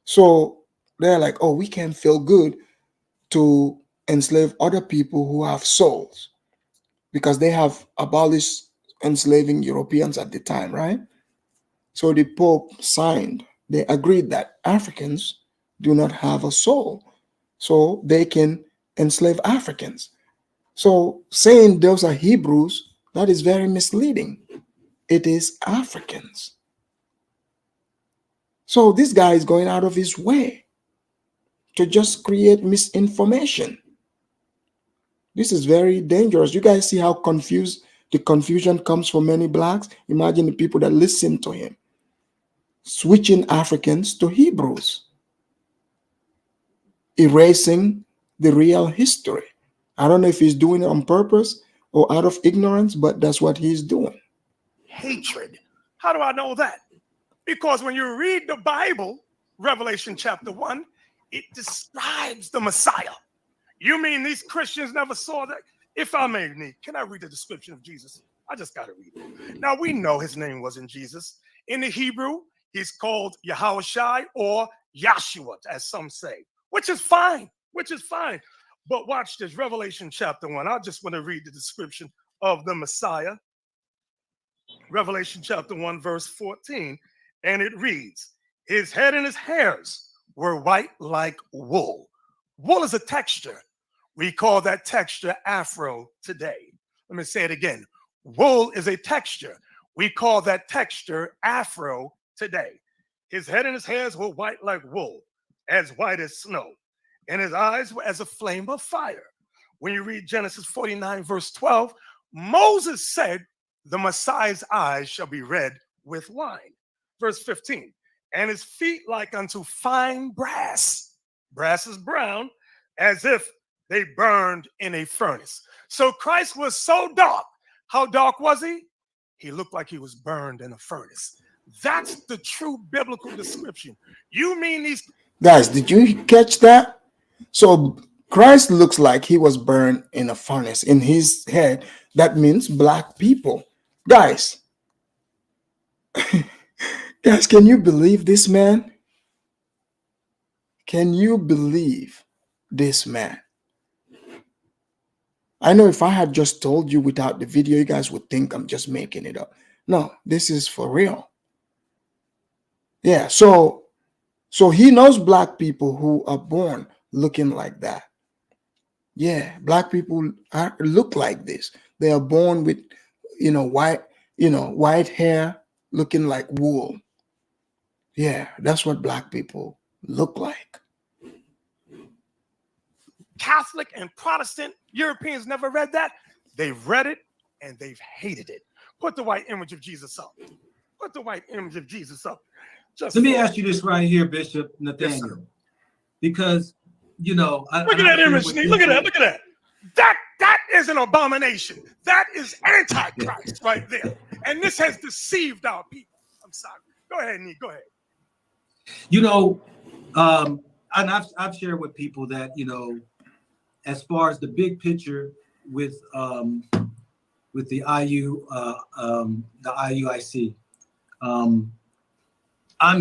C: So they're like, oh, we can feel good to enslave other people who have souls, because they have abolished enslaving Europeans at the time, right? So the Pope signed, they agreed that Africans do not have a soul, so they can enslave Africans. So saying those are Hebrews, that is very misleading. It is Africans. So this guy is going out of his way to just create misinformation. This is very dangerous. You guys see how the confusion comes for many blacks? Imagine the people that listen to him, switching Africans to Hebrews, erasing the real history. I don't know if he's doing it on purpose or out of ignorance, but that's what he's doing.
F: Hatred. How do I know that? Because when you read the Bible, Revelation chapter 1, it describes the Messiah. You mean these Christians never saw that? If I may, can I read the description of Jesus? I just got to read it. Now, we know his name wasn't Jesus. In the Hebrew, he's called Yahushai or Yahshua, as some say, which is fine, But watch this, Revelation chapter 1. I just want to read the description of the Messiah. Revelation chapter 1, verse 14. And it reads, his head and his hairs were white like wool. Wool is a texture. We call that texture Afro today. Let me say it again. Wool is a texture. We call that texture Afro today. His head and his hairs were white like wool, as white as snow, and his eyes were as a flame of fire. When you read Genesis 49, verse 12, Moses said, the Messiah's eyes shall be red with wine. Verse 15, and his feet like unto fine brass. Brass is brown, as if they burned in a furnace. So Christ was so dark. How dark was he? He looked like he was burned in a furnace. That's the true biblical description. You mean these...
C: Guys, did you catch that? So Christ looks like he was burned in a furnace. In his head, that means black people. Guys, guys, can you believe this man? Can you believe this man? I know if I had just told you without the video, you guys would think I'm just making it up. No, this is for real. Yeah, so he knows black people who are born looking like that. Yeah, black people look like this. They are born with, white hair looking like wool. Yeah, that's what black people look like.
F: Catholic and Protestant Europeans never read that. They've read it and they've hated it. Put the white image of Jesus up. Put the white image of Jesus up.
G: Let me ask you this right here, Bishop Nathaniel. Yes, because,
F: look at that image, Steve. Look at that. That is an abomination. That is Antichrist right there. And this has deceived our people. I'm sorry. Go ahead, Nee. Go ahead.
G: And I've shared with people that, as far as the big picture with with the IUIC. I'm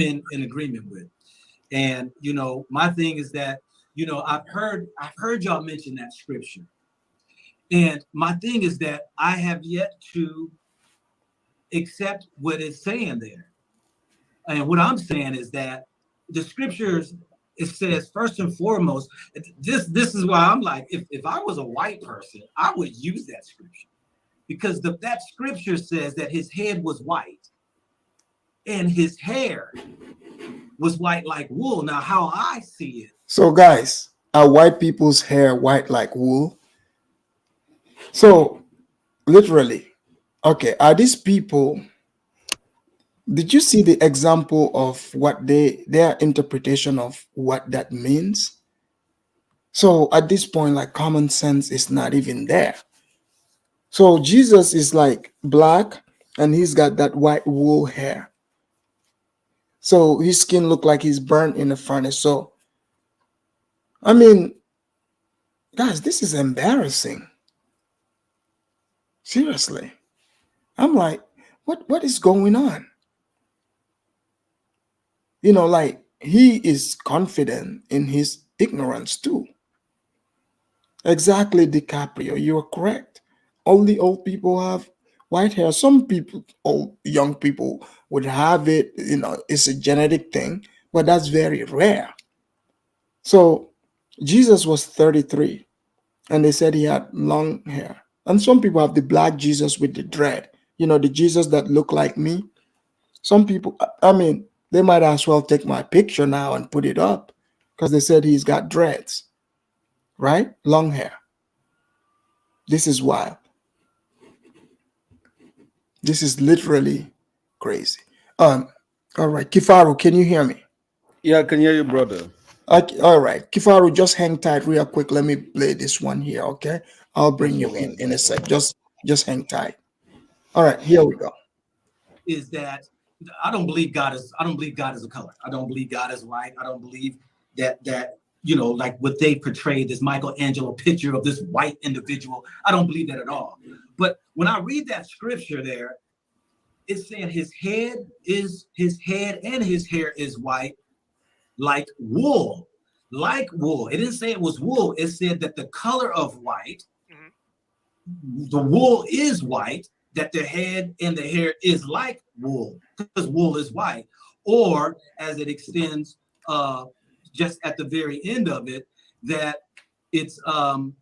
G: in agreement with. And you know, my thing is that, you know, I've heard y'all mention that scripture. And my thing is that I have yet to accept what it's saying there. And what I'm saying is that the scriptures, it says first and foremost, this is why I'm like, if I was a white person, I would use that scripture, because that scripture says that his head was white and his hair was white like wool. Now, how I see it.
C: So guys, are white people's hair white like wool? So literally, okay, are these people, did you see the example of what their interpretation of what that means? So at this point, like, common sense is not even there. So Jesus is like black and he's got that white wool hair. So his skin looked like he's burnt in a furnace. So, I mean, guys, this is embarrassing. Seriously. I'm like, what is going on? You know, like, he is confident in his ignorance too. Exactly, DiCaprio, you are correct. Only old people have white hair. Some people, old young people, would have it. You know, it's a genetic thing, but that's very rare. So Jesus was 33, and they said he had long hair. And some people have the black Jesus with the dread. You know, the Jesus that look like me. Some people, I mean, they might as well take my picture now and put it up, because they said he's got dreads, right? Long hair. This is wild. This is literally crazy. All right, Kifaru, can you hear me?
J: Yeah, I can hear you, brother.
C: Okay, all right, Kifaru, just hang tight real quick. Let me play this one here, okay? I'll bring you in a sec. Just hang tight. All right, here we go.
G: Is that I don't believe God is a color. I don't believe God is white. I don't believe that you know, like what they portrayed, this Michelangelo picture of this white individual. I don't believe that at all. But when I read that scripture there, it's saying his head and his hair is white like wool. Like wool. It didn't say it was wool. It said that the color of white, the wool is white, that the head and the hair is like wool, because wool is white. Or as it extends just at the very end of it, that it's white.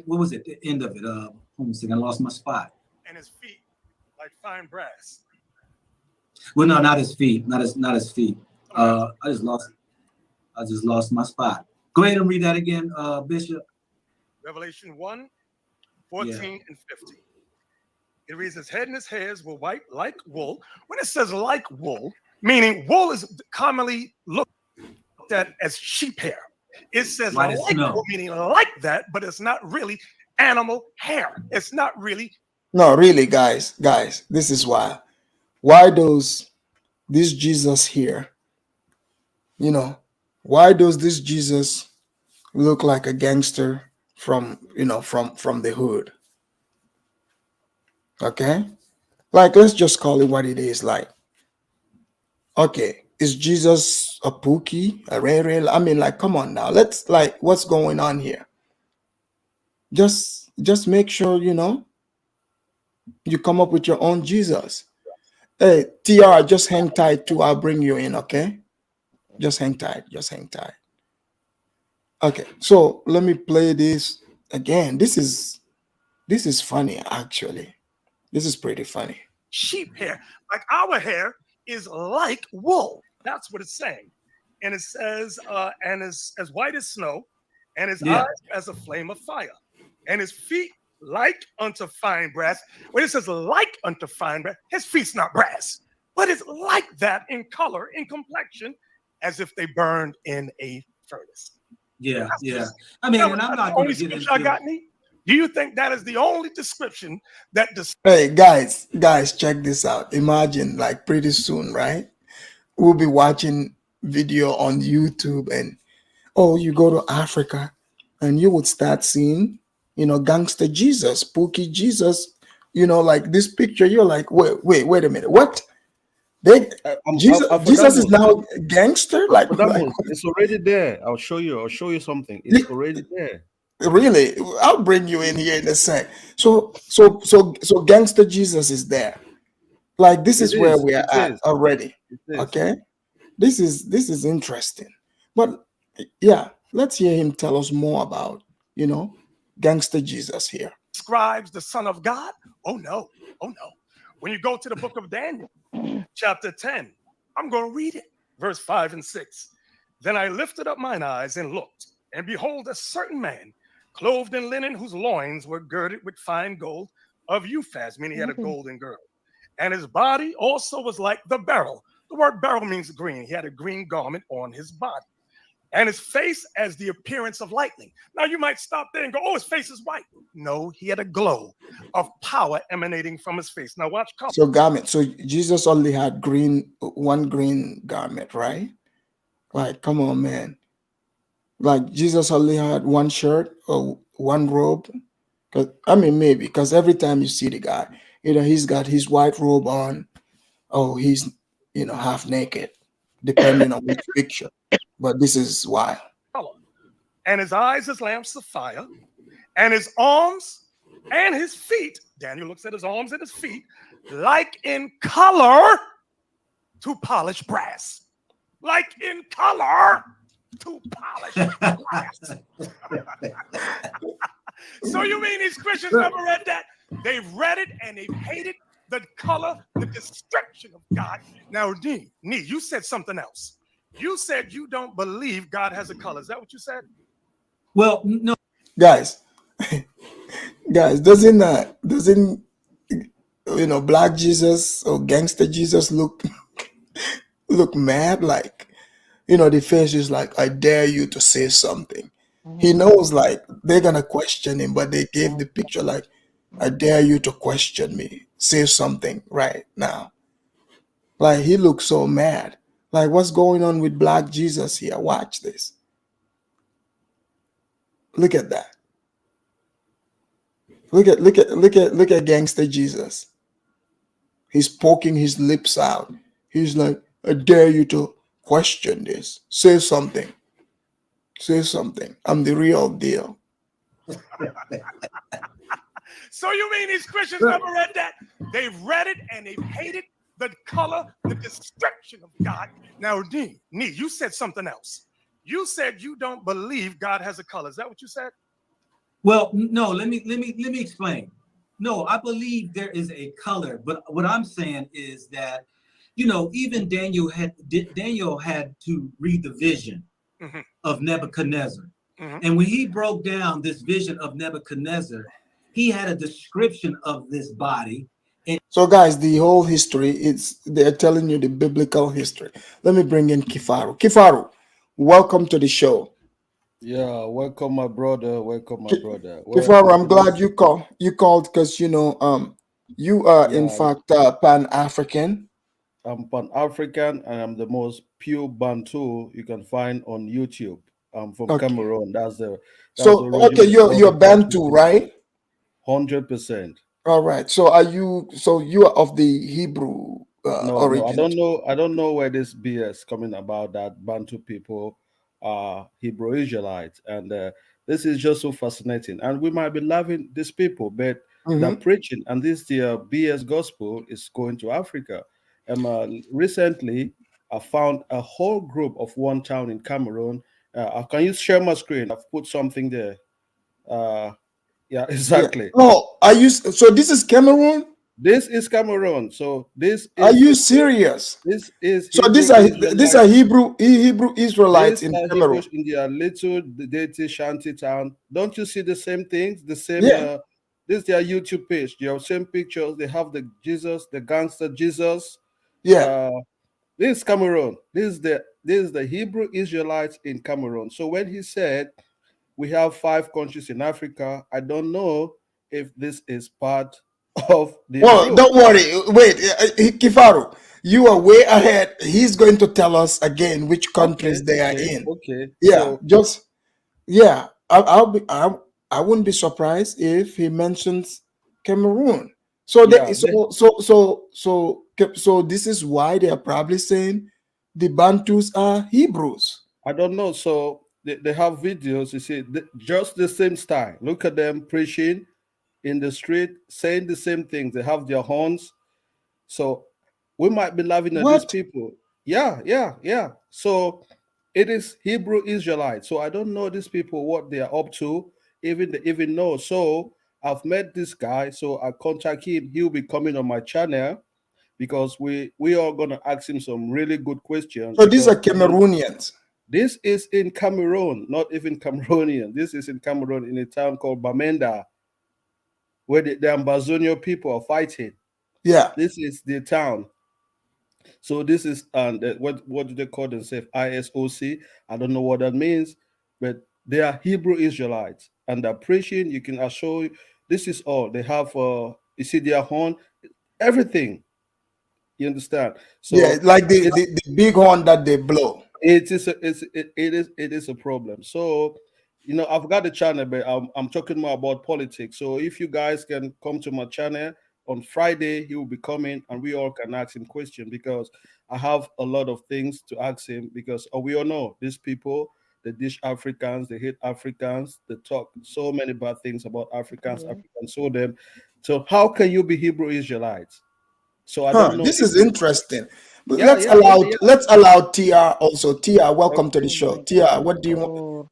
G: What was it? The end of it. Hold on a second, I lost my spot.
F: And his feet like fine brass.
G: Well, no, not his feet. Not his feet. I just lost my spot. Go ahead and read that again, Bishop.
F: Revelation 1, 14 and 15. It reads, his head and his hairs were white like wool. When it says like wool, meaning wool is commonly looked at as sheep hair. It says like wool, meaning like that, but it's not really animal hair. It's not really.
C: No, really, guys, this is why this Jesus here, you know, why does this Jesus look like a gangster from, you know, from the hood? Okay, like, let's just call it what it is. Like, okay, is Jesus a Pookie, a Rere? I mean, like, come on now, let's, like, what's going on here? Just make sure, you know, you come up with your own Jesus. Hey, TR, just hang tight too. I'll bring you in, okay? Just hang tight. Okay, so let me play this again. This is funny, actually. This is pretty funny.
F: Sheep hair, like our hair is like wool. That's what it's saying. And it says, and is as white as snow, and his eyes as a flame of fire, and his feet like unto fine brass. When it says like unto fine brass, his feet's not brass, but it's like that in color, in complexion, as if they burned in a furnace.
G: Yeah. I mean, and I'm not going to get into it.
F: Do you think that is the only description that?
C: Hey, guys, check this out. Imagine, like, pretty soon, right? We'll be watching video on YouTube, and you go to Africa, and you would start seeing Gangster Jesus, Pookie Jesus, like this picture. You're like, wait a minute, what? Jesus is
J: Afridamus,
C: now gangster, like
J: Afridamus, it's already there. I'll show you something. It's already there.
C: really? I'll bring you in here in a sec. So gangster Jesus is there. Like this is where we are
J: It
C: at
J: is.
C: already.
J: It is.
C: Okay, this is interesting. But yeah, let's hear him tell us more about gangster Jesus here.
F: Describes the Son of God? Oh no. When you go to the book of Daniel, chapter 10, I'm going to read it, verse 5 and 6. Then I lifted up mine eyes and looked, and behold, a certain man clothed in linen, whose loins were girded with fine gold of Uphaz, meaning he had a golden girdle. And his body also was like the beryl. The word beryl means green. He had a green garment on his body. And his face as the appearance of lightning. Now you might stop there and go, oh, his face is white. No, he had a glow of power emanating from his face. Now watch.
C: So garment. So Jesus only had one green garment, right? Like, come on, man. Like Jesus only had one shirt or one robe. Maybe because every time you see the guy, he's got his white robe on, or he's half naked, depending on which picture. But this is wild.
F: And his eyes as lamps of fire, and his arms and his feet. Daniel looks at his arms and his feet, like in color to polished brass. Like in color to polished brass. So you mean these Christians never read that? They've read it and they've hated the color, the description of God. Now, Nee, you said something else. You said you don't believe God has a color. Is that what you said?
G: Well, no.
C: Guys, doesn't Black Jesus or gangster Jesus look mad? Like, the face is like, I dare you to say something. He knows like they're gonna question him, but they gave the picture like, I dare you to question me. Say something right now. Like he looks so mad. Like, what's going on with Black Jesus here? Watch this. Look at that. Look at gangster Jesus. He's poking his lips out. He's like, I dare you to question this. Say something. Say something. I'm the real deal.
F: So you mean these Christians never read that? They've read it and they've hated the color, the description of God. Now, Nee, you said something else. You said you don't believe God has a color. Is that what you said?
G: Well, no. Let me explain. No, I believe there is a color, but what I'm saying is that, even Daniel had to read the vision of Nebuchadnezzar, and when he broke down this vision of Nebuchadnezzar, he had a description of this body.
C: So guys, the whole history, they're telling you the biblical history. Let me bring in Kifaru. Kifaru, welcome to the show.
J: Yeah, welcome my brother. Welcome my brother.
C: Kifaru, I'm glad you called because you are in fact Pan-African.
J: I'm Pan-African and I'm the most pure Bantu you can find on YouTube. I'm from Cameroon. That's
C: you're Bantu, right?
J: 100%.
C: All right. So you are of the Hebrew origin?
J: No, I don't know where this BS coming about that Bantu people are Hebrew Israelites, and this is just so fascinating. And we might be loving these people, but they're preaching, and this BS gospel is going to Africa. Recently, I found a whole group of one town in Cameroon. Can you share my screen? I've put something there. Yeah, exactly.
C: Yeah. Oh, so this is Cameroon?
J: This is Cameroon. So this is.
C: Are you serious?
J: This is.
C: So these are Hebrew Israelites in Cameroon.
J: In their little dirty shanty town. Don't you see the same things? The same.
C: Yeah.
J: This is their YouTube page. They have same pictures. They have the Jesus, the gangster Jesus.
C: Yeah.
J: This is Cameroon. This is the Hebrew Israelites in Cameroon. So when he said we have 5 countries in Africa, I don't know if this is part of the group.
C: Don't worry. Wait, Kifaru, you are way ahead. He's going to tell us again which countries they are in.
J: Okay.
C: Yeah,
J: so,
C: I wouldn't be surprised if he mentions Cameroon. So
J: Yeah,
C: so this is why they are probably saying the Bantus are Hebrews.
J: I don't know. So they have videos, you see, just the same style. Look at them preaching in the street, saying the same things. They have their horns. So we might be laughing at these
C: What?
J: people. Yeah. So it is Hebrew Israelite. So I don't know these people, what they are up to, even know. So I've met this guy. So I contact him. He'll be coming on my channel because we are gonna ask him some really good questions.
C: So these are Cameroonians.
J: This is in Cameroon, not even Cameroonian. This is in Cameroon, in a town called Bamenda, where the Ambazonian people are fighting.
C: Yeah.
J: This is the town. So this is what do they call themselves? ISOC. I don't know what that means, but they are Hebrew Israelites, and they're preaching. You can assure you, this is all they have. You see their horn, everything. You understand? So
C: yeah, like the big horn that they blow.
J: It is a problem. So, I've got the channel, but I'm talking more about politics. So if you guys can come to my channel on Friday, he will be coming, and we all can ask him questions because I have a lot of things to ask him. Because we all know these people, they dish Africans, they hate Africans, they talk so many bad things about Africans. Africans so them. So how can you be Hebrew Israelites? So I don't know.
C: This is interesting. But
J: Yeah,
C: let's allow TR also. TR, welcome to the show. TR, what do you want?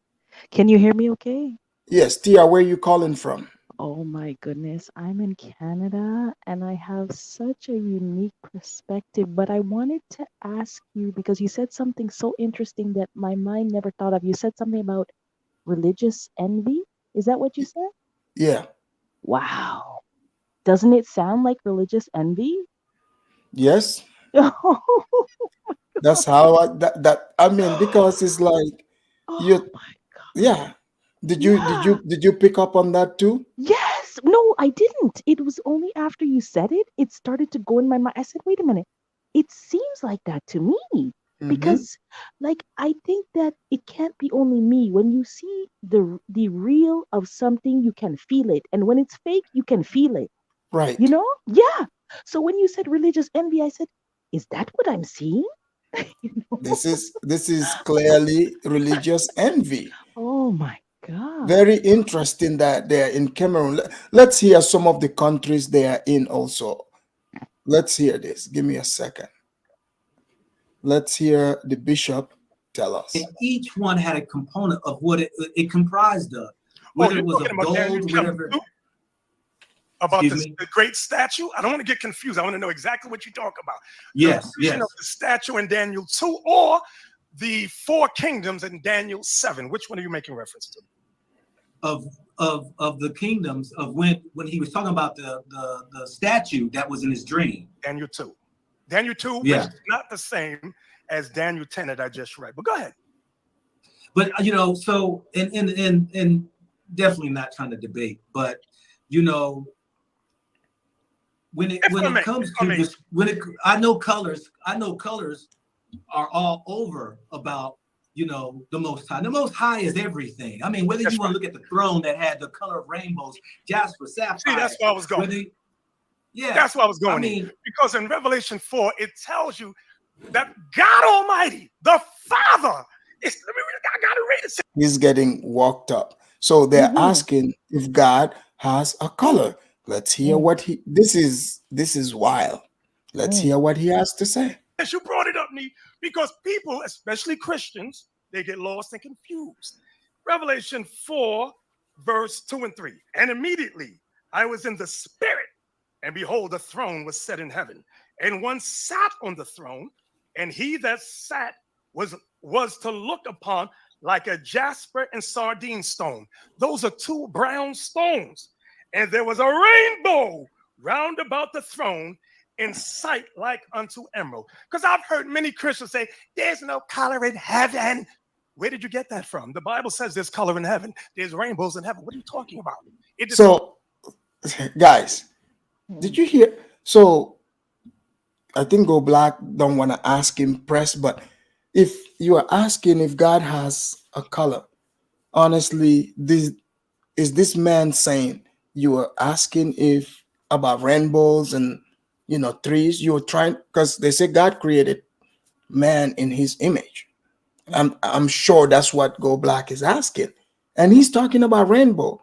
K: Can you hear me okay?
C: Yes, TR, where are you calling from?
K: Oh my goodness, I'm in Canada and I have such a unique perspective, but I wanted to ask you because you said something so interesting that my mind never thought of. You said something about religious envy. Is that what you said?
C: Yeah.
K: Wow. Doesn't it sound like religious envy?
C: Yes. That's how I mean, because it's like yeah. Did you pick up on that too?
K: Yes. No, I didn't. It was only after you said it, it started to go in my mind. I said, wait a minute. It seems like that to me. Because like I think that it can't be only me. When you see the real of something, you can feel it. And when it's fake, you can feel it.
C: Right.
K: You know? Yeah. So when you said religious envy, I said, is that what I'm seeing?
C: This is clearly religious envy.
K: Oh my God.
C: Very interesting that they're in Cameroon. Let's hear some of the countries they are in also. Let's hear this. Give me a second. Let's hear the bishop tell us.
G: And each one had a component of what it comprised of. Whether it was of gold, whatever.
F: About the great statue? I don't want to get confused. I want to know exactly what you talk about.
G: Yes,
F: the of the statue in Daniel 2 or the 4 kingdoms in Daniel 7. Which one are you making reference to?
G: Of the kingdoms of when he was talking about the statue that was in his dream.
F: Daniel 2. Daniel 2 is not the same as Daniel 10 that I just read. But go ahead.
G: But so and definitely not trying to debate, but when it comes to this, I know colors are all over about the Most High. The Most High is everything. I mean, whether you want to look at the throne that had the color of rainbows, jasper, sapphire.
F: See, that's where I was going.
G: Yeah,
F: that's where I was going. Because in Revelation 4, it tells you that God Almighty, the Father, I gotta read it.
C: He's getting walked up. So they're asking if God has a color. Let's hear what this is wild. Let's hear what he has to say.
F: Yes, you brought it up, Nee, because people, especially Christians, they get lost and confused. Revelation 4, verse 2 and 3. And immediately I was in the spirit, and behold, the throne was set in heaven, and one sat on the throne, and he that sat was to look upon like a jasper and sardine stone. Those are 2 brown stones. And there was a rainbow round about the throne in sight like unto emerald. Because I've heard many Christians say, there's no color in heaven. Where did you get that from? The Bible says there's color in heaven. There's rainbows in heaven. What are you talking about?
C: So, guys, did you hear? So, I think Go Black don't want to ask him press, but if you are asking if God has a color, honestly, is this man saying you were asking if about rainbows and trees? You were trying, because they say God created man in his image. I'm sure that's what Go Black is asking. And he's talking about rainbow.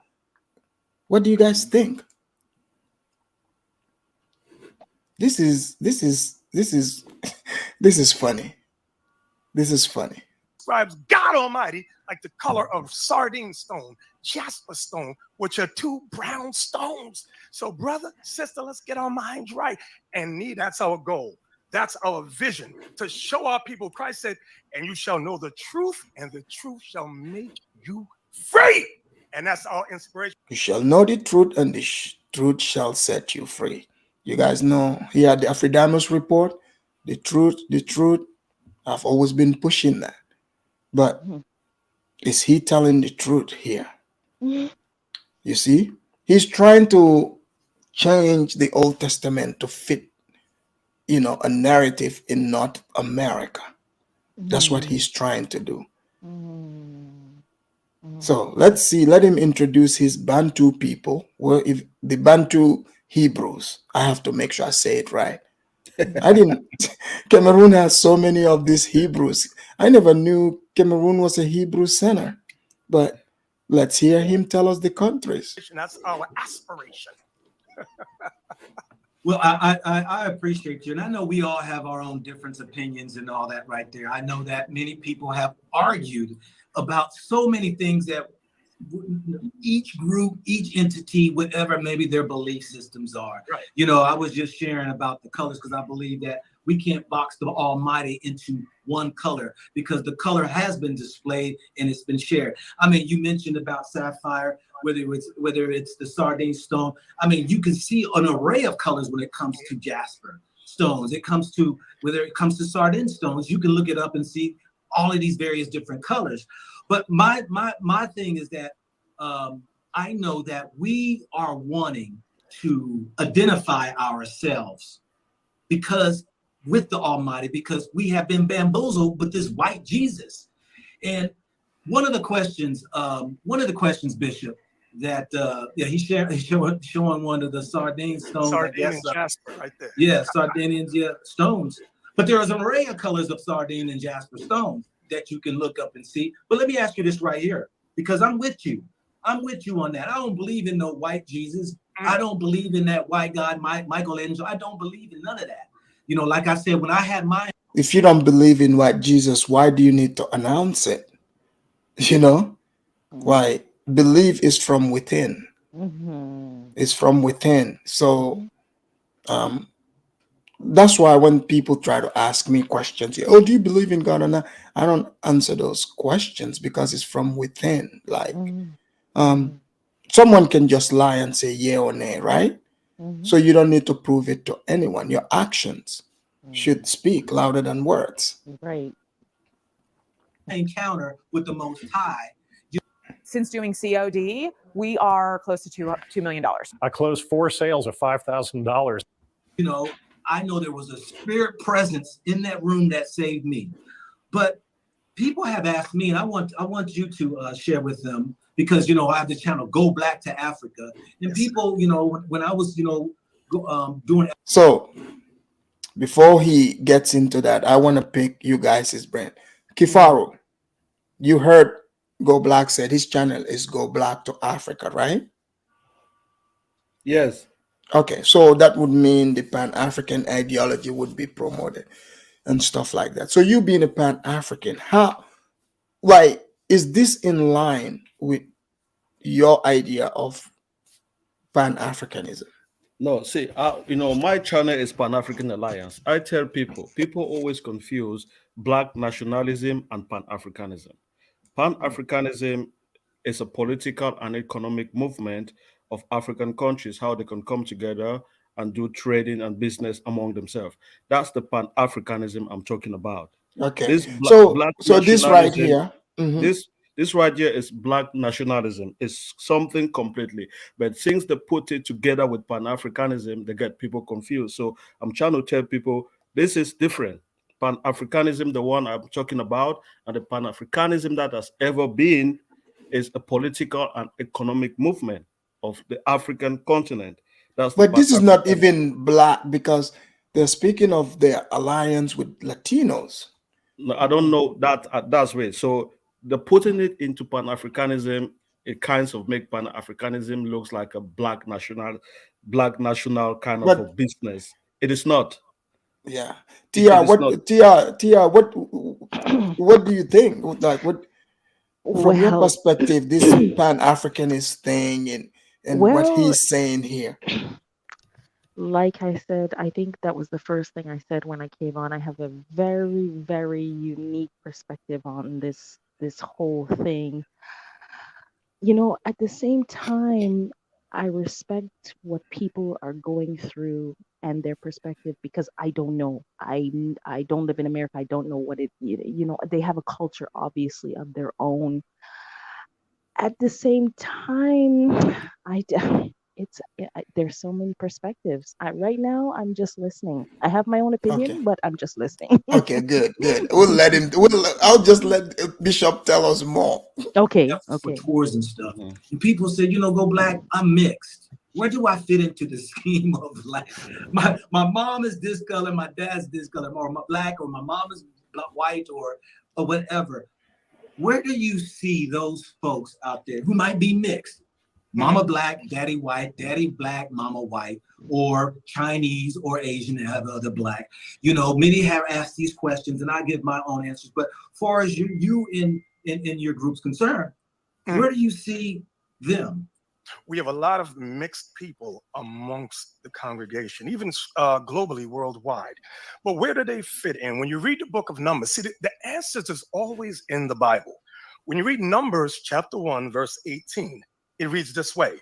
C: What do you guys think? This is this is funny. This is funny.
F: Describes God Almighty like the color of sardine stone, jasper stone, which are two brown stones. So, brother, sister, let's get our minds right. And that's our goal. That's our vision, to show our people. Christ said, and you shall know the truth, and the truth shall make you free. And that's our inspiration.
C: You shall know the truth, and the truth shall set you free. You guys know here at the Afridamus report, the truth. I've always been pushing that. But is he telling the truth here? You see, he's trying to change the Old Testament to fit, a narrative in North America. That's what he's trying to do. So let's see, let him introduce his Bantu people. Well, if the Bantu Hebrews, I have to make sure I say it right. Cameroon has so many of these Hebrews. I never knew Cameroon was a Hebrew center. But let's hear him tell us the countries.
F: That's our aspiration.
G: Well, I appreciate you. And I know we all have our own different opinions and all that right there. I know that many people have argued about so many things that each group, each entity, whatever maybe their belief systems are. Right. I was just sharing about the colors because I believe that we can't box the Almighty into one color because the color has been displayed and it's been shared. I mean, you mentioned about sapphire, whether it's the sardine stone. I mean, you can see an array of colors when it comes to jasper stones. Whether it comes to sardine stones, you can look it up and see all of these various different colors. But my thing is that I know that we are wanting to identify ourselves with the Almighty, because we have been bamboozled with this white Jesus. And one of the questions, Bishop, that he's showing one of the sardine stones.
F: Sardine and jasper right there.
G: Yeah, Sardinian stones. But there is an array of colors of sardine and jasper stones that you can look up and see. But let me ask you this right here, because I'm with you. I'm with you on that. I don't believe in no white Jesus. I don't believe in that white God, Michelangelo. I don't believe in none of that. Like I said, when I had mine.
C: If you don't believe in white Jesus, why do you need to announce it? Why? Belief is from within. It's from within. So that's why when people try to ask me questions, oh, do you believe in God or not? I don't answer those questions because it's from within. Like, someone can just lie and say yeah or nay, right? So you don't need to prove it to anyone. Your actions should speak louder than words.
K: Right.
G: Encounter with the Most High.
L: Since doing COD, we are close to $2 million.
M: I closed 4 sales of $5,000.
G: I know there was a spirit presence in that room that saved me. But people have asked me, and I want you to share with them, because I have the channel Go Black to Africa, and people, when I was doing.
C: So before he gets into that, I want to pick you guys' brain. Kifaru, you heard Go Black said his channel is Go Black to Africa, right?
J: Yes.
C: Okay, so that would mean the Pan-African ideology would be promoted and stuff like that. So you being a Pan-African, why is this in line with your idea of Pan-Africanism?
J: No, see, my channel is Pan-African Alliance. I tell people always confuse Black nationalism and Pan-Africanism. Pan-Africanism is a political and economic movement of African countries, how they can come together and do trading and business among themselves. That's the Pan-Africanism I'm talking about.
C: Okay.
J: This
C: so this right here,
J: this right here is Black nationalism. It's something completely. But since they put it together with Pan-Africanism, they get people confused. So I'm trying to tell people this is different. Pan-Africanism, the one I'm talking about, and the Pan-Africanism that has ever been, is a political and economic movement of the African continent. That's
C: But this is not
J: Pan-Africanism.
C: even black, because they're speaking of their alliance with Latinos.
J: No, I don't know that that's way. So the putting it into Pan-Africanism, it kind of make Pan-Africanism looks like a black national kind of a
C: But
J: business. It is not.
C: yeah,
J: It
C: Tia,
J: is not.
C: what do you think? Like, what from your
K: Well,
C: perspective, this Pan-Africanist thing and what
K: well,
C: he's saying here?
K: like I said, I think that was the first thing I said when I came on. I have a very, very unique perspective on this whole thing. You know, at the same time, I respect what people are going through and their perspective, because I don't know. I don't live in America. I don't know what it, you know, they have a culture obviously of their own. At the same time, there's so many perspectives. Right now, I'm just listening. I have my own
C: Okay.
K: opinion, but I'm just listening.
C: Okay, good. We'll let him. I'll just let Bishop tell us more.
K: Okay.
G: For tours and stuff. And people said, you know, go black, I'm mixed. Where do I fit into the scheme of life? My mom is this color, my dad's this color, or my black, or my mom is white, or whatever. Where do you see those folks out there who might be mixed? Mama black, daddy white, daddy black, mama white, or Chinese or Asian and have other black. You know, many have asked these questions, and I give my own answers. But as far as you in your group's concerned, where do you see them?
F: We have a lot of mixed people amongst the congregation, even globally, worldwide. But where do they fit in? When you read the book of Numbers, see, the answers is always in the Bible. When you read Numbers chapter 1, verse 18, it reads this way: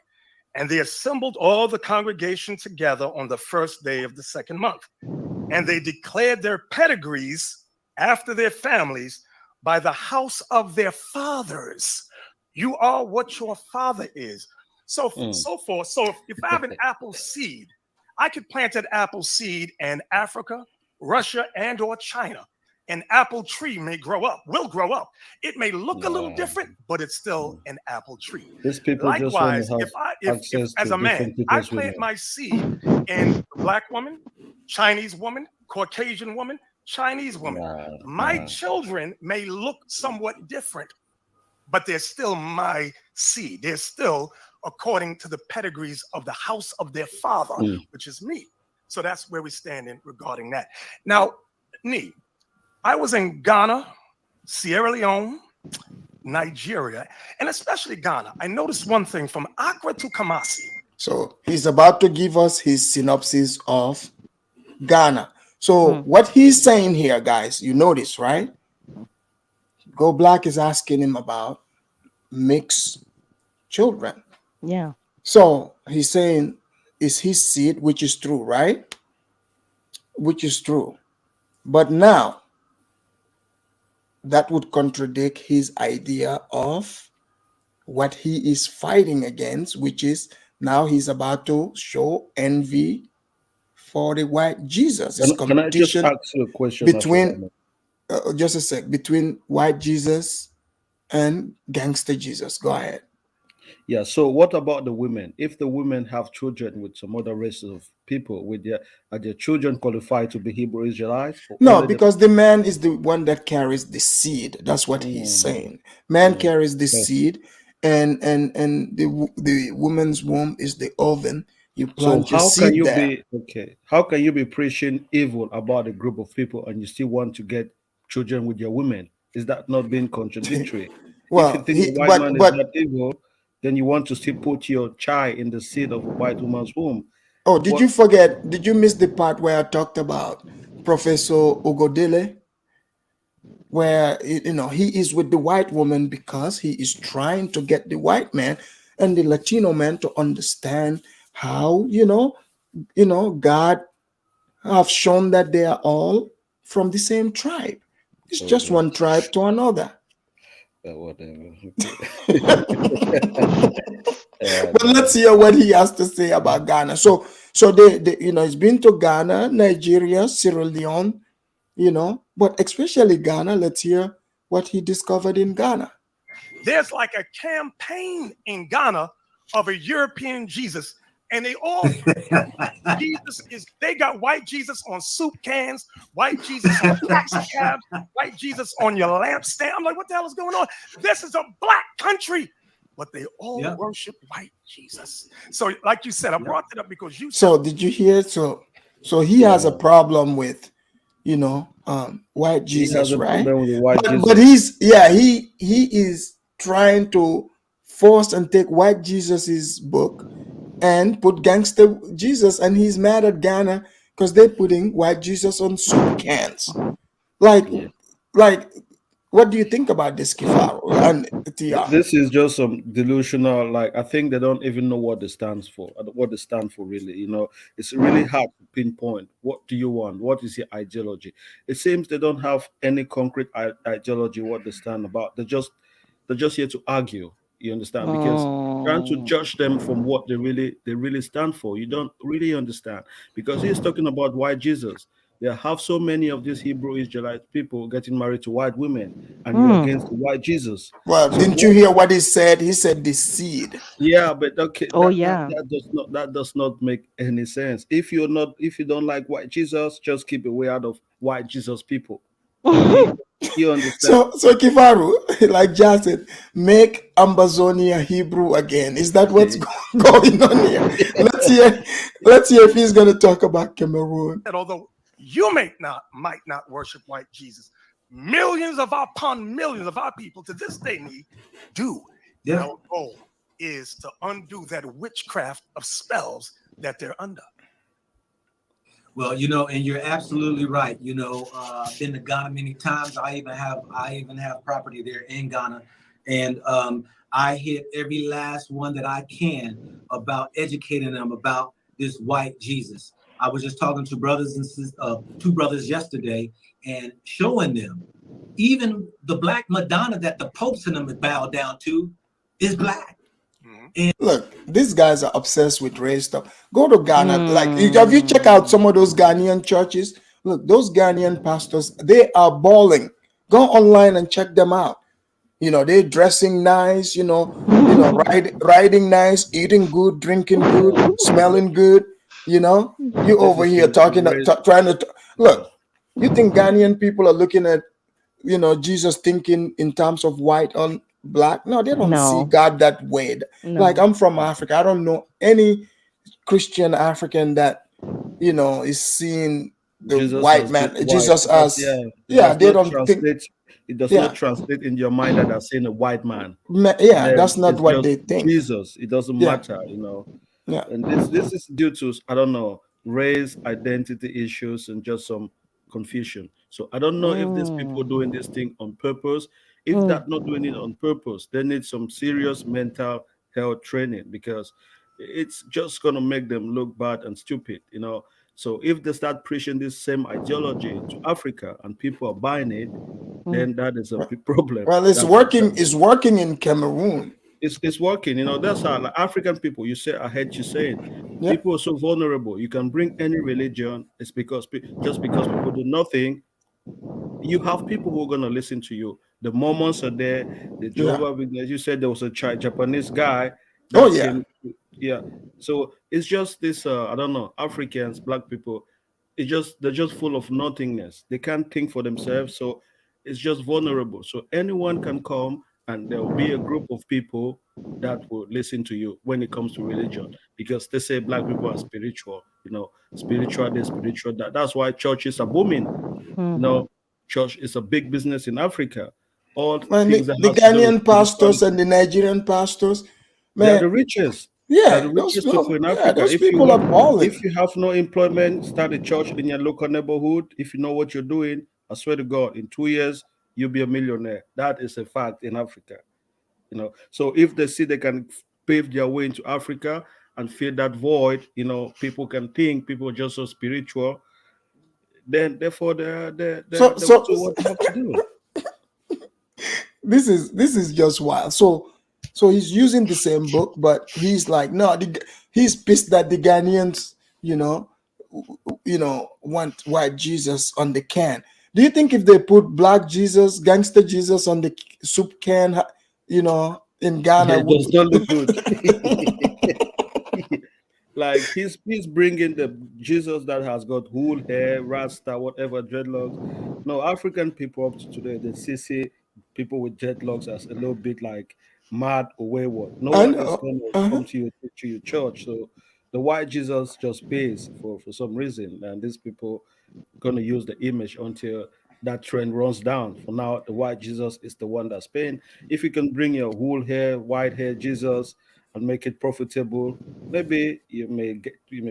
F: and they assembled all the congregation together on the first day of the second month, and they declared their pedigrees after their families by the house of their fathers. You are what your father is. So forth. So if I have an apple seed, I could plant that apple seed in Africa, Russia, and or China. An apple tree will grow up. It may look a little different, but it's still an apple tree.
J: These people
F: Likewise,
J: just
F: if as a man, I plant my seed in a black woman, Chinese woman, Caucasian woman, Chinese woman, my children may look somewhat different, but they're still my seed. They're still according to the pedigrees of the house of their father, which is me. So that's where we stand in regarding that. Now, I was in Ghana, Sierra Leone, Nigeria, and especially Ghana. I noticed one thing from Accra to Kumasi.
C: So he's about to give us his synopsis of Ghana. So what he's saying here, guys, you notice, right? Go Black is asking him about mixed children.
K: Yeah.
C: So he's saying it's his seed, which is true, right? Which is true. But now that would contradict his idea of what he is fighting against, which is now he's about to show envy for the white Jesus. It's
J: Can I just
C: competition
J: ask you a question
C: between just a sec, between white Jesus and gangster Jesus. Go ahead.
J: Yeah, so what about the women? If the women have children with some other races of people, are their children qualified to be Hebrew Israelites?
C: No, because the man is the one that carries the seed. That's what he's saying. Man carries the seed, and the woman's womb is the oven. You plant your seed there.
J: How can you be preaching evil about a group of people and you still want to get children with your women? Is that not being contradictory?
C: Well,
J: if you think the white man is not evil, then you want to still put your child in the seed of a white woman's womb.
C: Oh, did you forget? Did you miss the part where I talked about Professor Ogodele, where he is with the white woman because he is trying to get the white man and the Latino man to understand how God have shown that they are all from the same tribe. It's just one tribe to another.
J: Whatever.
C: But let's hear what he has to say about Ghana. So they he's been to Ghana, Nigeria, Sierra Leone, but especially Ghana. Let's hear what he discovered in Ghana.
F: there's like a campaign in Ghana of a European Jesus, and they all Jesus is. They got white Jesus on soup cans, white Jesus on taxi cabs, white Jesus on your lampstand. I'm like, what the hell is going on? This is a black country, but they all worship white Jesus. So, like you said, I brought it up because you.
C: So, did you hear? So he has a problem with, white Jesus, right? But he's he is trying to force and take white Jesus's book and put gangster Jesus, and he's mad at Ghana because they're putting white Jesus on soup cans. Like, what do you think about this, Kifaru and TR?
J: This is just some delusional. Like, I think they don't even know what they stands for. What they stand for, really. It's really hard to pinpoint. What do you want? What is your ideology? It seems they don't have any concrete ideology. What they stand about. They're just here to argue. You understand? Because trying to judge them from what they really stand for, you don't really understand. Because he's talking about white Jesus. There have so many of these Hebrew Israelite people getting married to white women, and you're against the white Jesus.
C: Well, so didn't you hear what he said? He said the seed.
J: Yeah, but okay. That does not make any sense. If you don't like white Jesus, just keep away out of white Jesus people. You understand?
C: So Kifaru, like John said, make Ambazonia Hebrew again. Is that what's going on here? Let's hear if he's going to talk about Cameroon.
F: And although you might not worship white Jesus, millions upon millions of our people to this day do. Yeah. Our goal is to undo that witchcraft of spells that they're under.
G: Well, and you're absolutely right. Been to Ghana many times. I even have property there in Ghana, and I hit every last one that I can about educating them about this white Jesus. I was just talking to brothers and sisters, two brothers yesterday, and showing them even the black Madonna that the popes and them bow down to is black. And
C: look, these guys are obsessed with race stuff. Go to Ghana. Like, if you check out some of those Ghanaian churches, look, those Ghanaian pastors, they are balling. Go online and check them out. They're dressing nice, riding nice, eating good, drinking good, smelling good. You over here trying to look. You think Ghanaian people are looking at, Jesus thinking in terms of white on black? No, they don't see God that way. Like, I'm from Africa. I don't know any Christian African that is seeing the
J: Jesus
C: white man, Jesus as they don't think
J: it does not translate in your mind that they're saying a white man.
C: That's not what they think.
J: Jesus, it doesn't matter, And this is due to, I don't know, race, identity issues, and just some confusion. So I don't know if these people doing this thing on purpose. If they're not doing it on purpose, they need some serious mental health training, because it's just going to make them look bad and stupid, So if they start preaching this same ideology to Africa and people are buying it, then that is a big problem.
C: Well, it's working. It's working in Cameroon.
J: It's working. That's how, like, African people, I heard you saying, people are so vulnerable. You can bring any religion. It's because just because people do nothing, you have people who are going to listen to you. The Mormons are there. The Jehovah Witness. You said there was a Japanese guy. So it's just this. I don't know. Africans, black people, they're just full of nothingness. They can't think for themselves. So it's just vulnerable. So anyone can come, and there will be a group of people that will listen to you when it comes to religion, because they say black people are spiritual. Spiritual this, spiritual that. That's why churches are booming. Church is a big business in Africa. All things
C: the Ghanaian pastors and the Nigerian pastors, man,
J: they're the richest.
C: Yeah,
J: the richest people in Africa.
C: Those people are balling.
J: If you have no employment, start a church in your local neighborhood. If you know what you're doing, I swear to God, in 2 years you'll be a millionaire. That is a fact in Africa. So if they see they can pave their way into Africa and fill that void, people can think people are just so spiritual. Then therefore they do what they have to do.
C: This is just wild. So he's using the same book, but he's like, no, he's pissed that the Ghanaians, want white Jesus on the can. Do you think if they put black Jesus, gangster Jesus on the soup can, you know, in Ghana.
J: It does not look good. Like he's bringing the Jesus that has got wool hair, rasta, whatever, dreadlocks. No, African people up to today, they see people with dreadlocks as a little bit like mad or wayward. No
C: I
J: one is
C: know.
J: going to come to your church. So the white Jesus just pays for some reason, and these people going to use the image until that trend runs down. For now, the white Jesus is the one that's paying. If you can bring your wool hair, white hair Jesus and make it profitable, maybe you may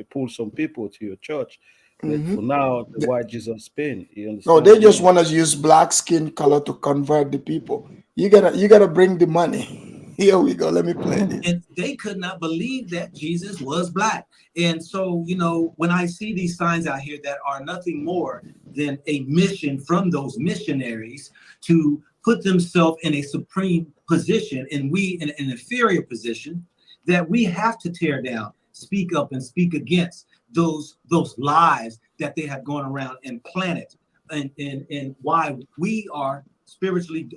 J: pull some people to your church. But for now, the white Jesus paying. You understand?
C: No, they just want to use black skin color to convert the people. You gotta bring the money. Here we go. Let me play this.
G: And they could not believe that Jesus was black. And so, you know, when I see these signs out here that are nothing more than a mission from those missionaries to put themselves in a supreme position and we in an inferior position, that we have to tear down, speak up and speak against those lies that they have gone around and planted, and why we are spiritually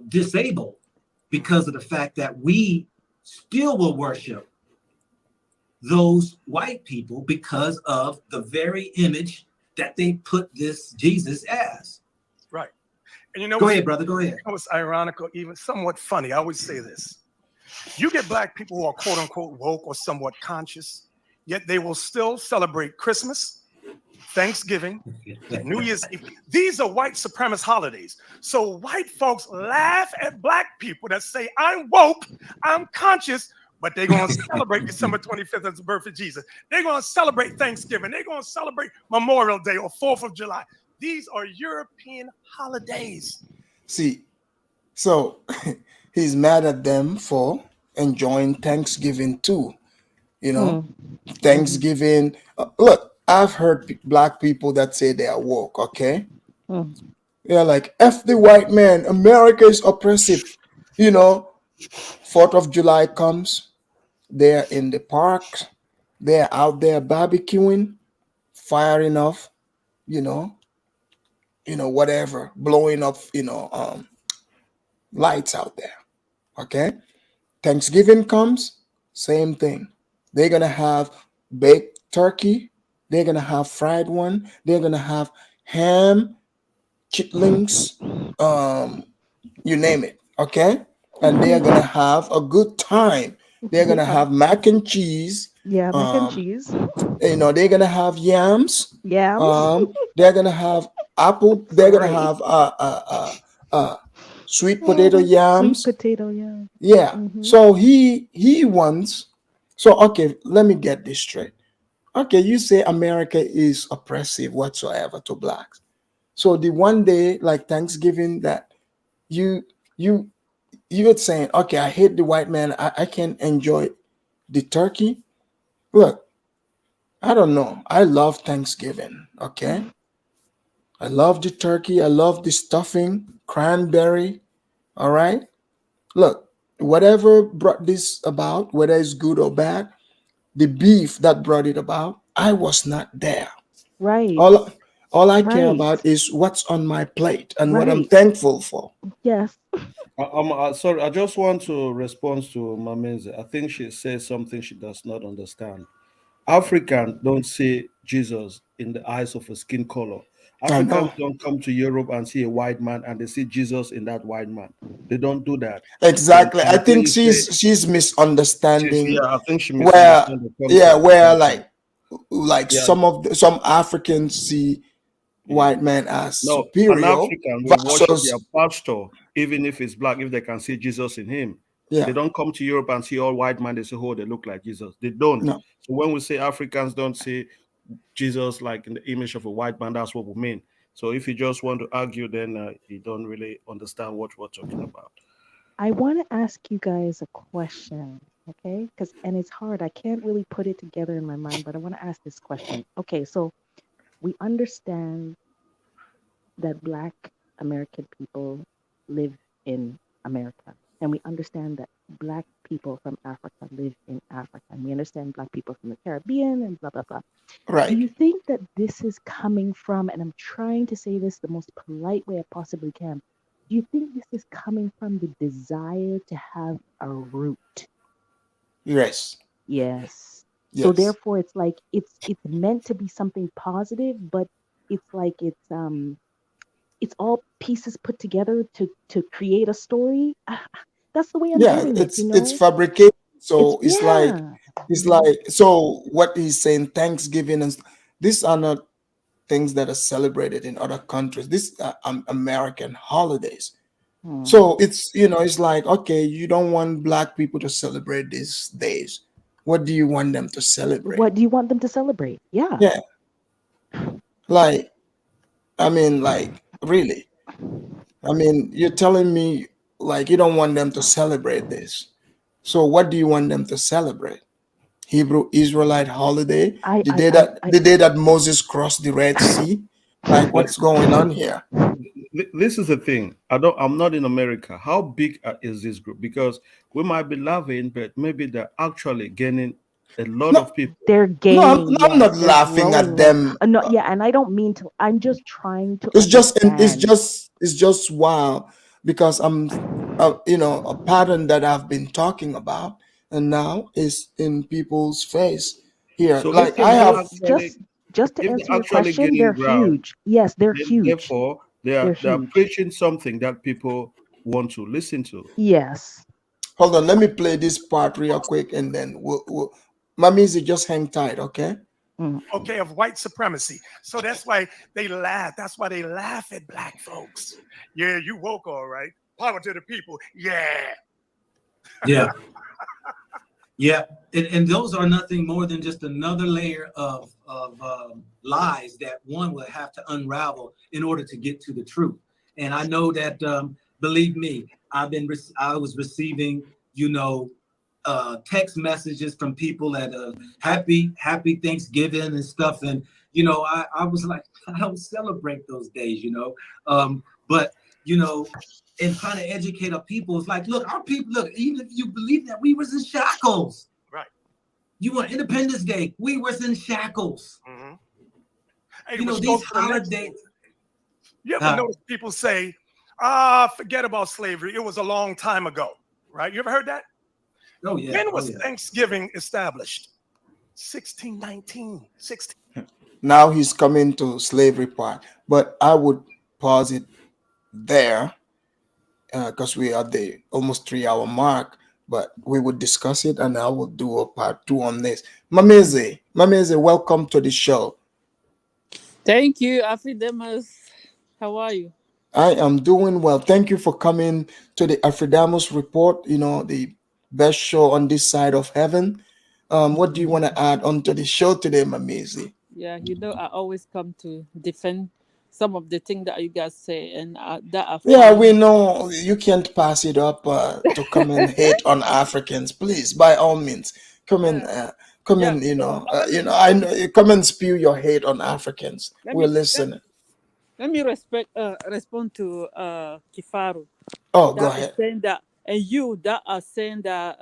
G: disabled because of the fact that we still will worship those white people because of the very image that they put this Jesus as.
F: Right. And you know,
G: go ahead, brother, go ahead.
F: You know, it's ironical, even somewhat funny. I always say this. You get black people who are quote unquote woke or somewhat conscious, yet they will still celebrate Christmas, Thanksgiving, New Year's Eve. These are white supremacist holidays. So white folks laugh at black people that say, I'm woke, I'm conscious, but they're going to celebrate December 25th as the birth of Jesus. They're going to celebrate Thanksgiving. They're going to celebrate Memorial Day or 4th of July. These are European holidays.
C: See, so he's mad at them for enjoying Thanksgiving too. You know, Thanksgiving. Look, I've heard black people that say they are woke, okay? They're like, F the white man, America is oppressive. You know, 4th of July comes, they're in the parks, they're out there barbecuing, firing off, you know, whatever, blowing up, lights out there, okay? Thanksgiving comes, same thing. They're going to have baked turkey. They're going to have fried one. They're going to have ham, chitlins, you name it, okay? And they're going to have a good time. They're going to have mac and cheese.
K: Yeah, mac and cheese.
C: You know, they're going to have yams.
K: Yams.
C: They're going to have apple. They're going to have sweet potato yams.
K: Sweet potato yams.
C: Yeah. So he wants. So okay, let me get this straight. Okay, you say America is oppressive whatsoever to blacks. So the one day like Thanksgiving that you're saying, okay, I hate the white man. I can't enjoy the turkey. Look, I don't know. I love Thanksgiving. Okay. I love the turkey. I love the stuffing, cranberry. All right. Look, whatever brought this about, whether it's good or bad, the beef that brought it about, I was not there.
K: Right.
C: All I care about is what's on my plate and what I'm
K: Right.
C: thankful for.
K: Yes.
J: I'm sorry. I just want to respond to Mameze. I think she says something she does not understand. Africans don't see Jesus in the eyes of a skin color. Africans don't come to Europe and see a white man and they see Jesus in that white man. They don't do that.
C: Exactly. I think she's misunderstanding.
J: Yeah, I think she misunderstands the concept.
C: Where some Africans see white men as superior.
J: An African will worship their pastor, even if it's black, if they can see Jesus in him.
C: Yeah.
J: They don't come to Europe and see all white men. They say, oh, they look like Jesus. They don't.
C: No.
J: So when we say Africans don't see Jesus like in the image of a white man, that's what we mean. So if you just want to argue, then you don't really understand what we're talking about.
K: I want to ask you guys a question, okay? And it's hard. I can't really put it together in my mind, but I want to ask this question. Okay, so we understand that Black American people live in America. And we understand that Black people from Africa live in Africa. And we understand Black people from the Caribbean and blah, blah, blah.
C: Right.
K: Do you think that this is coming from, and I'm trying to say this the most polite way I possibly can, Do you think this is coming from the desire to have a root?
C: Yes.
K: Yes. So
C: Yes.
K: therefore it's like it's meant to be something positive, but it's like it's all pieces put together to create a story. That's the way I'm
C: Yeah,
K: viewing it, you
C: it's
K: know?
C: fabricated. So it's
K: Yeah.
C: like so what he's saying, Thanksgiving and these are not things that are celebrated in other countries. These are American holidays. So it's it's like, okay, you don't want black people to celebrate these days. What do you want them to celebrate?
K: What do you want them to celebrate? Yeah.
C: Yeah, like I mean, like really. I mean, you're telling me like you don't want them to celebrate this. So what do you want them to celebrate? Hebrew Israelite holiday? The day that Moses crossed the Red Sea? Like
J: But
C: what's going on here?
J: this is the thing. I'm not in America. How big is this group? Because we might be laughing, but maybe they're actually gaining a lot
C: No,
J: of people.
K: They're
C: no,
K: gaining,
C: I'm
K: yes.
C: not
K: They're
C: laughing at
K: growing more.
C: them.
K: No, yeah, and I don't mean to. I'm just trying to
C: It's
K: understand.
C: it's just wow because I'm a pattern that I've been talking about and now is in people's face here.
J: So
C: Like
J: if
C: I
J: they're
C: have
J: actually
K: Just to
J: if
K: answer
J: they're
K: your
J: actually
K: question,
J: gaining
K: they're
J: ground,
K: huge. Yes, they're
J: then
K: huge.
J: therefore
K: They're
J: they are
K: huge.
J: preaching something that people want to listen to.
K: Yes.
C: hold on, let me play this part real quick and then we'll my music just hang tight, okay?
F: Okay, of white supremacy. So that's why they laugh. That's why they laugh at black folks. Yeah, you woke all right. Power to the people. Yeah.
G: Yeah. Yeah, and those are nothing more than just another layer of lies that one will have to unravel in order to get to the truth. And I know that, believe me, I was receiving, text messages from people at happy Thanksgiving and stuff, and I was like, I don't celebrate those days, but and trying to educate our people. It's like, look, our people, look, even if you believe that we was in shackles.
F: Right.
G: You want Independence Day, we was in shackles.
F: Mm-hmm. Hey,
G: These holidays.
F: You ever notice people say, forget about slavery. It was a long time ago, right? You ever heard that?
G: Oh, yeah.
F: When was Thanksgiving established? 1619.
C: Now he's coming to slavery part, but I would pause it there because we are at the almost 3 hour mark, but we would discuss it and I will do a part 2 on this. Mameze, welcome to the show.
N: Thank you, Afridamus. How are you?
C: I am doing well. Thank you for coming to the Afridamus report, the best show on this side of heaven. What do you want to add onto the show today, Mameze?
N: Yeah, I always come to defend some of the things that you guys say, and that are
C: Yeah,
N: fine.
C: we know you can't pass it up to come and hate on Africans. Please, by all means, come and I know you come and spew your hate on Africans. We're listening.
N: Let me respond to Kifaru.
C: Oh, go
N: That is
C: ahead.
N: saying that, and you that are saying that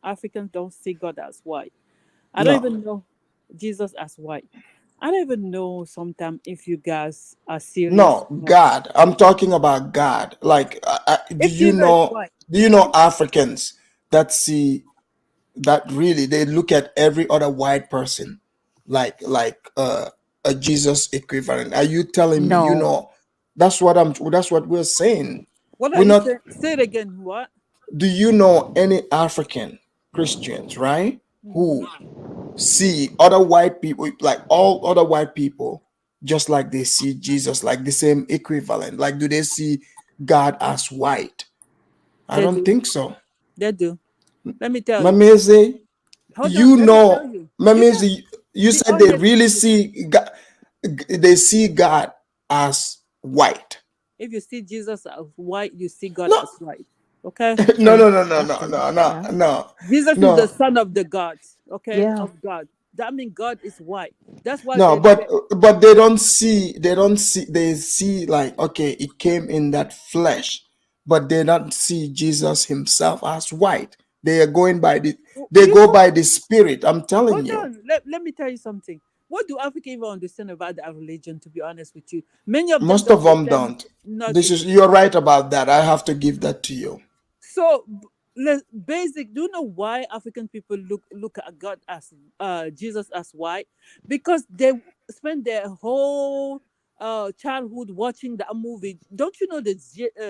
N: Africans don't see God as white. I don't even know Jesus as white. I don't even know sometimes if you guys are serious.
C: No, God. I'm talking about God. Like, do you know Africans that see that really they look at every other white person like a Jesus equivalent? Are you telling me that's what we're saying?
N: What are
C: We're
N: you
C: not.
N: saying? Say it again. What?
C: Do you know any African Christians, right, who see other white people, like all other white people, just like they see Jesus, like the same equivalent? Like, do they see God as white? I
N: They
C: don't
N: do.
C: think so.
N: They do. Let me tell you.
C: Mameze,
N: Hold on. Let me tell you.
C: Mameze, you said they really see God, they see God as white.
N: If you see Jesus as white, you see God as white. Okay?
C: No.
N: Jesus is the son of the God. Okay?
K: Yeah.
N: Of God. That means God is white. That's why
C: No, but they see like, okay, it came in that flesh, but they don't see Jesus himself as white. They are going by they go by the spirit. I'm telling
N: Hold
C: you.
N: on. Let me tell you something. What do Africans even understand about that religion? To be honest with you, many of them
C: Most
N: don't
C: of them
N: understand
C: don't.
N: nothing.
C: You're right about that. I have to give that to you.
N: So basic. Do you know why African people look at God as Jesus as white? Because they spend their whole childhood watching that movie. Don't you know the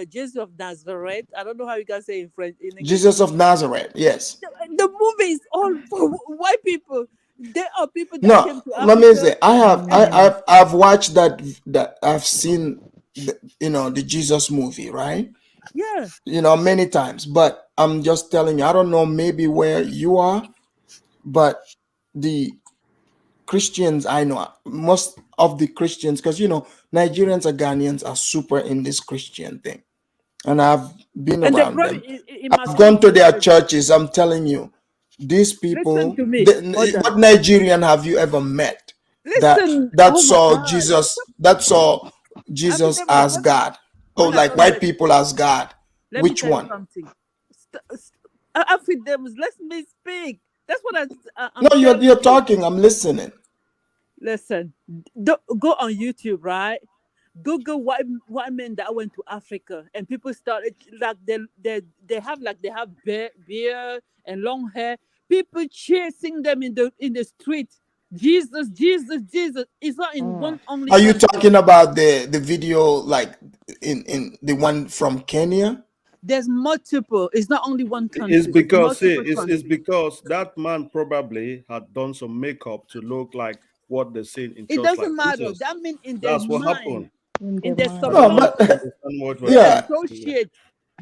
N: Jesus of Nazareth? I don't know how you guys say in French, in English.
C: Jesus of Nazareth, yes.
N: The movie is all for white people. There are people that
C: No,
N: came to
C: let me
N: Africa.
C: say, I've watched that I've seen the Jesus movie, right?
N: Yeah.
C: Many times. But I'm just telling you, I don't know maybe where you are, but the Christians I know, most of the Christians, because Nigerians or Ghanaians are super in this Christian thing, and I've been
N: And they
C: around
N: probably
C: them.
N: it must
C: I've
N: come
C: gone to
N: from
C: their
N: the.
C: churches. I'm telling you, these
N: Listen
C: people.
N: to me. Hold on.
C: What Nigerian have you ever met
N: Listen.
C: that
N: Oh my
C: saw
N: God.
C: Jesus? That saw Jesus
N: African,
C: as God, or
N: when I
C: like
N: come
C: white
N: here,
C: people as God?
N: let me
C: Which
N: tell you
C: one?
N: something. Afridamus, let me speak. That's what I'm
C: No, you're
N: telling you.
C: talking. I'm listening.
N: Listen, go on YouTube, right? Google white men that went to Africa, and people started like they have beard and long hair. People chasing them in the street. Jesus, Jesus, Jesus. It's not in one only
C: Are you
N: country.
C: talking about the video like in the one from Kenya?
N: There's multiple. It's not only one
J: It's
N: country. It's
J: because
N: multiple
J: it's
N: countries.
J: because that man probably had done some makeup to look like what they seen in
N: It
J: church, like
N: doesn't matter.
J: Jesus.
N: That means in their
J: That's what
N: mind,
J: happened.
N: in their
J: I don't
C: No,
J: know if you
N: subconscious,
J: understand what we're
N: they
C: yeah.
J: saying.
N: associate.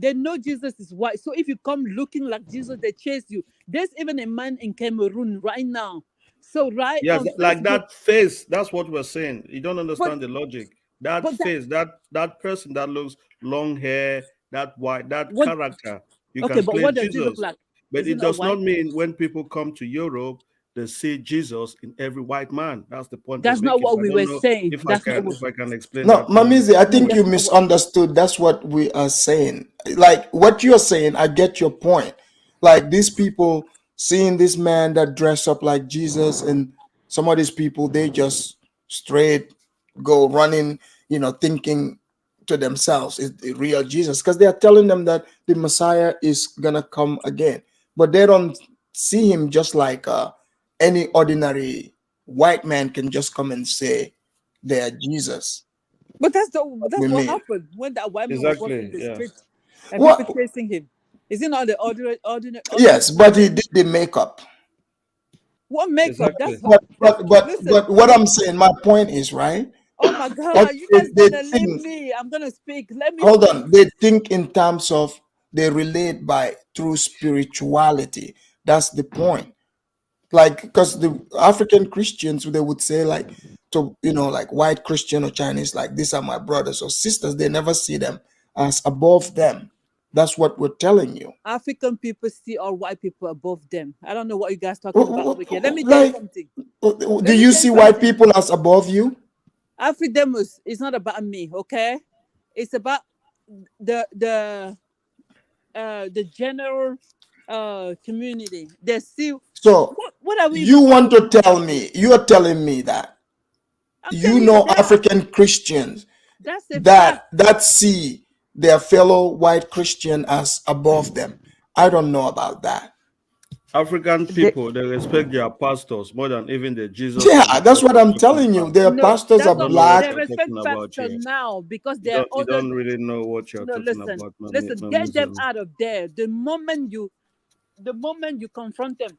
N: They know Jesus is white. So if you come looking like Jesus, they chase you. There's even a man in Cameroon right now. So right
J: Yeah,
N: on
J: like
N: Facebook,
J: that face. That's what we're saying. You don't
N: but
J: understand the logic. That
N: but that
J: face, that person that looks long hair, that white, that
N: what?
J: character, you
N: Okay,
J: can
N: but
J: claim
N: what does it look
J: Jesus.
N: like?
J: But
N: Is it
J: it
N: not
J: does not
N: white?
J: mean when people come to Europe, they see Jesus in every white man. That's the point we're
N: That's not
J: making.
N: what
J: I
N: we
J: don't
N: were
J: know
N: saying.
J: if I
N: That's not
J: can
N: what.
J: if I can explain
C: No,
J: that more.
C: Mamizi, I think you
N: That's not what.
C: misunderstood. That's what we are saying. Like what you're saying, I get your point. Like these people seeing this man that dress up like Jesus, and some of these people, they just straight go running, thinking to themselves, is the real Jesus? Because they are telling them that the Messiah is gonna come again, but they don't see him just like any ordinary white man can just come and say they are Jesus.
N: But that's
C: We
N: what
C: mean
N: happened when that white man was walking
J: Exactly.
N: the
J: Yeah.
N: street and people
C: what?
N: chasing him. Is it not the ordinary
C: Yes, but he
N: person?
C: did the makeup.
N: What makeup?
J: Exactly.
N: That's listen.
C: But what I'm saying, my point is right.
N: Oh my
C: All
N: God, you
C: they,
N: guys
C: they
N: gonna leave
C: think,
N: me. I'm gonna speak. Let me
C: hold
N: speak.
C: on, they think in terms of they relate by through spirituality. That's the point. Like because the African Christians, they would say like to like white Christian or Chinese, like these are my brothers or sisters. They never see them as above them. That's what we're telling you.
N: African people see all white people above them. I don't know what you guys talking about over here. Let me tell you
C: Like,
N: something.
C: do you see white people as above you?
N: Afridamus is not about me, okay? It's about the general community. They see
C: So
N: what are we even
C: you want to
N: talking
C: tell
N: about here?
C: me, you're telling me that
N: I'm
C: you
N: telling you
C: know
N: that
C: African Christians
N: that's a fact.
C: that see their fellow white Christian as above them. I don't know about that.
J: African people, they respect their pastors more than even the Jesus of the
C: Yeah, that's
J: church
C: what
J: you're
C: I'm
J: talking
C: telling you.
J: about.
C: Their
N: No,
C: pastors
N: that's
C: are
J: You don't
N: not.
J: know what
N: They
C: black.
J: you're
N: respect
J: talking about
N: pastors
J: here.
N: now because
J: You
N: they're
J: don't you
N: other.
J: don't really know what you're
N: No,
J: talking
N: listen,
J: about,
N: listen. Get them
J: Mamizi.
N: out of there. The moment you confront them,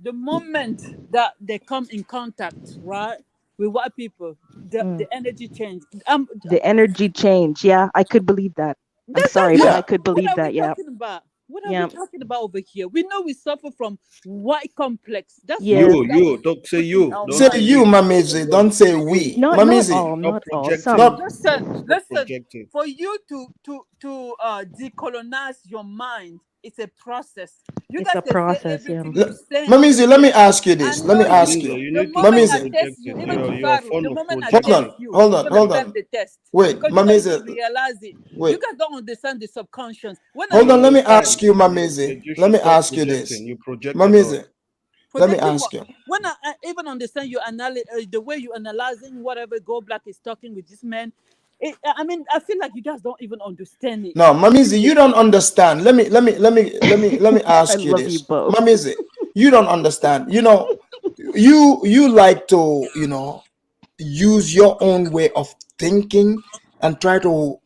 N: the moment that they come in contact, right, with white people, the energy change.
K: The energy change. Yeah, I could believe that. I'm sorry, but I could
N: What
K: believe
N: are we
K: that. Yeah.
N: talking about? What are we
K: Yeah.
N: talking about over here? We know we suffer from white complex. That's
K: Yes.
N: something that was
J: You talk say
N: put in
J: you.
N: our
J: Don't
C: Say
J: say
N: mind.
C: you,
J: we.
C: Mamizi. Don't say we.
K: Not
C: Mamizi.
K: all,
J: Stop
K: not all.
J: projecting.
K: Some.
C: Not
N: Listen.
J: Projecting.
N: For you to decolonize your mind, it's a process. You
K: It's
N: guys
K: a
N: can say
K: process. Yeah.
N: everything you say over
C: Mamizi, let me
N: here.
C: ask you
N: I
C: this. Let
N: know
C: me
N: you.
C: ask
J: Mamizi,
C: you.
J: you
N: The
J: need to
N: moment
J: stop
N: I
C: Mamizi,
N: test you,
J: projecting.
N: even
J: You're
N: Kifaru,
J: fond
N: the
J: of
N: moment I
C: hold
N: test
J: projecting.
C: on,
N: you,
C: hold
N: you're
C: on,
N: gonna
C: hold
N: fail
C: on.
N: the test
C: Wait,
N: because you don't even
C: Mamizi,
N: realize it. You
C: wait.
N: guys don't understand the subconscious. When I
C: Hold
J: You
C: on, let me
N: test
J: understand,
C: ask you,
N: you,
J: but
C: Mamizi.
J: you
C: Let
J: should
C: me
J: stop
C: ask you
J: projecting.
C: this.
J: You project a lot.
C: Mamizi, Let me
N: Protecting
C: ask
N: what?
C: you.
N: When I even understand your the way you're analyzing whatever Go Black is talking with this man. I mean, I feel like you guys don't even understand it.
C: No, Mamizi, you don't understand. Let me
K: I
C: ask you
K: love you
C: this.
K: both.
C: Mamizi, you don't understand. You like to, use your own way of thinking and try to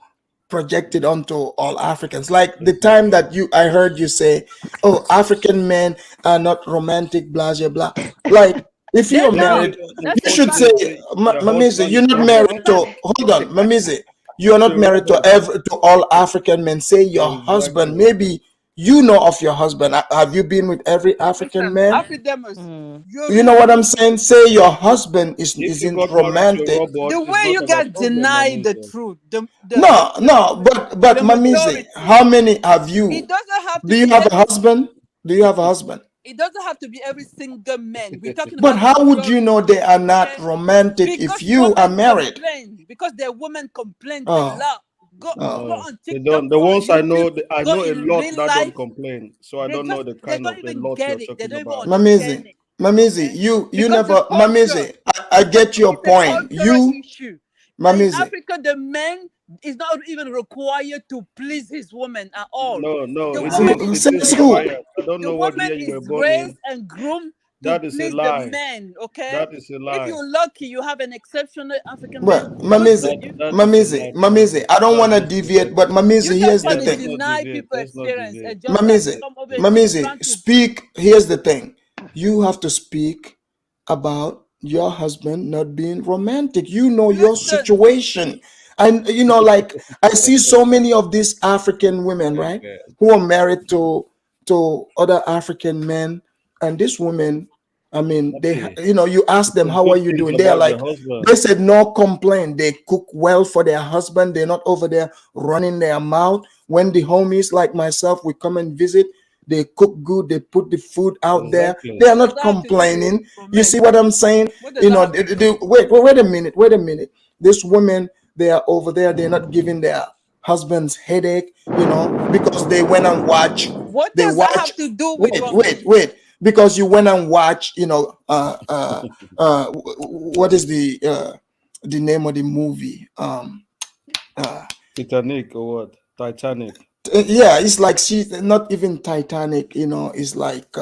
C: project it onto all Africans. Like the time that I heard you say, "Oh, African men are not romantic," blah blah blah. Like if you
N: They're
C: are
N: not.
C: married,
N: That's
C: you
N: a
C: should say,
N: fact.
C: Mamizi, you're not
N: That's a
C: married to.
N: fact.
C: Hold on, Mamizi, you are not married to all African men. Say your husband. Maybe you know of your husband. Have you been with every African
N: Listen,
C: man?
N: Afridamus, you're
C: You know what I'm
N: really
C: saying? Say your husband
J: If you
C: isn't
J: got married to a
C: romantic.
J: robot,
N: the
J: it's
N: way
J: not
N: you
J: our
N: guys
J: problem,
N: deny the
J: Mamizi.
N: truth.
C: No, but
N: The
C: Mamizi,
N: majority.
C: how many have
N: It
C: you?
N: doesn't have to
C: Do you
N: be
C: have a
N: every.
C: husband? Do you have a husband?
N: It doesn't have to be every single man. We're talking
C: But
N: about the
C: how would you know
N: majority.
C: they are not
N: Okay?
C: romantic if
N: Because
C: you are
N: women
C: married?
N: complain. Because their women complain a
C: Oh,
N: lot. Go
C: oh.
N: on
J: They
N: TikTok,
J: don't. The
N: go on
J: ones I
N: YouTube,
J: know, I
N: go
J: know a
N: in
J: lot
N: real
J: that don't
N: life.
J: complain. So I don't know the
N: They
J: kind
N: don't
J: of a
N: even
J: lot you're
N: get it. They
J: talking
N: don't even
J: about.
N: understand
C: Mamizi,
N: it.
C: Mamizi,
N: Okay?
C: you
N: Because the
C: never,
N: culture,
C: Mamizi, I get your
N: it's a
C: point.
N: cultural
C: You,
N: issue. In
C: Mamizi,
N: Africa, the man is not even required to please his woman at all.
J: No,
N: The
J: it
N: woman
J: is.
N: is
J: It is
C: says
N: the
C: who?
J: required. I don't
N: the
J: know what
N: woman
J: year you
N: is
J: were born
N: raised
J: in.
N: and groomed to
J: That is a
N: please the
J: lie.
N: man. Okay,
J: That is a
N: if
J: lie.
N: you're lucky, you have an exceptional African man
C: Well,
N: who's good for
C: Mamizi,
N: you.
J: That is a
C: Mamizi,
J: lie,
C: Mamizi,
J: Mamizi.
C: I don't
J: That's
C: want to
J: just
C: deviate, but
N: You
C: Mamizi,
N: guys
C: here's the
N: want to
J: let's
C: thing.
J: not
N: deny
J: deviate.
N: people
J: Let's not
N: experience
J: deviate.
N: and just like
C: Mamizi,
N: come over here trying
C: Mamizi,
N: to.
C: speak. Here's the thing. You have to speak about your husband not being romantic. You know your
N: Listen,
C: situation. And like I see so many of these African women, right,
J: Okay.
C: who are married to other African men, and this woman, I mean,
J: Okay.
C: you ask
J: You
C: them, how are
J: complain
C: you
J: things
C: doing? They are
J: about the
C: like,
J: husband.
C: they said no complaint. They cook well for their husband. They're not over there running their mouth. When the homies like myself, we come and visit, they cook good. They put the food out there.
J: Exactly.
C: They are
N: what does
C: not
N: that have to do with
C: complaining. You
N: men?
C: see what I'm saying?
N: What does that have to do?
C: Wait a minute. Wait a minute. This women, they are over there. They're not giving their husbands headache, because they went and watch.
N: What
C: They
N: does that
C: watch.
N: have to do with
C: Wait.
N: romance?
C: Because you went and watch. What is the name of the movie?
J: Titanic or what? Titanic.
C: Yeah, it's like she's not even Titanic. It's like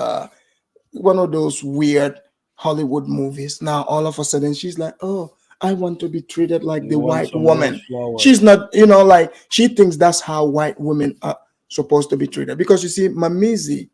C: one of those weird Hollywood movies. Now all of a sudden she's like, "Oh, I want to be treated like
J: You
C: the
J: want
C: white
J: some rose
C: woman."
J: flowers.
C: She's not, like she thinks that's how white women are supposed to be treated. Because you see, Mamizi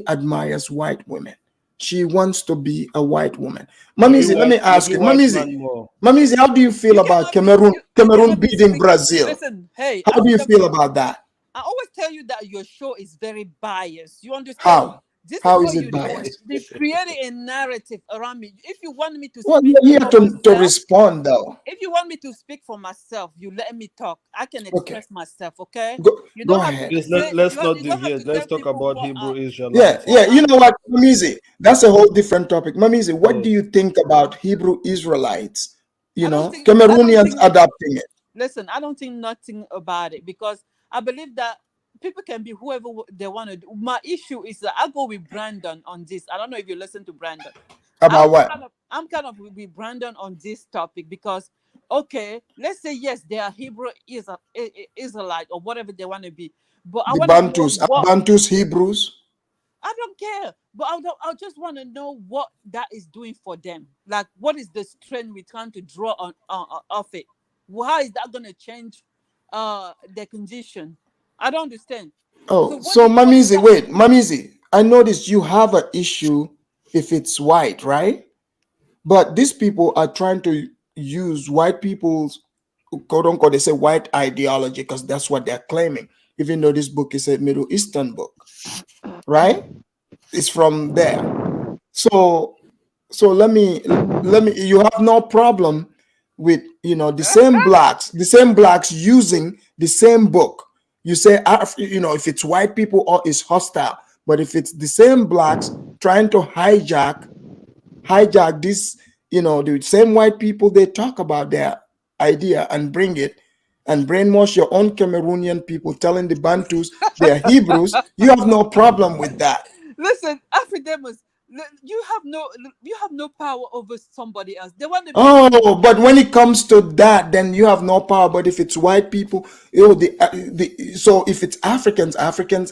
C: admires white women. She wants to be a white woman. Mamizi, let me ask
J: Maybe
C: you,
J: white man more.
C: Mamizi, how do you feel
N: You
C: about
N: cannot be
C: Cameroon?
N: you
C: Cameroon
N: cannot be
C: beating
N: speaking.
C: Brazil.
N: Listen, hey,
C: How do you
N: Africa.
C: feel about that?
N: I always tell you that your show is very biased. You understand?
C: How?
N: This is
C: How is
N: what
C: it
N: you do.
C: biased?
N: They create a narrative around me. If you want me to
C: Well,
N: speak
C: you're here
N: for
C: to
N: myself,
C: respond, though.
N: if you want me to speak for myself, you let me talk. I can
C: Okay,
N: express myself. Okay? You
C: go
N: don't have to
C: ahead.
J: Please
N: say
J: let's not
N: you don't have to
J: deviate. Let's
N: tell
J: talk
N: people
J: about
N: what
J: Hebrew
C: Yeah,
J: Israelites.
C: yeah. You know what, Mamizi? That's a whole different topic. Mamizi, what do
J: Yes.
C: you think about Hebrew Israelites?
N: I don't
C: Cameroonians
N: think
C: adopting it.
N: listen, I don't think nothing about it because I believe that people can be whoever they want to do. My issue is that I go with Brandon on this. I don't know if you listen to Brandon.
C: About what?
N: I'm kind of with Brandon on this topic because okay, let's say yes, they are Hebrew Israelite or whatever they want to be, but I
C: The
N: want to know
C: Bantus. Are
N: what.
C: Bantus Hebrews?
N: I don't care, but I just want to know what that is doing for them. Like, what is the strength we're trying to draw on off it? How is that going to change their condition? I don't understand. So
C: Oh,
N: what
C: so
N: is
C: Mamizi,
N: that?
C: wait, Mamizi. I noticed you have an issue if it's white, right? But these people are trying to use white people's quote unquote, they say white ideology because that's what they're claiming, even though this book is a Middle Eastern book, right? It's from there. So let me you have no problem with the same blacks using the same book. You say if it's white people or it's hostile, but if it's the same blacks trying to hijack this, the same white people, they talk about their idea and bring it and brainwash your own Cameroonian people, telling the Bantus they are Hebrews. You have no problem with that.
N: Listen, Afridamus, You have no power over somebody else. They want to be.
C: Oh, but when it comes to that, then you have no power. But if it's white people, so if it's Africans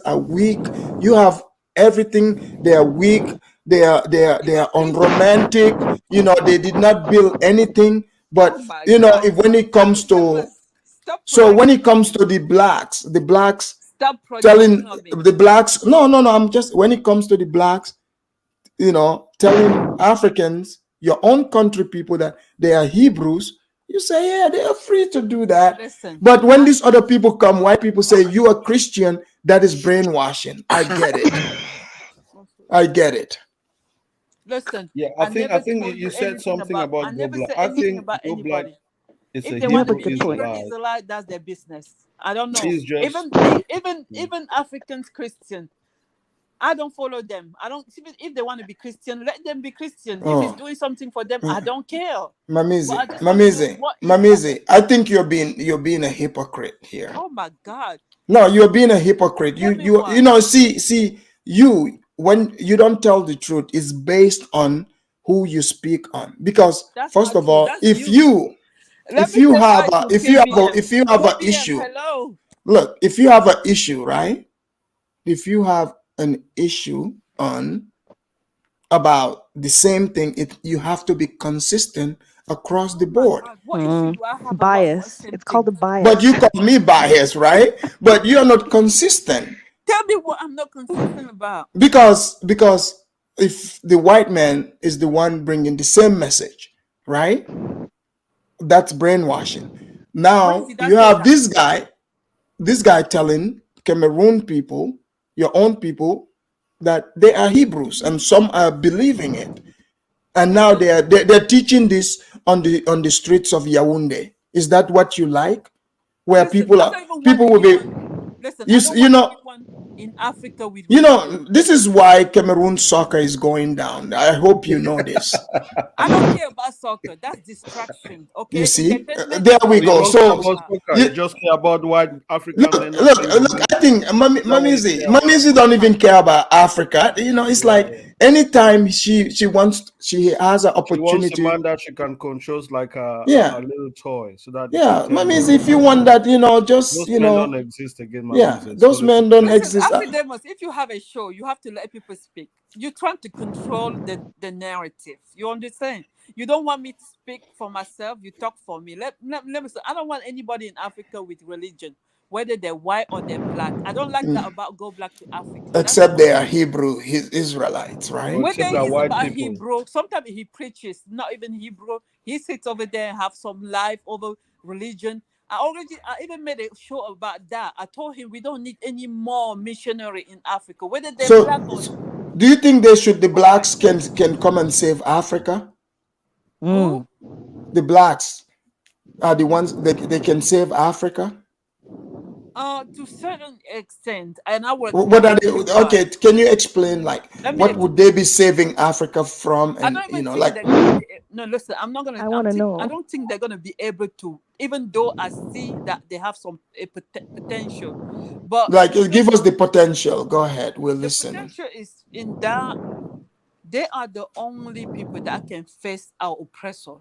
C: are weak. You have everything. They are weak. They are unromantic. You know, they did not build anything. But you know, if when it comes to when it comes to the blacks telling the blacks, no, I'm just when it comes to the blacks, you know, telling Africans, your own country people, that they are Hebrews, you say, yeah, they are free to do that.
N: Listen,
C: but when these other people come, white people say, you are Christian, that is brainwashing. I get it. I get it.
N: Listen,
J: Yeah, I think you said something about
N: I
J: Go
N: never
J: Black.
N: said
J: I
N: anything
J: think
N: about
J: Go Black
N: anybody.
J: is
N: If
J: a
N: they want to
J: Hebrew
N: be Hebrew
J: Israelite.
N: Israelite, that's their business. I don't know.
J: He's just
N: Even Africans Christian, I don't follow them. I don't. If they want to be Christian, let them be Christian. If it's doing something for them, I don't care.
C: Mamizi,
N: But I just want to know what is
C: Mamizi, I think you're being a hypocrite here.
N: Oh my God.
C: No, you're being a hypocrite. You know, see, you, when you don't tell the truth, it's based on who you speak on. Because
N: That's
C: first
N: not
C: of
N: true.
C: all,
N: That's
C: if
N: you. Let me say hi to
C: if you have an
N: KBM,
C: issue,
N: hello.
C: look, if you have an issue, right? If you have an issue on about the same thing, you have to be consistent across the board.
N: What issue do I have
K: Bias.
N: about
K: It's called a bias.
C: But you call me biased, right? But you're not consistent.
N: Tell me what I'm not consistent about.
C: Because if the white man is the one bringing the same message, right? That's brainwashing. Now you have this guy telling Cameroon people, your own people, that they are Hebrews, and some are believing it. And now they're teaching this on the streets of Yaoundé. Is that what you like? Where people will be.
N: Listen,
C: You know,
N: anyone in Africa with
C: you know, this is why Cameroon soccer is going down. I hope you know this.
N: I don't care about soccer. That's distraction. Okay.
C: You see,
N: Entertainment
C: there we
J: you
C: go.
J: don't
C: So
J: care about soccer, you just care about white African men.
C: look. I think Mamizi don't even care about Africa. You know, it's like anytime she has an
J: She wants a
C: opportunity.
J: man that she can control like a little toy, so that
C: Yeah, Mamizi, if you want that, you know, just
J: those
C: you
J: men
C: know,
J: don't exist again.
C: those men don't exist.
N: Afridamus, if you have a show, you have to let people speak. You're trying to control the narrative. You understand? You don't want me to speak for myself. You talk for me. Let me say, I don't want anybody in Africa with religion, whether they're white or they're black. I don't like that about Go Black to Africa.
C: Except they are Hebrew Israelites, right?
N: Whether he's about Hebrew, sometimes he preaches, not even Hebrew. He sits over there and have some life over religion. I even made a show about that. I told him we don't need any more missionary in Africa, whether they're black or.
C: Do you think the blacks can come and save Africa?
N: Who?
C: The blacks are the ones they can save Africa?
N: To certain extent, and I will.
C: What are they? Okay, can you explain what would they be saving Africa from? And
N: I don't
C: you know,
N: think they're gonna be, no, listen, I'm not gonna.
K: I want to know.
N: I don't think they're gonna be able to, even though I see that they have some potential. But
C: give us the potential. Go ahead, we're listening.
N: The potential is in that they are the only people that can face our oppressor.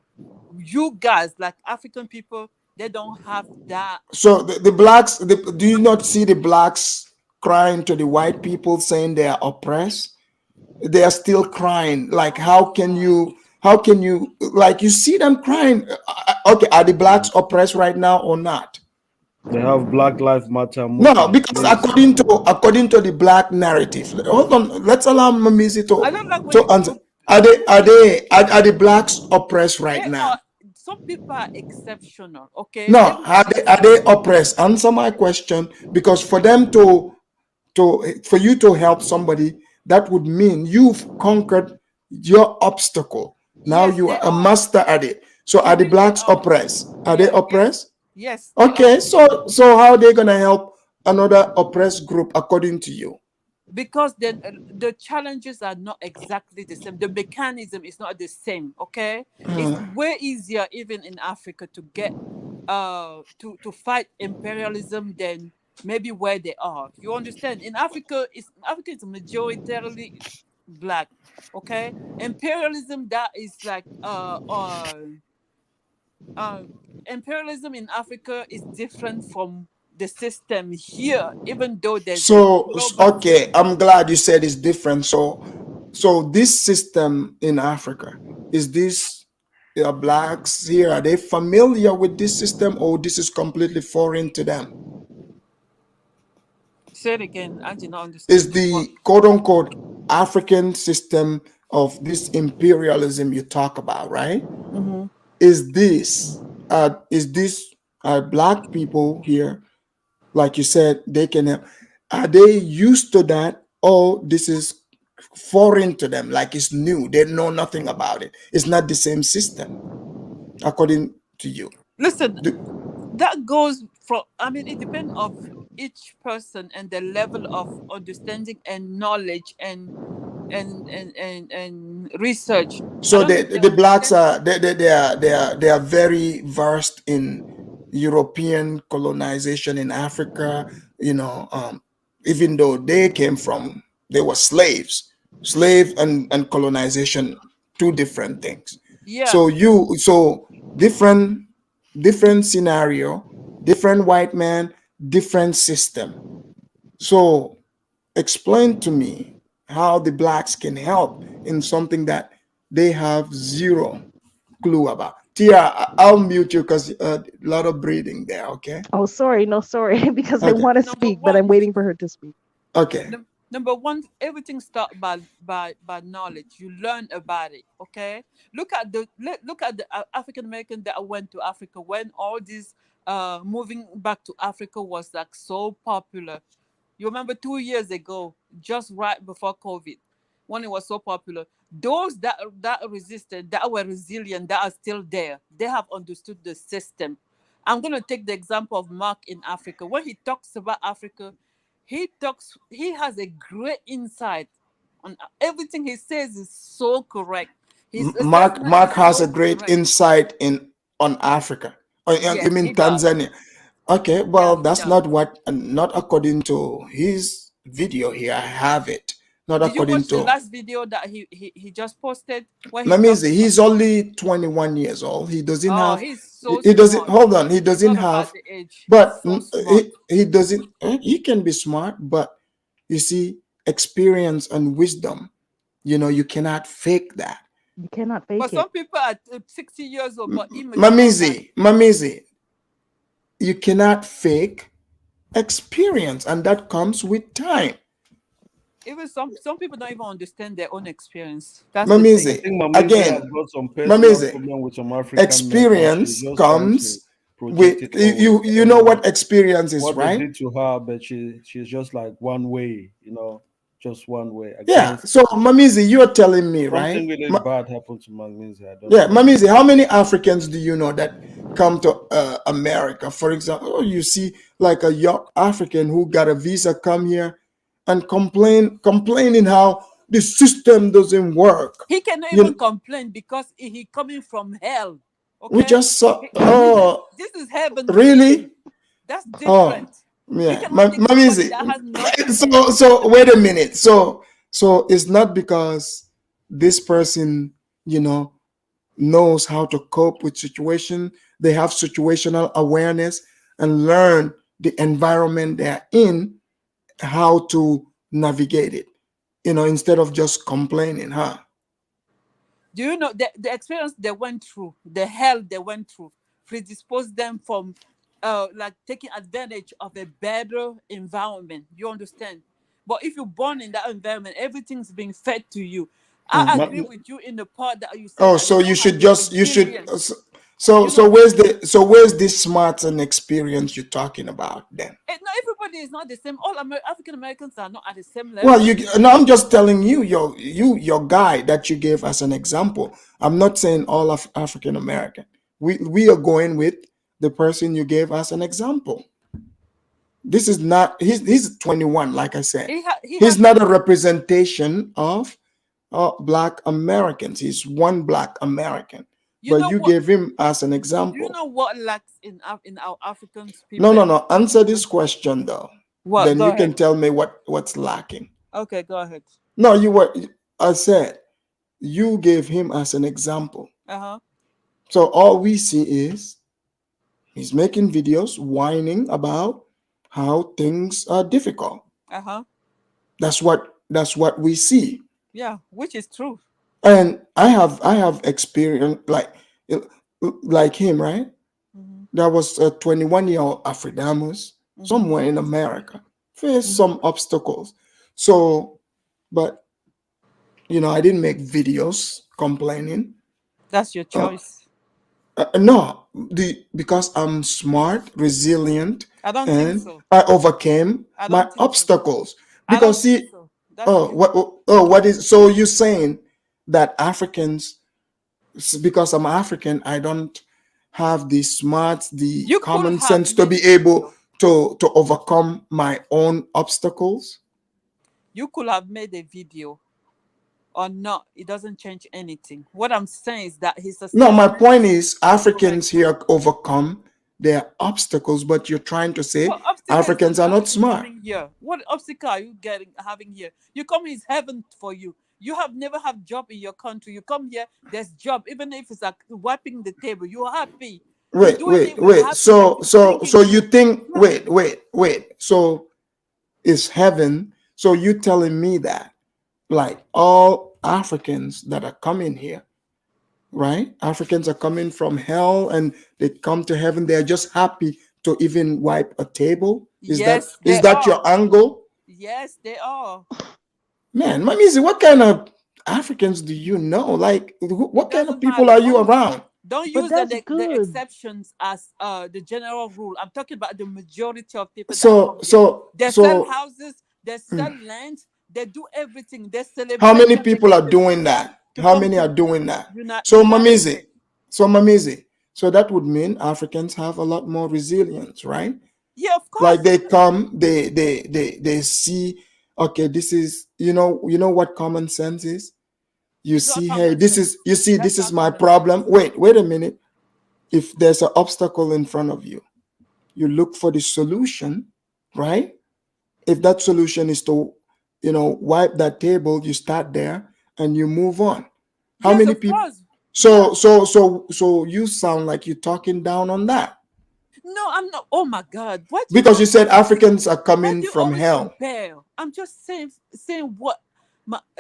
N: You guys, like African people, they don't have that.
C: So the blacks, do you not see the blacks crying to the white people saying they are oppressed? They are still crying. Like, how can you, like, you see them crying? Okay, are the blacks oppressed right now or not?
J: They have Black Lives Matter
C: movement. No, because according to the black narrative, hold on, let's allow Mamizi to answer. Are the blacks oppressed right now?
N: Some people are exceptional. Okay.
C: No, are they oppressed? Answer my question, because for them for you to help somebody, that would mean you've conquered your obstacle. Now you are a master at it. So are the blacks oppressed? Are they oppressed?
N: Yes.
C: Okay, so how are they gonna help another oppressed group according to you?
N: Because then the challenges are not exactly the same. The mechanism is not the same. Okay, it's way easier even in Africa to get to fight imperialism than maybe where they are. You understand? In Africa, it's majoritarily black. Okay, imperialism, that is like imperialism in Africa is different from the system here, even though there's a
C: So
N: global
C: okay, I'm glad you said it's different. So this system in Africa, is this blacks here, are they familiar with this system, or this is completely foreign to them?
N: Say it again. I did not understand.
C: Is the quote unquote African system of this imperialism you talk about, right?
N: Mm-hmm.
C: Is this black people here, like you said, they can help? Are they used to that, or this is foreign to them, like it's new, they know nothing about it, it's not the same system according to you?
N: Listen, that goes from, I mean, it depends of each person and the level of understanding and knowledge and research.
C: So the blacks are they are very versed in European colonization in Africa, even though they were slaves. Slave and colonization, two different things.
N: Yeah.
C: So different scenario, different white man, different system. So explain to me how the blacks can help in something that they have zero clue about. Tia, I'll mute you because a lot of breathing there, okay?
K: Oh, sorry. No, sorry. Because I
C: Okay.
K: want to speak, but I'm waiting for her to speak.
C: Okay.
N: Number one, everything starts by knowledge. You learn about it. Okay. Look at the African American that went to Africa when all this moving back to Africa was like so popular. You remember 2 years ago, just right before COVID, when it was so popular, those that resisted, that were resilient, that are still there, they have understood the system. I'm going to take the example of Mark in Africa. When he talks about Africa, he has a great insight on everything he says is so correct.
C: Mark has a great insight on Africa.
N: Yes,
C: You mean
N: he does.
C: Tanzania? Okay, well,
N: Yeah,
C: that's not according to his video here. I have it. Not
N: Did you
C: according
N: watch the
C: to
N: last video that he just posted? Where
C: Let me see. He's only 21 years old. He doesn't
N: Oh,
C: have.
N: he's so
C: He doesn't.
N: smart.
C: Hold on. He
N: It's
C: doesn't
N: not about
C: have.
N: the age.
C: But
N: He's so smart.
C: he doesn't. He can be smart, but you see, experience and wisdom. You cannot fake that.
K: You cannot fake
N: But
K: it.
N: some people are 60 years old, but immature.
C: Mamizi, you cannot fake experience, and that comes with time.
N: Even some people don't even understand their own experience. That's
C: Mamizi,
N: the
J: I think
N: thing.
J: Mamizi has got some personal problem with some African
C: experience
J: men,
C: comes
J: project
C: with
J: it
C: you know what experience is,
J: what
C: right?
J: they did to her, but she's just like one way, just one way.
C: Yeah. So Mamizi, you're telling me, right?
J: Something really bad happened to Mamizi. I don't
C: Yeah,
J: know.
C: Mamizi, how many Africans do you know that come to America? For example, you see like a young African who got a visa come here and complaining how the system doesn't work.
N: He cannot even complain because he coming from hell. Okay?
C: We just saw.
N: This is heaven.
C: Really?
N: That's different.
C: Yeah,
N: Mamizi.
C: So wait a minute. So it's not because this person, knows how to cope with situation. They have situational awareness and learn the environment they're in, how to navigate it. Instead of just complaining, huh?
N: Do you know the experience they went through, the hell they went through, predisposed them from like taking advantage of a better environment. You understand? But if you're born in that environment, everything's being fed to you. I agree with you in the part that you said.
C: Oh, so you should so where's this smarts and experience you're talking about then?
N: Not everybody is not the same. All African Americans are not at the same level.
C: Well, I'm just telling you, your guy that you gave as an example. I'm not saying all of African American. We are going with the person you gave as an example. This is not. He's 21, like I said. He's not a representation of Black Americans. He's one Black American. But you gave him as an example.
N: You know what lacks in our African people?
C: No. Answer this question though.
N: What?
C: Then
N: Go
C: you
N: ahead.
C: can tell me what's lacking.
N: Okay, go ahead.
C: No, you were. I said you gave him as an example.
N: Uh-huh.
C: So all we see is he's making videos whining about how things are difficult.
N: Uh-huh.
C: That's what we see.
N: Yeah, which is true.
C: And I have experience like him, right?
N: Mm-hmm.
C: There was a 21-year-old Afridamus somewhere in America, faced some obstacles. So, but I didn't make videos complaining.
N: That's your choice.
C: No, because I'm smart, resilient,
N: I don't think
C: and
N: so.
C: I overcame
N: I don't
C: my
N: think so.
C: obstacles.
N: I don't
C: Because
N: think
C: see,
N: so. That's you.
C: what is so you're saying that Africans, because I'm African, I don't have the smarts, the
N: You could
C: common
N: have
C: sense to
N: made
C: be able to overcome my own obstacles?
N: You could have made a video or not. It doesn't change anything. What I'm saying is that his
C: No, my
N: assessment.
C: point is Africans here overcome their obstacles, but you're trying to say
N: What obstacle is
C: Africans are not smart.
N: coming here? What obstacle are you having here? You come here is heaven for you. You have never have job in your country. You come here, there's job, even if it's like wiping the table. You're happy. You're doing it with happiness.
C: So you think wait. So it's heaven. So you telling me that like all Africans that are coming here, right? Africans are coming from hell and they come to heaven. They're just happy to even wipe a table. Is that your angle?
N: Yes, they are.
C: Man, Mamizi, what kind of Africans do you know? Like, what kind of people are you around?
N: Don't use the exceptions as the general rule. I'm talking about the majority of people. They sell houses, they sell land, they do everything. They celebrate.
C: How many people are doing that? How many are doing that? So Mamizi, so that would mean Africans have a lot more resilience, right?
N: Yeah, of course.
C: Like they come, they see, okay, this is you know what common sense is? You see, hey, this is my problem. Wait a minute. If there's an obstacle in front of you, you look for the solution, right? If that solution is to, wipe that table, you start there and you move on. How many people? So you sound like you're talking down on that.
N: No, I'm not. Oh my God! What?
C: Because you said Africans are coming from hell.
N: Compare? I'm just saying what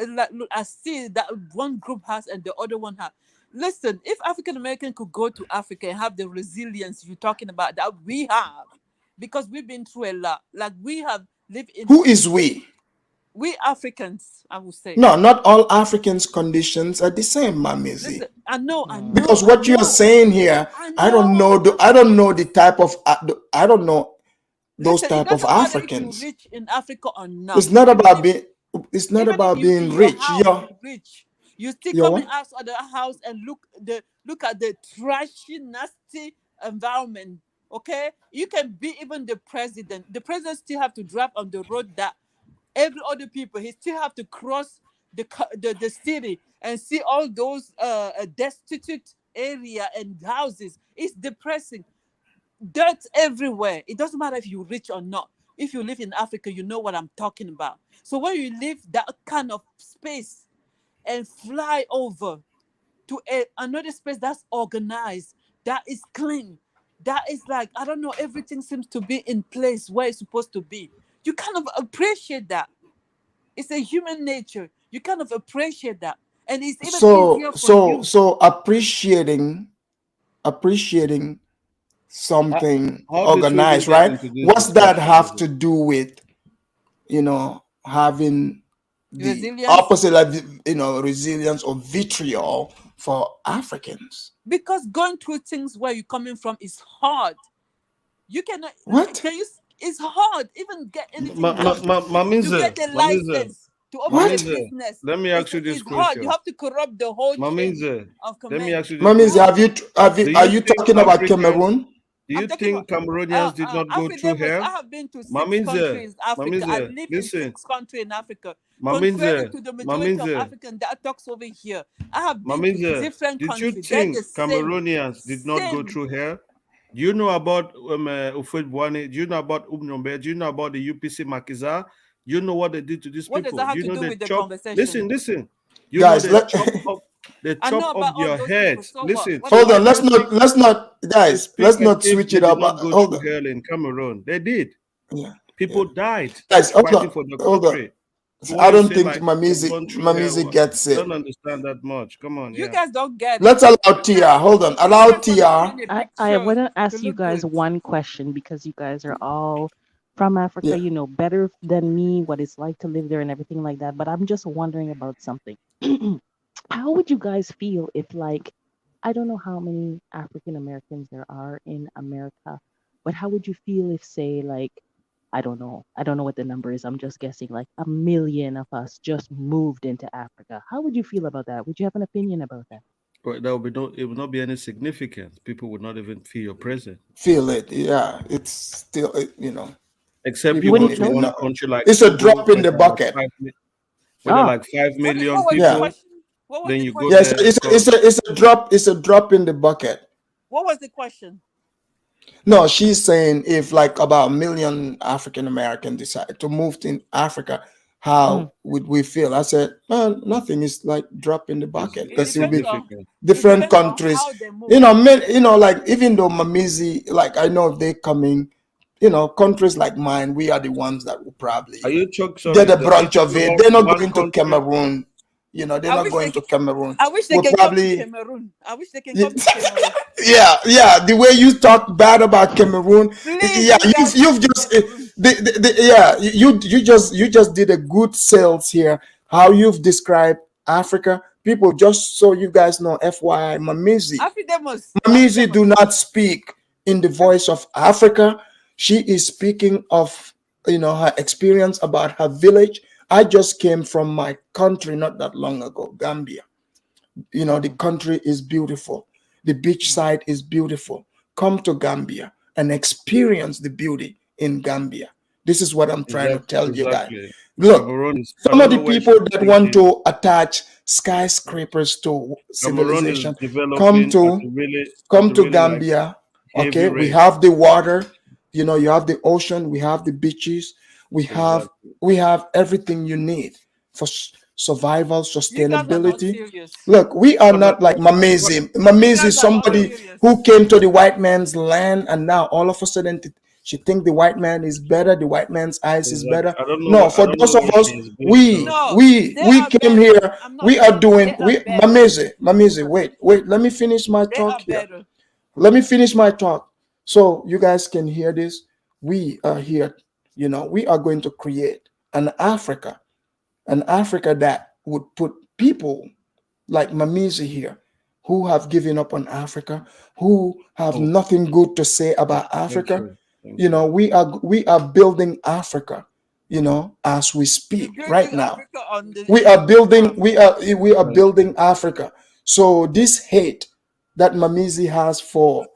N: look, I see that one group has and the other one has. Listen, if African American could go to Africa and have the resilience you're talking about that we have, because we've been through a lot. Like we have lived in.
C: Who is we?
N: We Africans, I would say.
C: No, not all Africans' conditions are the same, Mamizi.
N: Listen, I know.
C: Because what you're saying here, I don't know the type of I don't know those type of Africans.
N: If you're rich in Africa or not.
C: It's not about being. It's not about being rich.
N: Rich. You still coming out of the house and look at the trashy, nasty environment. Okay, you can be even the president. The president still have to drive on the road that every other people. He still have to cross the city and see all those destitute area and houses. It's depressing. Dirt everywhere. It doesn't matter if you're rich or not. If you live in Africa, you know what I'm talking about. So when you live that kind of space and fly over to another space that's organized, that is clean, that is like, I don't know, everything seems to be in place where it's supposed to be. You kind of appreciate that. It's a human nature. You kind of appreciate that. And it's even easier for you.
C: So appreciating something organized, right? What's that have to do with, having the
N: resilience?
C: Opposite, like, resilience or vitriol for Africans?
N: Because going through things where you're coming from is hard. You cannot.
C: What?
N: It's hard. Even get anything done.
J: To
N: get the license to open a business.
J: Let me ask you this question.
N: Hard. You have to corrupt the whole chain of command.
J: Let me ask you this
C: Mamizi, are you talking about Cameroon?
J: Do you think Cameroonians did not go through hell?
N: I have been to 6 countries in Africa. I live in 6 countries in Africa. Contrary to the majority of Africans that talks over here, I have been to different countries.
J: Did you think Cameroonians did not go through hell? Do you know about Ufedwane? Do you know about Umnombe? Do you know about the UPC Makiza? You know what they did to these people?
N: What does that have to do with the conversation?
J: Listen. You
C: guys,
J: know, they
N: I know
J: chop off
N: about all
J: your
N: those people.
J: heads.
N: So
J: Listen,
N: what?
C: hold on.
J: why do
C: Let's not,
J: they
C: guys.
J: speak
C: Let's
J: as
C: not
J: if
C: switch
J: they
C: it
J: did
C: up.
J: not go
C: Hold
J: through
C: on.
J: hell in Cameroon? They did.
C: Yeah.
J: People died
C: Guys, hold
J: fighting
C: on.
J: for the
C: Hold on.
J: country. So when
C: I
J: you
C: don't
J: say
C: think
J: like they've gone through
C: Mamizi
J: hell,
C: gets
J: I
C: it.
J: don't understand that much. Come on,
N: You
J: yeah.
N: guys don't get it.
C: Let's allow
N: You
C: TR.
N: guys,
C: Hold on.
N: you
C: Allow
N: guys want to
C: TR.
N: paint a
K: I
N: picture
K: want to
N: to
K: ask you
N: look
K: guys
N: good.
K: one question because you guys are all from Africa,
C: Yeah.
K: you know better than me what it's like to live there and everything like that. But I'm just wondering about something. How would you guys feel if, like, I don't know how many African Americans there are in America, but how would you feel if, say, like, I don't know what the number is. I'm just guessing, like 1 million of us just moved into Africa. How would you feel about that? Would you have an opinion about that?
J: But there will be no, it will not be any significance. People would not even feel your presence.
C: Feel it. Yeah. It's still,
J: Except
K: You
J: you go
C: people,
K: wouldn't
J: to
K: notice?
J: one country like
C: it's a
J: Togo
C: drop in
J: where
C: the
J: there are like
C: bucket.
J: where there are
K: Ah,
J: like 5 million
N: What was the
C: Yeah.
J: people.
N: question? What was
J: Then
N: the
J: you go
N: question?
C: Yes,
J: there
C: it's a drop in the bucket.
N: What was the question?
C: No, she's saying if like about 1 million African Americans decide to move to Africa, how would we feel? I said, well, nothing is like drop in the bucket
N: It
C: because it'll be
N: depends on
C: different countries.
N: how they move.
C: Like even though Mamizi, like I know if they're coming, countries like mine, we are the ones that will probably
J: Are you
C: get a
J: Is
C: brunt
J: it
C: of it. They're not
J: one
C: going to
J: country?
C: Cameroon. They're not going to Cameroon.
N: I wish they
C: We'll
N: can come to
C: probably
N: Cameroon. I wish they can come to Cameroon.
C: yeah. The way you talk bad about Cameroon,
N: Please,
C: yeah,
N: you guys
C: you've
N: come to
C: just
N: Cameroon.
C: you just did a good sales here. How you've described Africa, people. Just so you guys know, FYI,
N: Afridamus.
C: Mamizi do not speak in the voice of Africa. She is speaking of her experience about her village. I just came from my country not that long ago, Gambia. The country is beautiful. The beach side is beautiful. Come to Gambia and experience the beauty in Gambia. This is what I'm trying to tell you guys.
J: Exactly.
C: Look,
J: Cameroon is. I
C: some of
J: don't
C: the
J: know where
C: people
J: she's
C: that want
J: thinking.
C: to attach skyscrapers to
J: Cameroon is
C: civilization, come
J: developing
C: to
J: like
C: Gambia.
J: heavy
C: Okay, we
J: rain.
C: have the water. You have the ocean. We have the beaches. We have everything you need for survival,
N: You guys are not
C: sustainability.
N: serious.
C: Look, we are
J: But
C: not like Mamizi.
N: You
C: Mamizi
N: guys
C: is
N: are not
C: somebody
N: serious.
C: who came to the white man's land and now all of a sudden she think the white man is better. The white man's eyes is better.
J: I don't know.
C: No, for
J: I don't
C: those
J: know
C: of
J: where
C: us,
J: she is based.
N: No,
C: we
N: they are
C: came
N: better.
C: here.
N: I'm not
C: We are
N: saying
C: doing.
N: they are better.
C: Mamizi. Wait. Let me finish my
N: They
C: talk
N: are
C: here.
N: better.
C: Let me finish my talk so you guys can hear this. We are here. We are going to create an Africa that would put people like Mamizi here, who have given up on Africa, who have nothing good to say about Africa. We are building Africa, as we speak right now. We are building building Africa. So this hate that Mamizi has for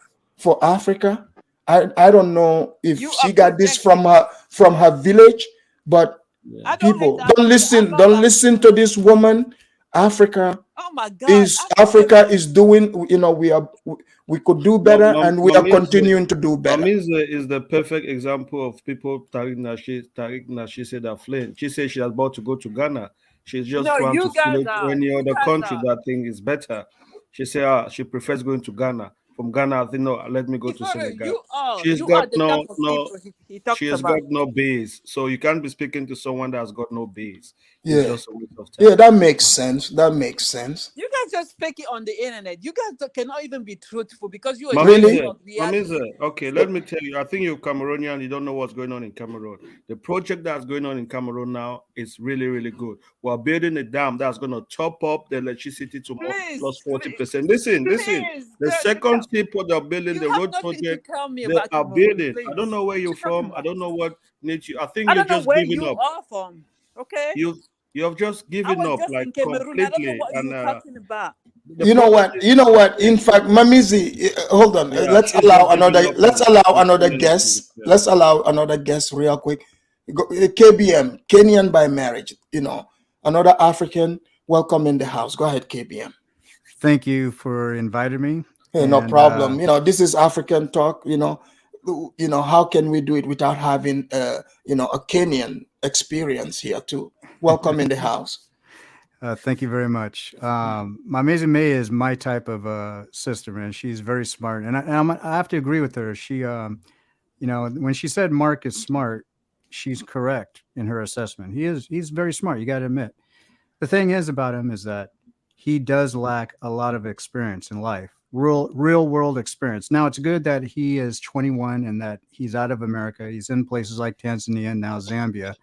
C: Africa, I don't know if she got this from her village, but people don't listen to this woman. Africa
N: Oh my God,
C: Africa is doing, we could do better and we are continuing to do better.
J: Mamize is the perfect example of people Tariq Nashi said are fleeing. She said she's about to go to Ghana. She's just
N: no,
J: trying
N: you
J: to
N: guys
J: flee to
N: are.
J: any
N: You
J: other
N: guys
J: country
N: are.
J: that thing is better. She said she prefers going to Ghana. From Ghana, I think no, let me go to Senegal.
N: You are
J: Got
N: the type of people he talks
J: she has
N: about.
J: got no base. So you can't be speaking to someone that has got no base. It's
C: Yeah.
J: just a waste of time.
C: Yeah, that makes sense.
N: You guys just fake it on the internet. You guys cannot even be truthful because you are
J: Mamize, okay, let me tell you. I think you're Cameroonian. You don't know what's going on in Cameroon. The project that's going on in Cameroon now is really, really good. We're building a dam that's going to top up the electricity to plus 40%. Listen. The second people that are building the road project, they are building. I don't know where you're from. I don't know what needs you. I think you're just
N: where
J: giving
N: you
J: up.
N: are from. Okay.
J: You have just given up like
N: in Cameroon. I don't know
J: completely.
N: what you're talking about.
C: You know what? In fact, Mamizi, hold on. Let's allow another guest. Let's allow another guest real quick. KBM, Kenyan by marriage. Another African. Welcome in the house. Go ahead, KBM.
O: Thank you for inviting me.
C: Hey, no problem. This is African talk. How can we do it without having a Kenyan experience here too? Welcome in the house.
O: Thank you very much. My amazing May is my type of sister, man. She's very smart, and I have to agree with her. She, when she said Mark is smart, she's correct in her assessment. He's very smart. You got to admit. The thing is about him is that he does lack a lot of experience in life, real world experience. Now, it's good that he is 21 and that he's out of America. He's in places like Tanzania and now Zambia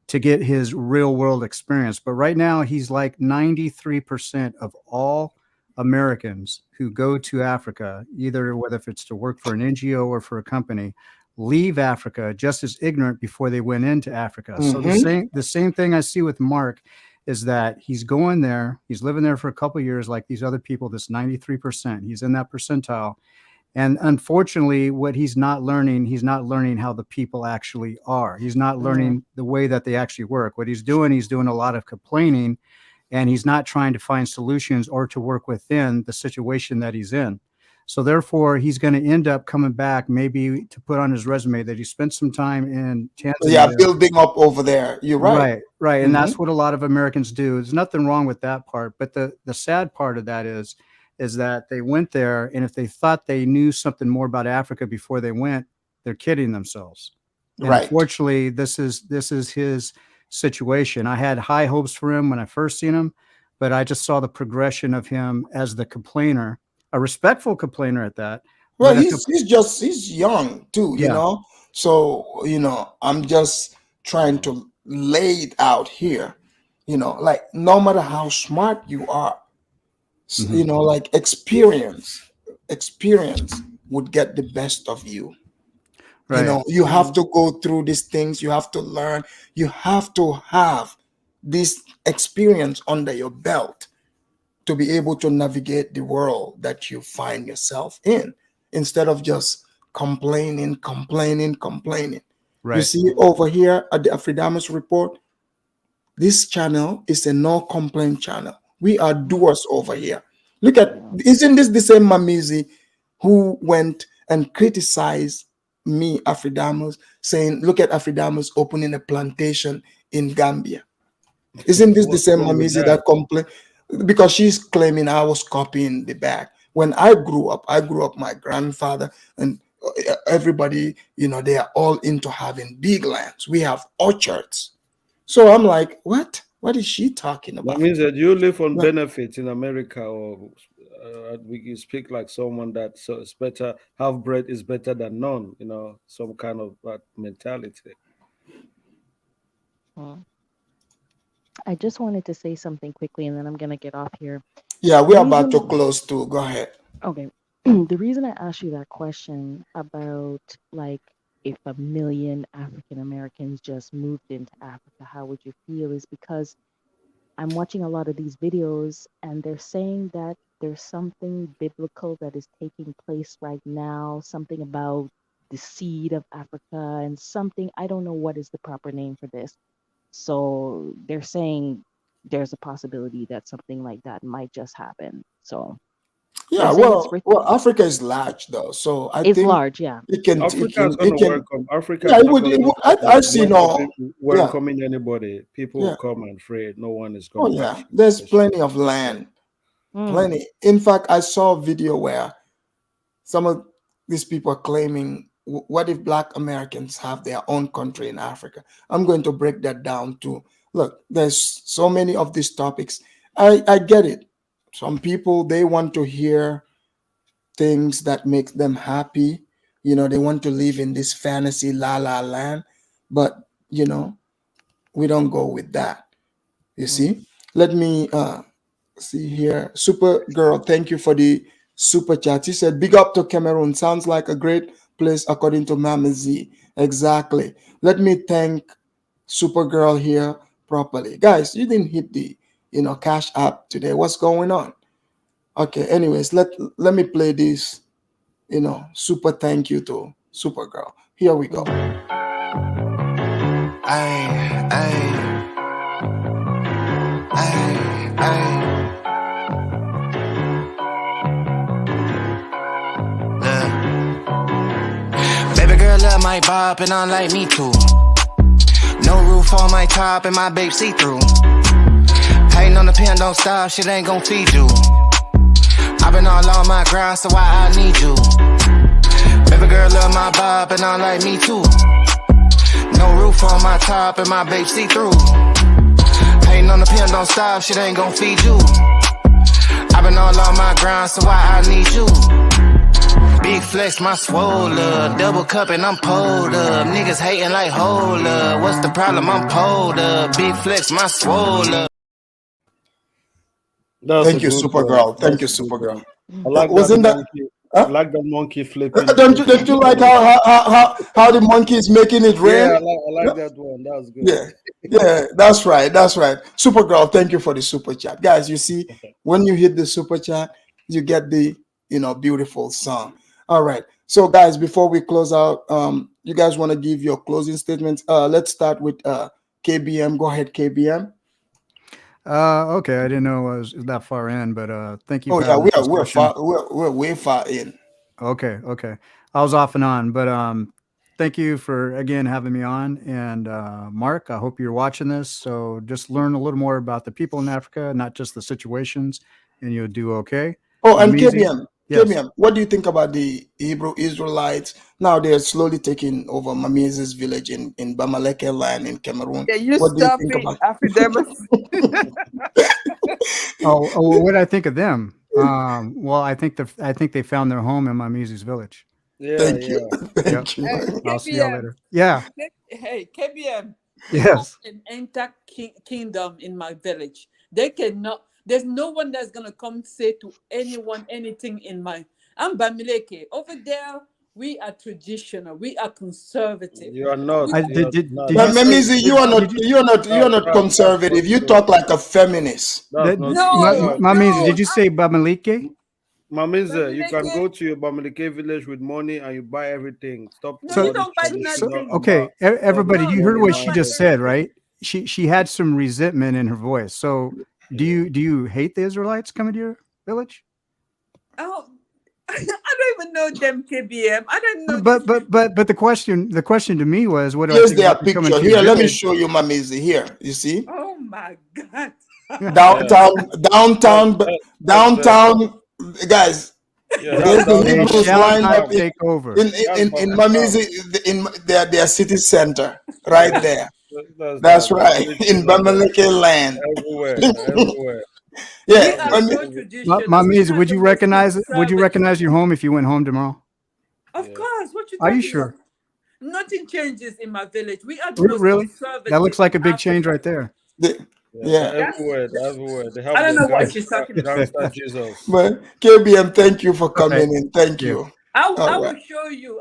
O: to get his real world experience. But right now, he's like 93% of all Americans who go to Africa, either whether if it's to work for an NGO or for a company, leave Africa just as ignorant before they went into Africa. So the same thing I see with Mark is that he's going there, he's living there for a couple of years like these other people, this 93%. He's in that percentile. And unfortunately, what he's not learning how the people actually are. He's not learning the way that they actually work. What he's doing a lot of complaining, and he's not trying to find solutions or to work within the situation that he's in. So therefore, he's going to end up coming back maybe to put on his resume that he spent some time in Tanzania.
C: Yeah, building up over there. You're right.
O: Right. And that's what a lot of Americans do. There's nothing wrong with that part. But the sad part of that is that they went there, and if they thought they knew something more about Africa before they went, they're kidding themselves. And unfortunately, this is his situation. I had high hopes for him when I first seen him, but I just saw the progression of him as the complainer, a respectful complainer at that.
C: Well, he's young too, you know. So, I'm just trying to lay it out here, like no matter how smart you are, like experience would get the best of you. Right. You have to go through these things. You have to learn. You have to have this experience under your belt to be able to navigate the world that you find yourself in, instead of just complaining. Right. You see over here at the Afridamus Report, this channel is a no complaint channel. We are doers over here. Look at, isn't this the same Mamizi who went and criticized me, Afridamus, saying, look at Afridamus opening a plantation in Gambia? Isn't this the same Mamizi that complained? Because she's claiming I was copying the bag. When I grew up, my grandfather and everybody, they are all into having big lands. We have orchards. So I'm like, what? What is she talking about?
J: That means that you live on benefits in America, or we speak like someone that it's better, half bread is better than none, some kind of mentality.
K: I just wanted to say something quickly, and then I'm going to get off here.
C: Yeah, we're about to close too. Go ahead.
K: Okay. The reason I asked you that question about, like, if 1 million African Americans just moved into Africa, how would you feel, is because I'm watching a lot of these videos, and they're saying that there's something biblical that is taking place right now, something about the seed of Africa and something, I don't know what is the proper name for this. So they're saying there's a possibility that something like that might just happen. So
C: yeah, well, Africa is large though, so
K: it's large. Yeah,
C: it can.
J: Africa is going to welcome. Africa.
C: Yeah, I see no
J: welcoming anybody. People will come and trade. No one is going.
C: Oh yeah, there's plenty of land, plenty. In fact, I saw a video where some of these people are claiming, what if Black Americans have their own country in Africa? I'm going to break that down too. Look, there's so many of these topics. I get it. Some people, they want to hear things that make them happy. They want to live in this fantasy la la land. But, we don't go with that. You see? Let me see here. Super Girl, thank you for the super chat. She said, big up to Cameroon. Sounds like a great place according to Mama Z. Exactly. Let me thank Supergirl here properly. Guys, you didn't hit the Cash App today. What's going on? Okay, anyways, let me play this, super thank you to Supergirl. Here we go.
P: Baby girl love my bop and I like me too. No roof on my top and my babe see through. Hating on the pen, don't stop, shit ain't gon' feed you. I've been all on my grind, so why I need you? Baby girl love my vibe, and I like me too. No roof on my top, and my babe see through. Hating on the pen, don't stop, shit ain't gon' feed you. I've been all on my grind, so why I need you? Big flex, my swole up. Double cup and I'm pulled up. Niggas hating like hold up. What's the problem? I'm pulled up. Big flex, my swole up.
C: Thank you, Supergirl. Thank you, Supergirl.
J: I like
C: Wasn't
J: that
C: that?
J: monkey. I like the monkey flipping.
C: Don't you like how the monkey is making it rain?
J: Yeah, I like that one. That was good.
C: Yeah, that's right. Supergirl, thank you for the super chat, guys. You see, when you hit the super chat, you get the beautiful song. All right, so guys, before we close out, you guys want to give your closing statements? Let's start with KBM. Go ahead, KBM.
O: Okay, I didn't know I was that far in, but thank you.
C: Oh
O: for
C: yeah,
O: having this discussion.
C: we're way far in.
O: Okay. I was off and on, but thank you for again having me on. And Mark, I hope you're watching this. So just learn a little more about the people in Africa, not just the situations, and you'll do okay.
C: Oh, and
O: Amazing.
C: KBM,
O: Yes.
C: KBM, what do you think about the Hebrew Israelites? Now they're slowly taking over Mamize's village in Bamaleke land in Cameroon.
Q: Can you
C: What do you
Q: stop
C: think
Q: it,
C: about?
Q: Afridamus?
O: Oh, what I think of them? Well, I think they found their home in Mamizi's village.
J: Yeah,
C: Thank you.
O: Thank
C: you.
Q: Hey,
O: I'll see y'all
Q: KBM.
O: later. Yeah.
Q: Hey, KBM.
O: Yes.
N: An entire kingdom in my village. They cannot. There's no one that's gonna come say to anyone anything in my. I'm Bamileke. Over there, we are traditional. We are conservative.
J: You are not.
O: Did you
C: Mamizi, you are not conservative. You talk like a feminist.
N: No.
O: Mamizi, did you say Bamalike?
J: Mamize, you can go to your Bamileke village with money and you buy everything. Stop.
N: No, you don't buy nothing.
O: Okay, everybody, you heard what she
N: no.
O: just said, right? She had some resentment in her voice. So do you hate the Israelites coming to your village?
N: Oh, I don't even know them, KBM. I don't know.
O: But the question to me was, what do
C: Here's
O: I think
C: their
O: about you coming
C: picture.
O: to your
C: Here, let me
O: village?
C: show you Mamizi. Here, you see?
N: Oh my God.
C: Downtown, guys. There's the
O: They
C: Hebrews
O: shall
C: lined
O: not
C: up
O: take over.
C: in Mamizi, in their city center, right there. That's right, in Bamaleke land.
J: Everywhere.
C: Yeah,
O: Mamizi, would you recognize your home if you went home tomorrow?
N: Of course. What you
O: Are you
N: talking
O: sure?
N: about? Nothing changes in my village. We are the most
O: Really?
N: conservative.
O: That looks like a big change right there.
J: Everywhere. They have
N: I don't
J: the
N: know what you're talking about.
J: gangster Jesus.
C: But KBM, thank you for coming in. Thank you.
N: I
C: All
N: will
C: right.
N: show you.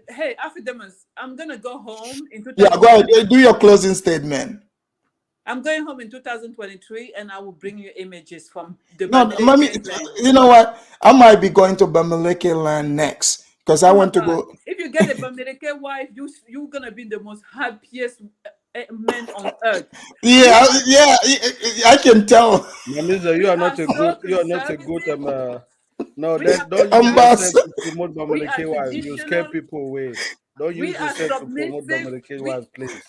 N: Hey, Afridamus, I'm gonna go home in 2023.
C: Yeah, go ahead. Do your closing statement.
N: I'm going home in 2023, and I will bring you images from the.
C: No, mommy, you know what? I might be going to Bamaleke land next because I want to go.
N: If you get a Bamaleke wife, you're gonna be the most happiest man on earth.
C: Yeah, I can tell.
J: Mamiza, you are not a good. No, don't use
C: Ambassador.
J: yourself to promote Bamaleke wives. You scare people away. Don't use yourself to promote Bamaleke wives, please.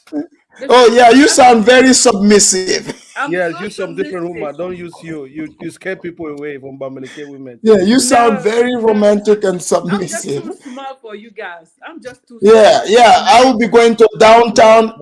C: Oh yeah, you sound very submissive.
J: Yes, use some different woman. Don't use you. You scare people away from Bamaleke women.
C: Yeah, you sound very romantic and submissive.
N: I'm just too small for you guys. I'm just too.
C: Yeah, I will be going to downtown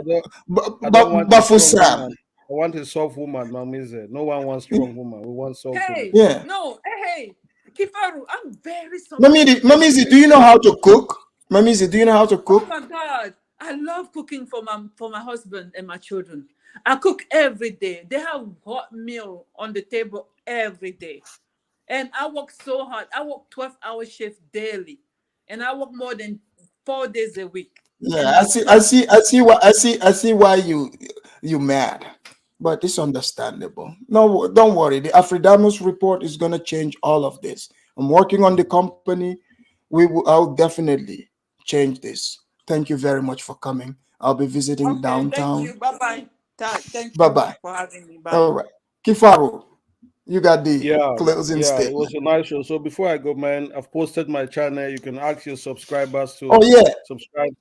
C: Bafusam.
J: I want a soft woman, Mamize. No one wants strong woman. We want soft woman.
C: Yeah.
N: No, hey, Kifaru, I'm very sorry.
C: Mamizi, do you know how to cook? Mamizi, do you know how to cook?
N: Oh my God, I love cooking for my husband and my children. I cook every day. They have hot meal on the table every day, and I work so hard. I work 12-hour shifts daily, and I work more than 4 days a week.
C: Yeah, I see why you mad, but it's understandable. No, don't worry. The Afridamus report is gonna change all of this. I'm working on the company. I'll definitely change this. Thank you very much for coming. I'll be visiting downtown.
N: Thank you. Bye-bye. Thank you
C: Bye-bye.
N: for having me. Bye.
C: All right. Kifaru, you got the closing
J: It
C: statement.
J: was a nice show. So before I go, man, I've posted my channel. You can ask your subscribers to subscribe.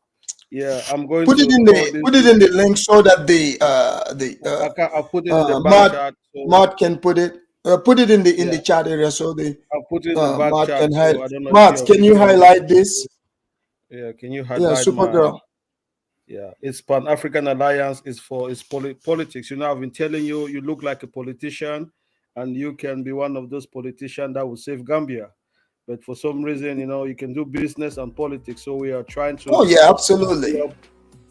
J: Yeah, I'm going
C: put it in the link so that
J: I'll put it in the back chat.
C: Mart can put it in the chat area so the
J: I'll put it in the back
C: Mart
J: chat.
C: can
J: So
C: highlight.
J: I don't know
C: Mart,
J: if
C: can you highlight this?
J: Yeah, can you
C: Yeah,
J: highlight my?
C: Supergirl.
J: Yeah, it's Pan-African Alliance. It's for politics. You know, I've been telling you, you look like a politician, and you can be one of those politicians that will save Gambia. But for some reason, you know, you can do business and politics. So we are trying to.
C: Oh yeah, absolutely.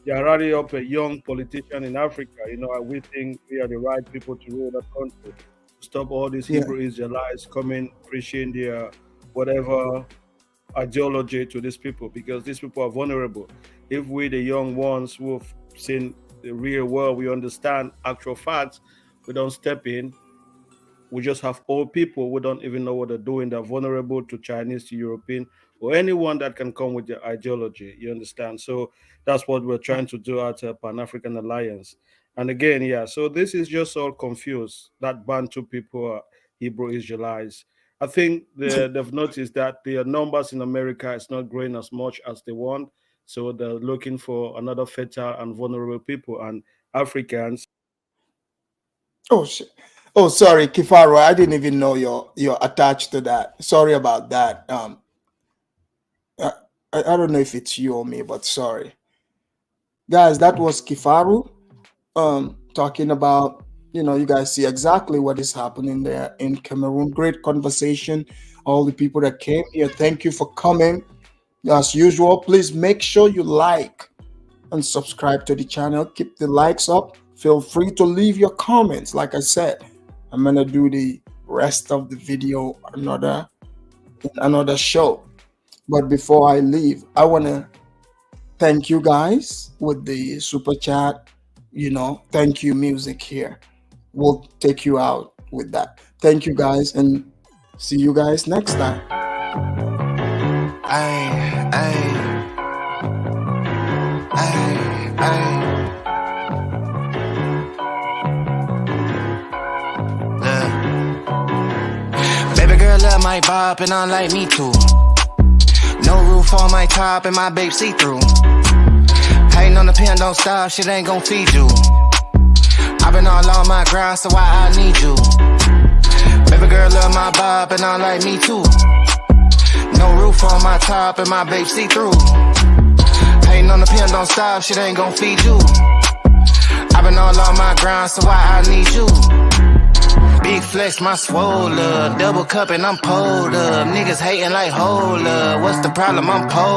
J: Rally up a young politician in Africa. You know, we think we are the right people to rule that country. Stop all these Hebrew Israelites coming preaching their whatever ideology to these people, because these people are vulnerable. If we, the young ones who have seen the real world, we understand actual facts, we don't step in. We just have old people who don't even know what they're doing. They're vulnerable to Chinese, to European, or anyone that can come with their ideology. You understand? So that's what we're trying to do at Pan-African Alliance. And again, yeah, so this is just all confused. That Bantu people are Hebrew Israelites. I think they've noticed that their numbers in America is not growing as much as they want. So they're looking for another fertile and vulnerable people, and Africans.
C: Oh shit. Oh, sorry, Kifaro. I didn't even know you're attached to that. Sorry about that. I don't know if it's you or me, but sorry, guys. That was Kifaru. Talking about, you guys see exactly what is happening there in Cameroon. Great conversation. All the people that came here, thank you for coming. As usual, please make sure you like and subscribe to the channel. Keep the likes up. Feel free to leave your comments. Like I said, I'm gonna do the rest of the video another show. But before I leave, I wanna thank you guys with the super chat. Thank you music here. We'll take you out with that. Thank you guys, and see you guys next time.
P: Baby girl love my bop and I like me too. No roof on my top and my babe see through. Hating on the pen, don't stop, shit ain't gon' feed you. I've been all on my grind, so why I need you. Baby girl love my bop and I like me too. No roof on my top and my babe see through. Hating on the pen, don't stop, shit ain't gon' feed you. I've been all on my grind, so why I need you. Big flex, my swole up, double cup and I'm pulled up. Niggas hating like hold up, what's the problem? I'm pulled